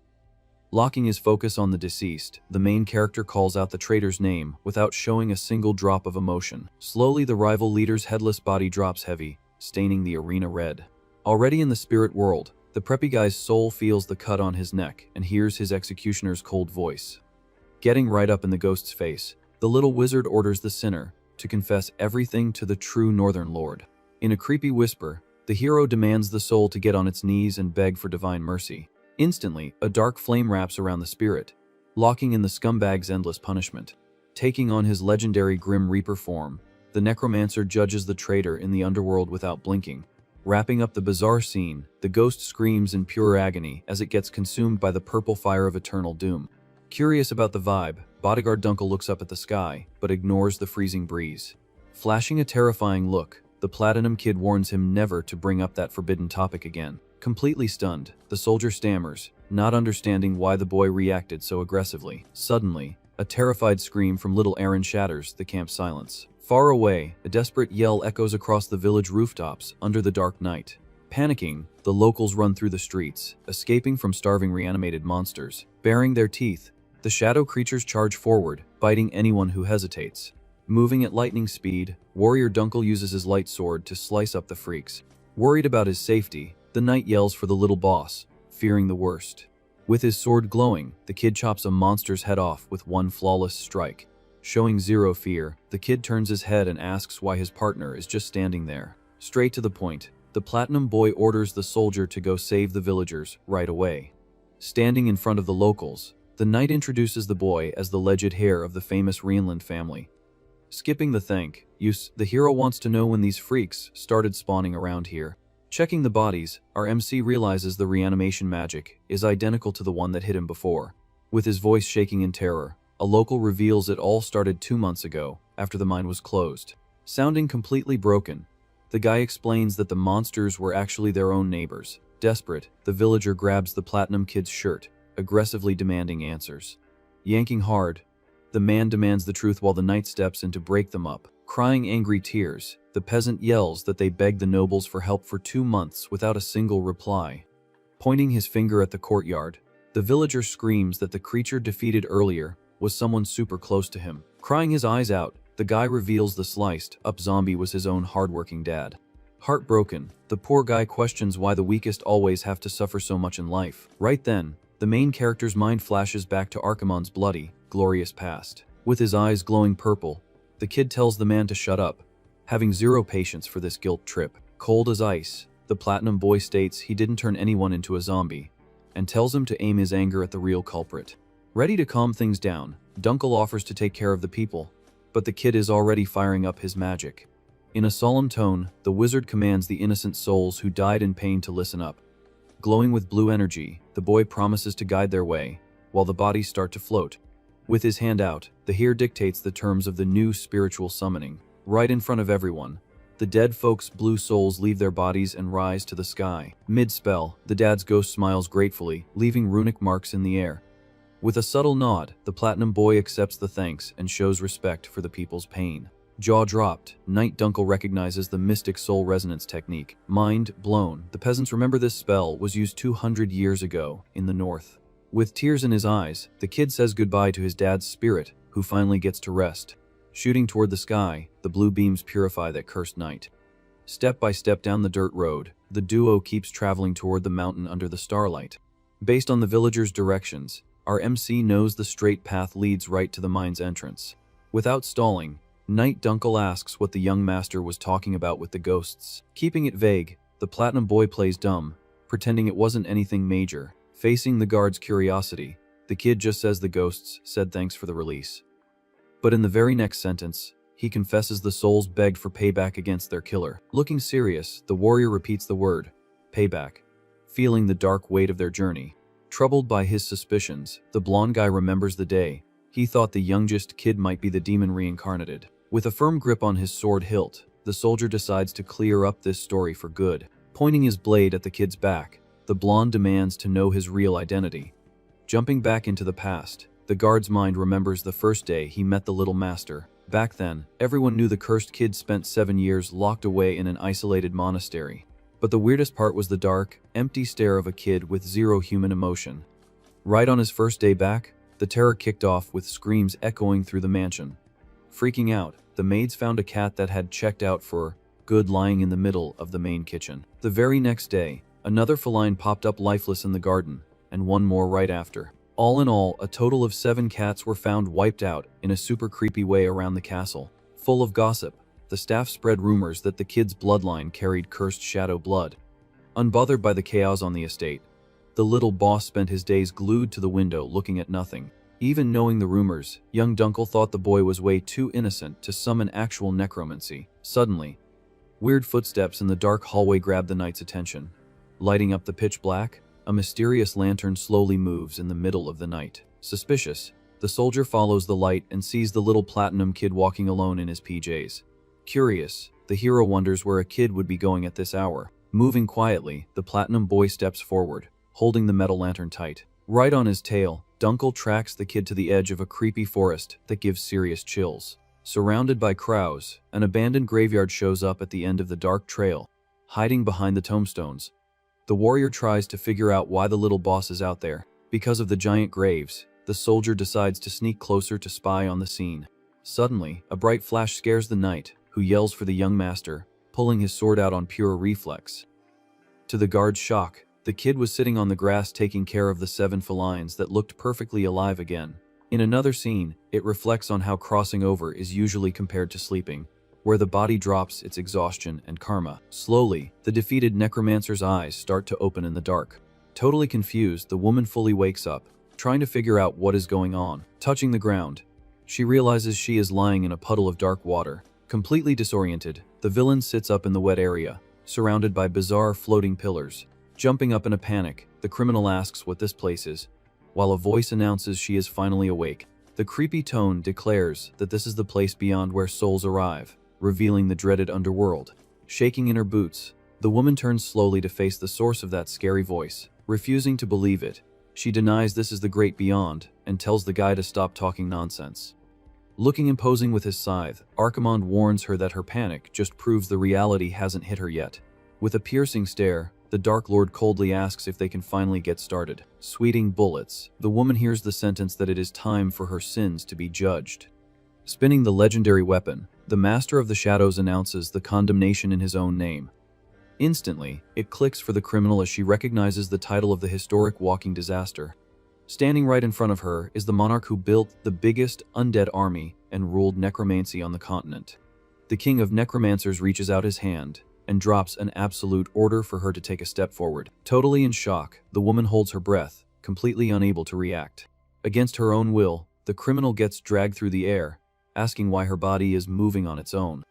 Speaker 1: Locking his focus on the deceased, the main character calls out the traitor's name without showing a single drop of emotion. Slowly, the rival leader's headless body drops heavy, staining the arena red. Already in the spirit world, the preppy guy's soul feels the cut on his neck and hears his executioner's cold voice. Getting right up in the ghost's face, the little wizard orders the sinner to confess everything to the true Northern Lord. In a creepy whisper, the hero demands the soul to get on its knees and beg for divine mercy. Instantly, a dark flame wraps around the spirit, locking in the scumbag's endless punishment. Taking on his legendary Grim Reaper form, the Necromancer judges the traitor in the underworld without blinking. Wrapping up the bizarre scene, the ghost screams in pure agony as it gets consumed by the purple fire of eternal doom. Curious about the vibe, bodyguard Dunkel looks up at the sky, but ignores the freezing breeze. Flashing a terrifying look, the Platinum Kid warns him never to bring up that forbidden topic again. Completely stunned, the soldier stammers, not understanding why the boy reacted so aggressively. Suddenly, a terrified scream from little Aaron shatters the camp silence. Far away, a desperate yell echoes across the village rooftops under the dark night. Panicking, the locals run through the streets, escaping from starving reanimated monsters. Baring their teeth, the shadow creatures charge forward, biting anyone who hesitates. Moving at lightning speed, Warrior Dunkel uses his light sword to slice up the freaks. Worried about his safety, the knight yells for the little boss, fearing the worst. With his sword glowing, the kid chops a monster's head off with one flawless strike. Showing zero fear, the kid turns his head and asks why his partner is just standing there. Straight to the point, the Platinum Boy orders the soldier to go save the villagers right away. Standing in front of the locals, the knight introduces the boy as the alleged heir of the famous Rhianland family. Skipping the thank yous, the hero wants to know when these freaks started spawning around here. Checking the bodies, our MC realizes the reanimation magic is identical to the one that hit him before. With his voice shaking in terror, a local reveals it all started 2 months ago, after the mine was closed. Sounding completely broken, the guy explains that the monsters were actually their own neighbors. Desperate, the villager grabs the Platinum Kid's shirt, aggressively demanding answers. Yanking hard, the man demands the truth while the knight steps in to break them up. Crying angry tears, the peasant yells that they begged the nobles for help for 2 months without a single reply. Pointing his finger at the courtyard, the villager screams that the creature defeated earlier was someone super close to him. Crying his eyes out, the guy reveals the sliced up zombie was his own hardworking dad. Heartbroken, the poor guy questions why the weakest always have to suffer so much in life. Right then, the main character's mind flashes back to Archimonde's bloody, glorious past. With his eyes glowing purple, the kid tells the man to shut up, having zero patience for this guilt trip. Cold as ice, the Platinum Boy states he didn't turn anyone into a zombie, and tells him to aim his anger at the real culprit. Ready to calm things down, Dunkel offers to take care of the people, but the kid is already firing up his magic. In a solemn tone, the wizard commands the innocent souls who died in pain to listen up. Glowing with blue energy, the boy promises to guide their way, while the bodies start to float. With his hand out, the hero dictates the terms of the new spiritual summoning. Right in front of everyone, the dead folks' blue souls leave their bodies and rise to the sky. Mid-spell, the dad's ghost smiles gratefully, leaving runic marks in the air. With a subtle nod, the Platinum Boy accepts the thanks and shows respect for the people's pain. Jaw dropped, Knight Dunkel recognizes the mystic soul resonance technique. Mind blown, the peasants remember this spell was used 200 years ago in the north. With tears in his eyes, the kid says goodbye to his dad's spirit, who finally gets to rest. Shooting toward the sky, the blue beams purify that cursed night. Step by step down the dirt road, the duo keeps traveling toward the mountain under the starlight. Based on the villagers' directions, our MC knows the straight path leads right to the mine's entrance. Without stalling, Knight Dunkel asks what the young master was talking about with the ghosts. Keeping it vague, the Platinum Boy plays dumb, pretending it wasn't anything major. Facing the guard's curiosity, the kid just says the ghosts said thanks for the release. But in the very next sentence, he confesses the souls begged for payback against their killer. Looking serious, the warrior repeats the word, payback, feeling the dark weight of their journey. Troubled by his suspicions, the blonde guy remembers the day he thought the youngest kid might be the demon reincarnated. With a firm grip on his sword hilt, the soldier decides to clear up this story for good. Pointing his blade at the kid's back, the blonde demands to know his real identity. Jumping back into the past, the guard's mind remembers the first day he met the little master. Back then, everyone knew the cursed kid spent 7 years locked away in an isolated monastery. But the weirdest part was the dark, empty stare of a kid with zero human emotion. Right on his first day back, the terror kicked off with screams echoing through the mansion. Freaking out, the maids found a cat that had checked out for good lying in the middle of the main kitchen. The very next day, another feline popped up lifeless in the garden, and one more right after. All in all, a total of 7 cats were found wiped out in a super creepy way around the castle. Full of gossip, the staff spread rumors that the kid's bloodline carried cursed shadow blood. Unbothered by the chaos on the estate, the little boss spent his days glued to the window looking at nothing. Even knowing the rumors, young Dunkel thought the boy was way too innocent to summon actual necromancy. Suddenly, weird footsteps in the dark hallway grabbed the knight's attention. Lighting up the pitch black, a mysterious lantern slowly moves in the middle of the night. Suspicious, the soldier follows the light and sees the little Platinum Kid walking alone in his PJs. Curious, the hero wonders where a kid would be going at this hour. Moving quietly, the Platinum Boy steps forward, holding the metal lantern tight. Right on his tail, Dunkel tracks the kid to the edge of a creepy forest that gives serious chills. Surrounded by crows, an abandoned graveyard shows up at the end of the dark trail, hiding behind the tombstones. The warrior tries to figure out why the little boss is out there. Because of the giant graves, the soldier decides to sneak closer to spy on the scene. Suddenly, a bright flash scares the knight, who yells for the young master, pulling his sword out on pure reflex. To the guard's shock, the kid was sitting on the grass taking care of the 7 felines that looked perfectly alive again. In another scene, it reflects on how crossing over is usually compared to sleeping, where the body drops its exhaustion and karma. Slowly, the defeated necromancer's eyes start to open in the dark. Totally confused, the woman fully wakes up, trying to figure out what is going on. Touching the ground, she realizes she is lying in a puddle of dark water. Completely disoriented, the villain sits up in the wet area, surrounded by bizarre floating pillars. Jumping up in a panic, the criminal asks what this place is, while a voice announces she is finally awake. The creepy tone declares that this is the place beyond where souls arrive, revealing the dreaded underworld. Shaking in her boots, the woman turns slowly to face the source of that scary voice. Refusing to believe it, she denies this is the great beyond and tells the guy to stop talking nonsense. Looking imposing with his scythe, Archimonde warns her that her panic just proves the reality hasn't hit her yet. With a piercing stare, the Dark Lord coldly asks if they can finally get started. Sweating bullets, the woman hears the sentence that it is time for her sins to be judged. Spinning the legendary weapon, the Master of the Shadows announces the condemnation in his own name. Instantly, it clicks for the criminal as she recognizes the title of the historic walking disaster. Standing right in front of her is the monarch who built the biggest undead army and ruled necromancy on the continent. The king of necromancers reaches out his hand and drops an absolute order for her to take a step forward. Totally in shock, the woman holds her breath, completely unable to react. Against her own will, the criminal gets dragged through the air, asking why her body is moving on its own.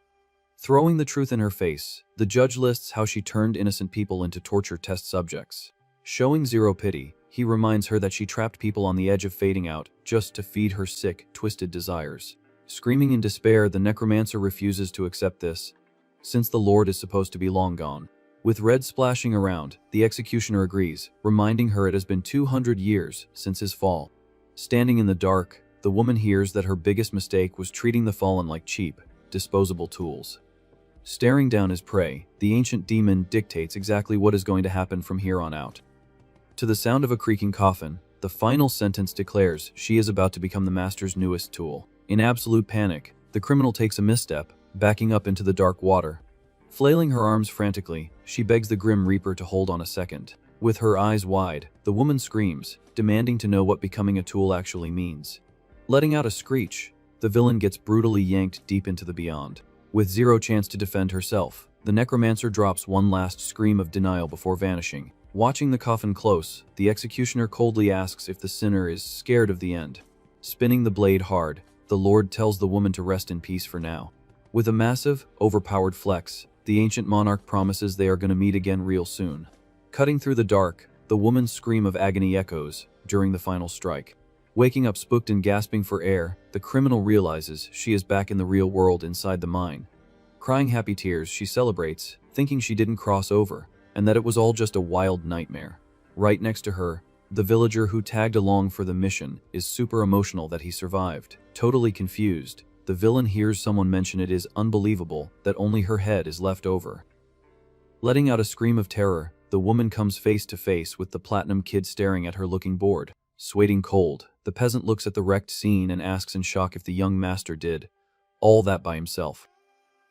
Speaker 1: Throwing the truth in her face, the judge lists how she turned innocent people into torture test subjects. Showing zero pity, he reminds her that she trapped people on the edge of fading out just to feed her sick, twisted desires. Screaming in despair, the necromancer refuses to accept this, since the Lord is supposed to be long gone. With red splashing around, the executioner agrees, reminding her it has been 200 years since his fall. Standing in the dark, the woman hears that her biggest mistake was treating the fallen like cheap, disposable tools. Staring down his prey, the ancient demon dictates exactly what is going to happen from here on out. To the sound of a creaking coffin, the final sentence declares she is about to become the master's newest tool. In absolute panic, the criminal takes a misstep, backing up into the dark water. Flailing her arms frantically, she begs the Grim Reaper to hold on a second. With her eyes wide, the woman screams, demanding to know what becoming a tool actually means. Letting out a screech, the villain gets brutally yanked deep into the beyond. With zero chance to defend herself, the necromancer drops one last scream of denial before vanishing. Watching the coffin close, the executioner coldly asks if the sinner is scared of the end. Spinning the blade hard, the Lord tells the woman to rest in peace for now. With a massive, overpowered flex, the ancient monarch promises they are going to meet again real soon. Cutting through the dark, the woman's scream of agony echoes during the final strike. Waking up spooked and gasping for air, the criminal realizes she is back in the real world inside the mine. Crying happy tears, she celebrates, thinking she didn't cross over, and that it was all just a wild nightmare. Right next to her, the villager who tagged along for the mission is super emotional that he survived. Totally confused, the villain hears someone mention it is unbelievable that only her head is left over. Letting out a scream of terror, the woman comes face to face with the platinum kid staring at her looking bored. Sweating cold, the peasant looks at the wrecked scene and asks in shock if the young master did all that by himself.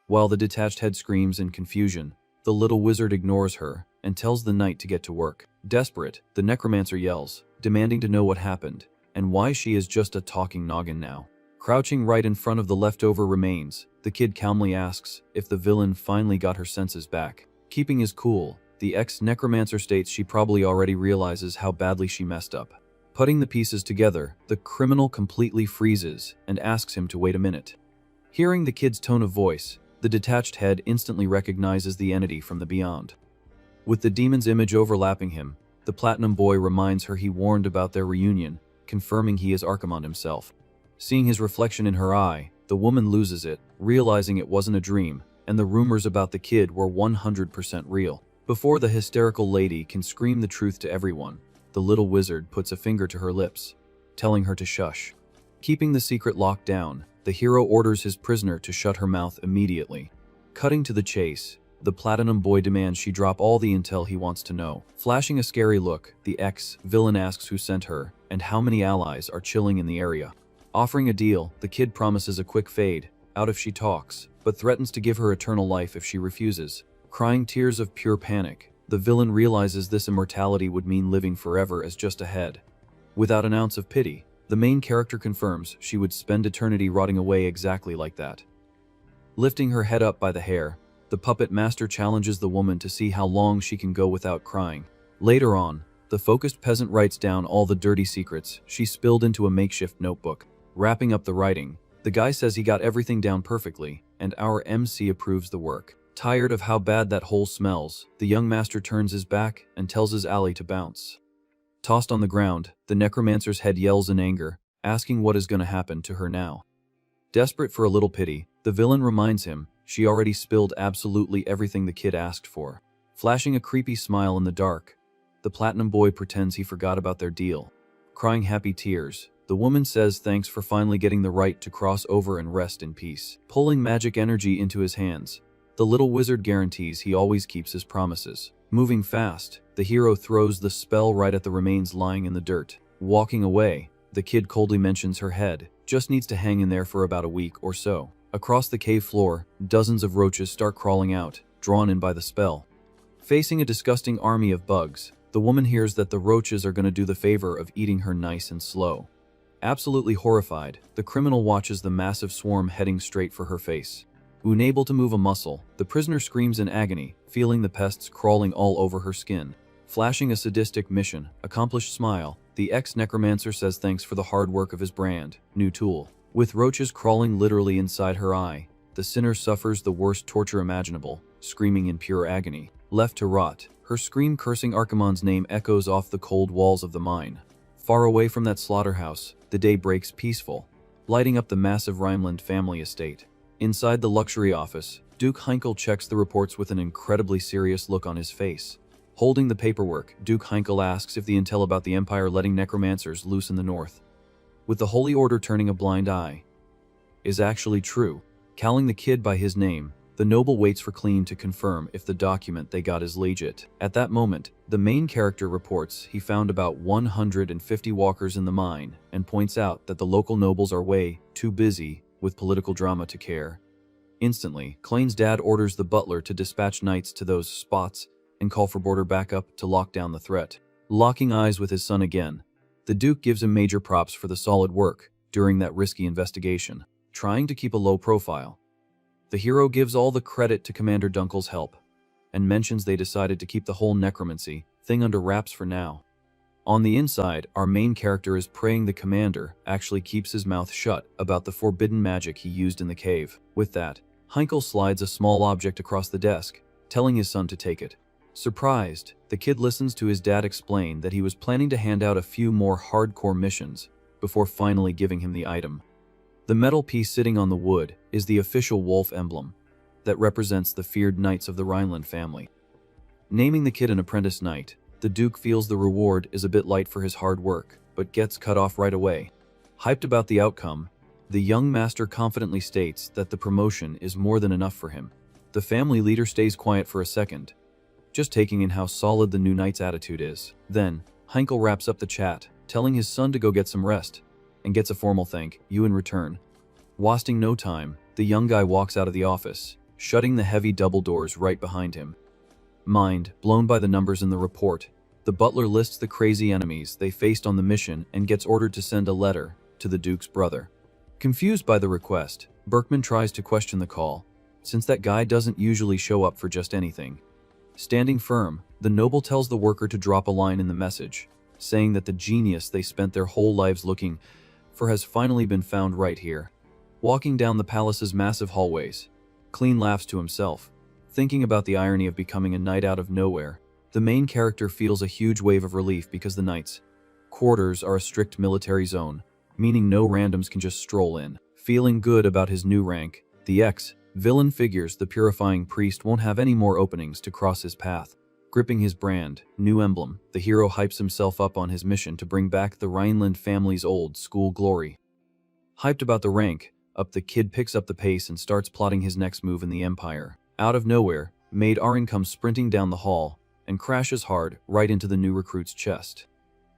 Speaker 1: While the detached head screams in confusion, the little wizard ignores her and tells the knight to get to work. Desperate, the necromancer yells, demanding to know what happened and why she is just a talking noggin now. Crouching right in front of the leftover remains, the kid calmly asks if the villain finally got her senses back. Keeping his cool, the ex-necromancer states she probably already realizes how badly she messed up. Putting the pieces together, the criminal completely freezes and asks him to wait a minute. Hearing the kid's tone of voice, the detached head instantly recognizes the entity from the beyond. With the demon's image overlapping him, the platinum boy reminds her he warned about their reunion, confirming he is Archimonde himself. Seeing his reflection in her eye, The woman loses it, realizing it wasn't a dream, and the rumors about the kid were 100% real. Before the hysterical lady can scream the truth to everyone, the little wizard puts a finger to her lips, telling her to shush. Keeping the secret locked down, the hero orders his prisoner to shut her mouth immediately. Cutting to the chase, the Platinum Boy demands she drop all the intel he wants to know. Flashing a scary look, the ex-villain asks who sent her and how many allies are chilling in the area. Offering a deal, the kid promises a quick fade out if she talks, but threatens to give her eternal life if she refuses. Crying tears of pure panic, the villain realizes this immortality would mean living forever as just a head. Without an ounce of pity, the main character confirms she would spend eternity rotting away exactly like that. Lifting her head up by the hair, the puppet master challenges the woman to see how long she can go without crying. Later on, the focused peasant writes down all the dirty secrets she spilled into a makeshift notebook. Wrapping up the writing, the guy says he got everything down perfectly, and our MC approves the work. Tired of how bad that hole smells, the young master turns his back and tells his ally to bounce. Tossed on the ground, the necromancer's head yells in anger, asking what is going to happen to her now. Desperate for a little pity, the villain reminds him she already spilled absolutely everything the kid asked for. Flashing a creepy smile in the dark, the Platinum Boy pretends he forgot about their deal. Crying happy tears, the woman says thanks for finally getting the right to cross over and rest in peace. Pulling magic energy into his hands, the little wizard guarantees he always keeps his promises. Moving fast, the hero throws the spell right at the remains lying in the dirt. Walking away, the kid coldly mentions her head just needs to hang in there for about a week or so. Across the cave floor, dozens of roaches start crawling out, drawn in by the spell. Facing a disgusting army of bugs, the woman hears that the roaches are going to do the favor of eating her nice and slow. Absolutely horrified, the criminal watches the massive swarm heading straight for her face. Unable to move a muscle, the prisoner screams in agony, feeling the pests crawling all over her skin. Flashing a sadistic mission, accomplished smile, the ex-necromancer says thanks for the hard work of his brand new tool. With roaches crawling literally inside her eye, the sinner suffers the worst torture imaginable, screaming in pure agony. Left to rot, her scream cursing Archimonde's name echoes off the cold walls of the mine. Far away from that slaughterhouse, the day breaks peaceful, lighting up the massive Rhineland family estate. Inside the luxury office, Duke Heinkel checks the reports with an incredibly serious look on his face. Holding the paperwork, Duke Heinkel asks if the intel about the Empire letting necromancers loose in the north, with the Holy Order turning a blind eye, is actually true. Calling the kid by his name, the noble waits for Clean to confirm if the document they got is legit. At that moment, the main character reports he found about 150 walkers in the mine and points out that the local nobles are way too busy with political drama to care. Instantly, Clean's dad orders the butler to dispatch knights to those spots and call for border backup to lock down the threat. Locking eyes with his son again, the Duke gives him major props for the solid work during that risky investigation. Trying to keep a low profile, the hero gives all the credit to Commander Dunkel's help and mentions they decided to keep the whole necromancy thing under wraps for now. On the inside, our main character is praying the commander actually keeps his mouth shut about the forbidden magic he used in the cave. With that, Heinkel slides a small object across the desk, telling his son to take it. Surprised, the kid listens to his dad explain that he was planning to hand out a few more hardcore missions before finally giving him the item. The metal piece sitting on the wood is the official wolf emblem that represents the feared knights of the Rhineland family. Naming the kid an apprentice knight, the Duke feels the reward is a bit light for his hard work, but gets cut off right away. Hyped about the outcome, the young master confidently states that the promotion is more than enough for him. The family leader stays quiet for a second, just taking in how solid the new knight's attitude is. Then, Heinkel wraps up the chat, telling his son to go get some rest, and gets a formal thank you in return. Wasting no time, the young guy walks out of the office, shutting the heavy double doors right behind him. Mind blown by the numbers in the report, the butler lists the crazy enemies they faced on the mission and gets ordered to send a letter to the Duke's brother. Confused by the request, Berkman tries to question the call, since that guy doesn't usually show up for just anything. Standing firm, the noble tells the worker to drop a line in the message, saying that the genius they spent their whole lives looking for has finally been found right here. Walking down the palace's massive hallways, Clean laughs to himself, thinking about the irony of becoming a knight out of nowhere. The main character feels a huge wave of relief because the knights' quarters are a strict military zone, meaning no randoms can just stroll in. Feeling good about his new rank, the ex-villain figures the purifying priest won't have any more openings to cross his path. Gripping his brand, new emblem, the hero hypes himself up on his mission to bring back the Rhineland family's old school glory. Hyped about the rank up, the kid picks up the pace and starts plotting his next move in the Empire. Out of nowhere, Maid Arin comes sprinting down the hall and crashes hard right into the new recruit's chest.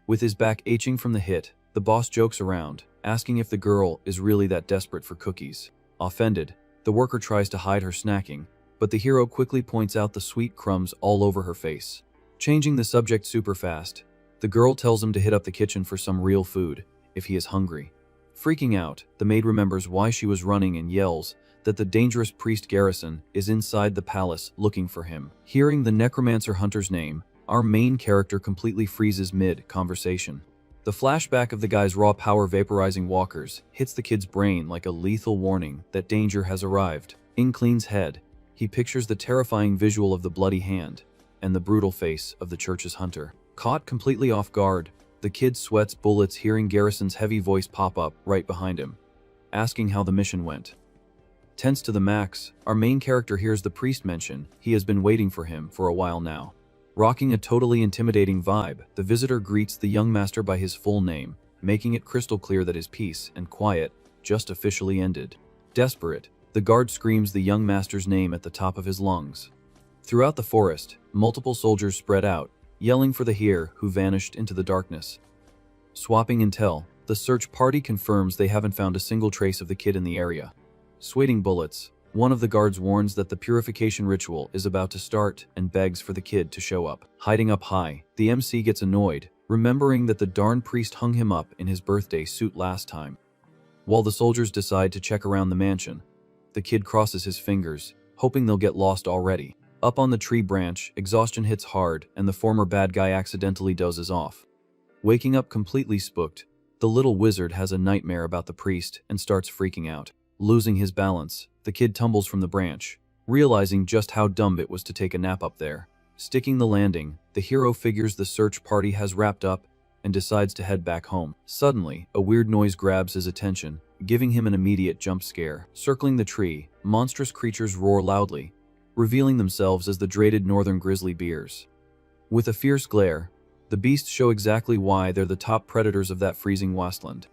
Speaker 1: With his back aching from the hit, the boss jokes around, asking if the girl is really that desperate for cookies. Offended, the worker tries to hide her snacking, but the hero quickly points out the sweet crumbs all over her face. Changing the subject super fast, the girl tells him to hit up the kitchen for some real food, if he is hungry. Freaking out, the maid remembers why she was running and yells that the dangerous priest Garrison is inside the palace looking for him. Hearing the Necromancer hunter's name, our main character completely freezes mid-conversation. The flashback of the guy's raw power vaporizing walkers hits the kid's brain like a lethal warning that danger has arrived. In Clean's head, he pictures the terrifying visual of the bloody hand and the brutal face of the church's hunter. Caught completely off guard, the kid sweats bullets hearing Garrison's heavy voice pop up right behind him, asking how the mission went. Tense to the max, our main character hears the priest mention he has been waiting for him for a while now. Rocking a totally intimidating vibe, the visitor greets the young master by his full name, making it crystal clear that his peace and quiet just officially ended. Desperate, the guard screams the young master's name at the top of his lungs. Throughout the forest, multiple soldiers spread out, yelling for the hero who vanished into the darkness. Swapping intel, the search party confirms they haven't found a single trace of the kid in the area. Sweating bullets, one of the guards warns that the purification ritual is about to start and begs for the kid to show up. Hiding up high, the MC gets annoyed, remembering that the darn priest hung him up in his birthday suit last time. While the soldiers decide to check around the mansion, the kid crosses his fingers, hoping they'll get lost already. Up on the tree branch, exhaustion hits hard and the former bad guy accidentally dozes off. Waking up completely spooked, the little wizard has a nightmare about the priest and starts freaking out. Losing his balance, the kid tumbles from the branch, realizing just how dumb it was to take a nap up there. Sticking the landing, the hero figures the search party has wrapped up and decides to head back home. Suddenly, a weird noise grabs his attention, giving him an immediate jump scare. Circling the tree, monstrous creatures roar loudly, revealing themselves as the dreaded northern grizzly bears. With a fierce glare, the beasts show exactly why they're the top predators of that freezing wasteland.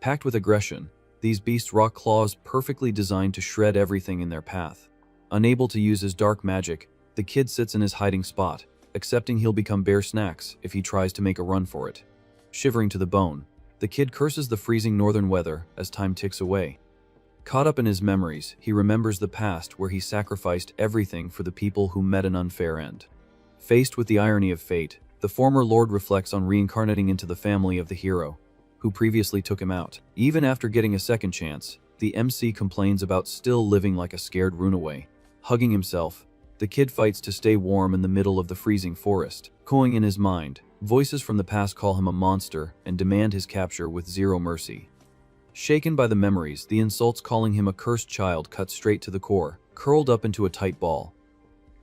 Speaker 1: Packed with aggression, these beasts rock claws perfectly designed to shred everything in their path. Unable to use his dark magic, the kid sits in his hiding spot, accepting he'll become bear snacks if he tries to make a run for it. Shivering to the bone, the kid curses the freezing northern weather as time ticks away. Caught up in his memories, he remembers the past where he sacrificed everything for the people who met an unfair end. Faced with the irony of fate, the former lord reflects on reincarnating into the family of the hero, who previously took him out. Even after getting a second chance, the MC complains about still living like a scared runaway. Hugging himself, the kid fights to stay warm in the middle of the freezing forest. Cooing in his mind, voices from the past call him a monster and demand his capture with zero mercy. Shaken by the memories, the insults calling him a cursed child cut straight to the core, curled up into a tight ball.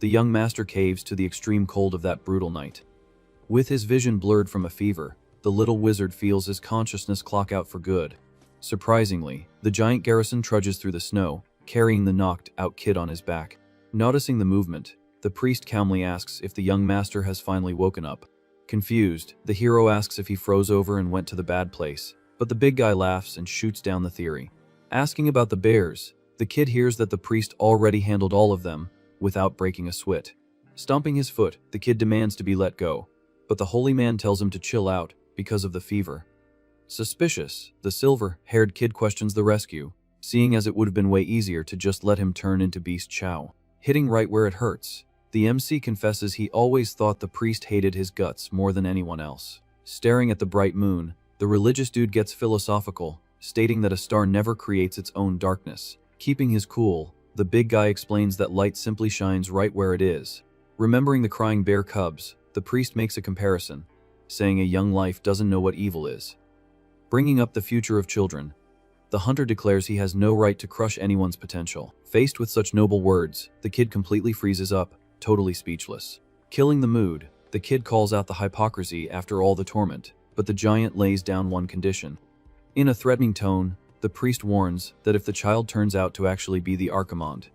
Speaker 1: The young master caves to the extreme cold of that brutal night. With his vision blurred from a fever, the little wizard feels his consciousness clock out for good. Surprisingly, the giant Garrison trudges through the snow, carrying the knocked-out kid on his back. Noticing the movement, the priest calmly asks if the young master has finally woken up. Confused, the hero asks if he froze over and went to the bad place, but the big guy laughs and shoots down the theory. Asking about the bears, the kid hears that the priest already handled all of them without breaking a sweat. Stomping his foot, the kid demands to be let go, but the holy man tells him to chill out because of the fever. Suspicious, the silver-haired kid questions the rescue, seeing as it would have been way easier to just let him turn into Beast Chow. Hitting right where it hurts, the MC confesses he always thought the priest hated his guts more than anyone else. Staring at the bright moon, the religious dude gets philosophical, stating that a star never creates its own darkness. Keeping his cool, the big guy explains that light simply shines right where it is. Remembering the crying bear cubs, the priest makes a comparison, saying a young life doesn't know what evil is. Bringing up the future of children, the hunter declares he has no right to crush anyone's potential. Faced with such noble words, the kid completely freezes up, totally speechless. Killing the mood, the kid calls out the hypocrisy after all the torment, but the giant lays down one condition. In a threatening tone, the priest warns that if the child turns out to actually be the Archimand,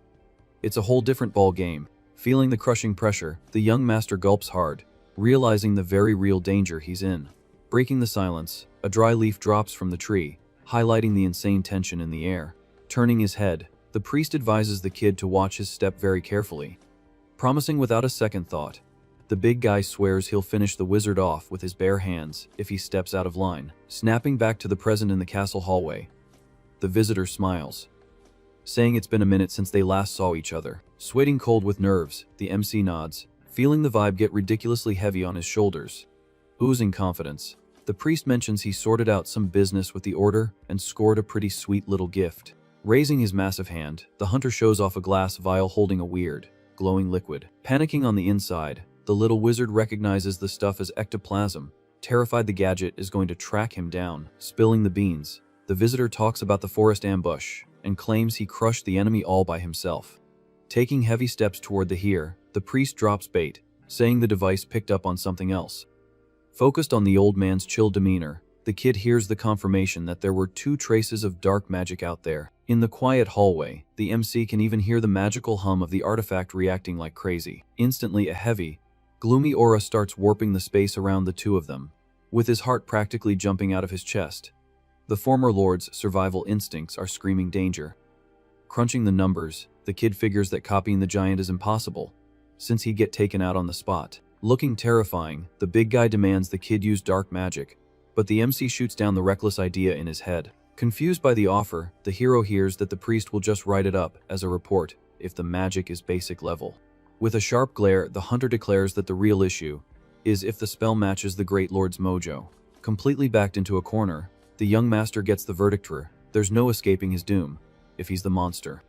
Speaker 1: it's a whole different ball game. Feeling the crushing pressure, the young master gulps hard, realizing the very real danger he's in. Breaking the silence, a dry leaf drops from the tree, highlighting the insane tension in the air. Turning his head, the priest advises the kid to watch his step very carefully. Promising without a second thought, the big guy swears he'll finish the wizard off with his bare hands if he steps out of line. Snapping back to the present in the castle hallway, the visitor smiles, saying it's been a minute since they last saw each other. Sweating cold with nerves, the MC nods, feeling the vibe get ridiculously heavy on his shoulders. Oozing confidence, the priest mentions he sorted out some business with the order and scored a pretty sweet little gift. Raising his massive hand, the hunter shows off a glass vial holding a weird, glowing liquid. Panicking on the inside, the little wizard recognizes the stuff as ectoplasm. Terrified the gadget is going to track him down. Spilling the beans, the visitor talks about the forest ambush and claims he crushed the enemy all by himself. Taking heavy steps toward the here, the priest drops bait, saying the device picked up on something else. Focused on the old man's chill demeanor, the kid hears the confirmation that there were 2 traces of dark magic out there. In the quiet hallway, the MC can even hear the magical hum of the artifact reacting like crazy. Instantly, a heavy, gloomy aura starts warping the space around the two of them, with his heart practically jumping out of his chest. The former lord's survival instincts are screaming danger. Crunching the numbers, the kid figures that copying the giant is impossible, since he'd get taken out on the spot. Looking terrifying, the big guy demands the kid use dark magic, but the MC shoots down the reckless idea in his head. Confused by the offer, the hero hears that the priest will just write it up as a report if the magic is basic level. With a sharp glare, the hunter declares that the real issue is if the spell matches the Great Lord's mojo. Completely backed into a corner, the young master gets the verdict: there's no escaping his doom if he's the monster.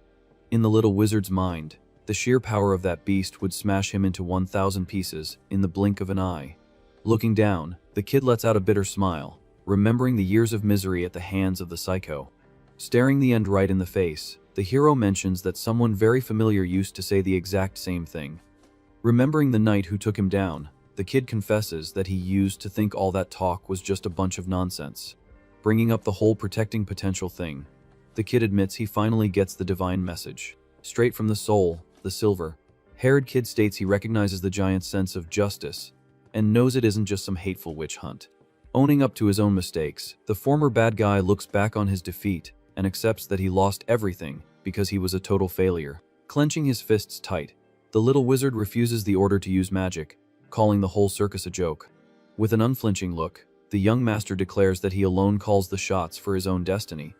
Speaker 1: In the little wizard's mind, the sheer power of that beast would smash him into 1,000 pieces in the blink of an eye. Looking down, the kid lets out a bitter smile, remembering the years of misery at the hands of the psycho. Staring the end right in the face, the hero mentions that someone very familiar used to say the exact same thing. Remembering the knight who took him down, the kid confesses that he used to think all that talk was just a bunch of nonsense. Bringing up the whole protecting potential thing, the kid admits he finally gets the divine message. Straight from the soul, the silver-haired kid states he recognizes the giant's sense of justice and knows it isn't just some hateful witch hunt. Owning up to his own mistakes, the former bad guy looks back on his defeat and accepts that he lost everything because he was a total failure. Clenching his fists tight, the little wizard refuses the order to use magic, calling the whole circus a joke. With an unflinching look, the young master declares that he alone calls the shots for his own destiny,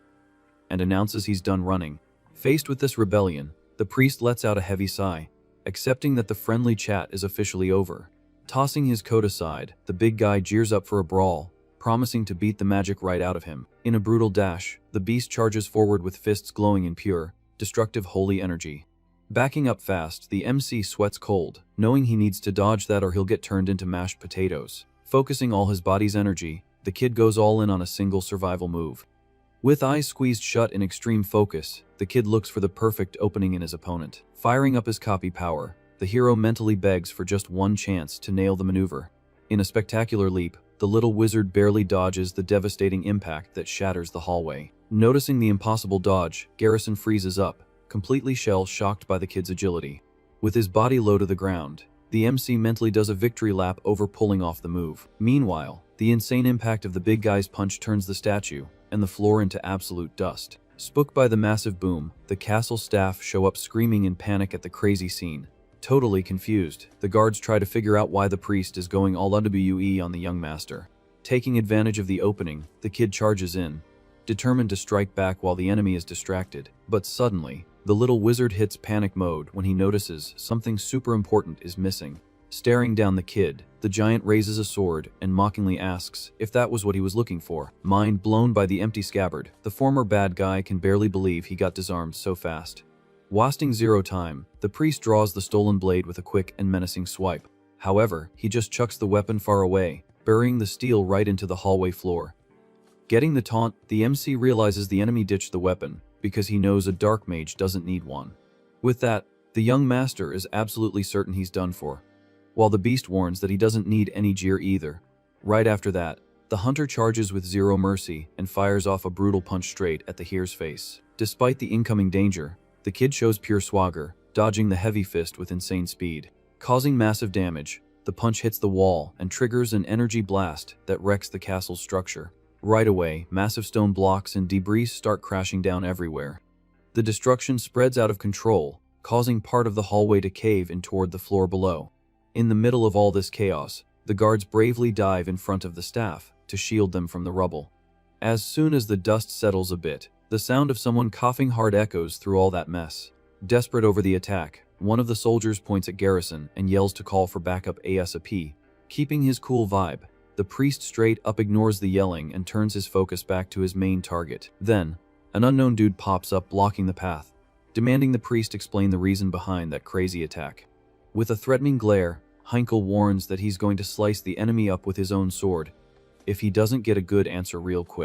Speaker 1: and announces he's done running. Faced with this rebellion, the priest lets out a heavy sigh, accepting that the friendly chat is officially over. Tossing his coat aside, the big guy gears up for a brawl, promising to beat the magic right out of him. In a brutal dash, the beast charges forward with fists glowing in pure, destructive holy energy. Backing up fast, the MC sweats cold, knowing he needs to dodge that or he'll get turned into mashed potatoes. Focusing all his body's energy, the kid goes all in on a single survival move. With eyes squeezed shut in extreme focus, the kid looks for the perfect opening in his opponent. Firing up his copy power, the hero mentally begs for just one chance to nail the maneuver. In a spectacular leap, the little wizard barely dodges the devastating impact that shatters the hallway. Noticing the impossible dodge, Garrison freezes up, completely shell-shocked by the kid's agility. With his body low to the ground, the MC mentally does a victory lap over pulling off the move. Meanwhile, the insane impact of the big guy's punch turns the statue and the floor into absolute dust. Spooked by the massive boom, the castle staff show up screaming in panic at the crazy scene. Totally confused, the guards try to figure out why the priest is going all UWE on the young master. Taking advantage of the opening, the kid charges in, determined to strike back while the enemy is distracted. But suddenly, the little wizard hits panic mode when he notices something super important is missing. Staring down the kid, the giant raises a sword and mockingly asks if that was what he was looking for. Mind blown by the empty scabbard, the former bad guy can barely believe he got disarmed so fast. Wasting zero time, the priest draws the stolen blade with a quick and menacing swipe. However, he just chucks the weapon far away, burying the steel right into the hallway floor. Getting the taunt, the MC realizes the enemy ditched the weapon, because he knows a dark mage doesn't need one. With that, the young master is absolutely certain he's done for, while the beast warns that he doesn't need any gear either. Right after that, The hunter charges with zero mercy and fires off a brutal punch straight at the here's face. Despite the incoming danger, the kid shows pure swagger, dodging the heavy fist with insane speed. Causing massive damage, the punch hits the wall and triggers an energy blast that wrecks the castle's structure. Right away, massive stone blocks and debris start crashing down everywhere. The destruction spreads out of control, causing part of the hallway to cave in toward the floor below. In the middle of all this chaos, the guards bravely dive in front of the staff to shield them from the rubble. As soon as the dust settles a bit, the sound of someone coughing hard echoes through all that mess. Desperate over the attack, one of the soldiers points at Garrison and yells to call for backup ASAP. Keeping his cool vibe, the priest straight up ignores the yelling and turns his focus back to his main target. Then, an unknown dude pops up blocking the path, demanding the priest explain the reason behind that crazy attack. With a threatening glare, Heinkel warns that he's going to slice the enemy up with his own sword if he doesn't get a good answer real quick.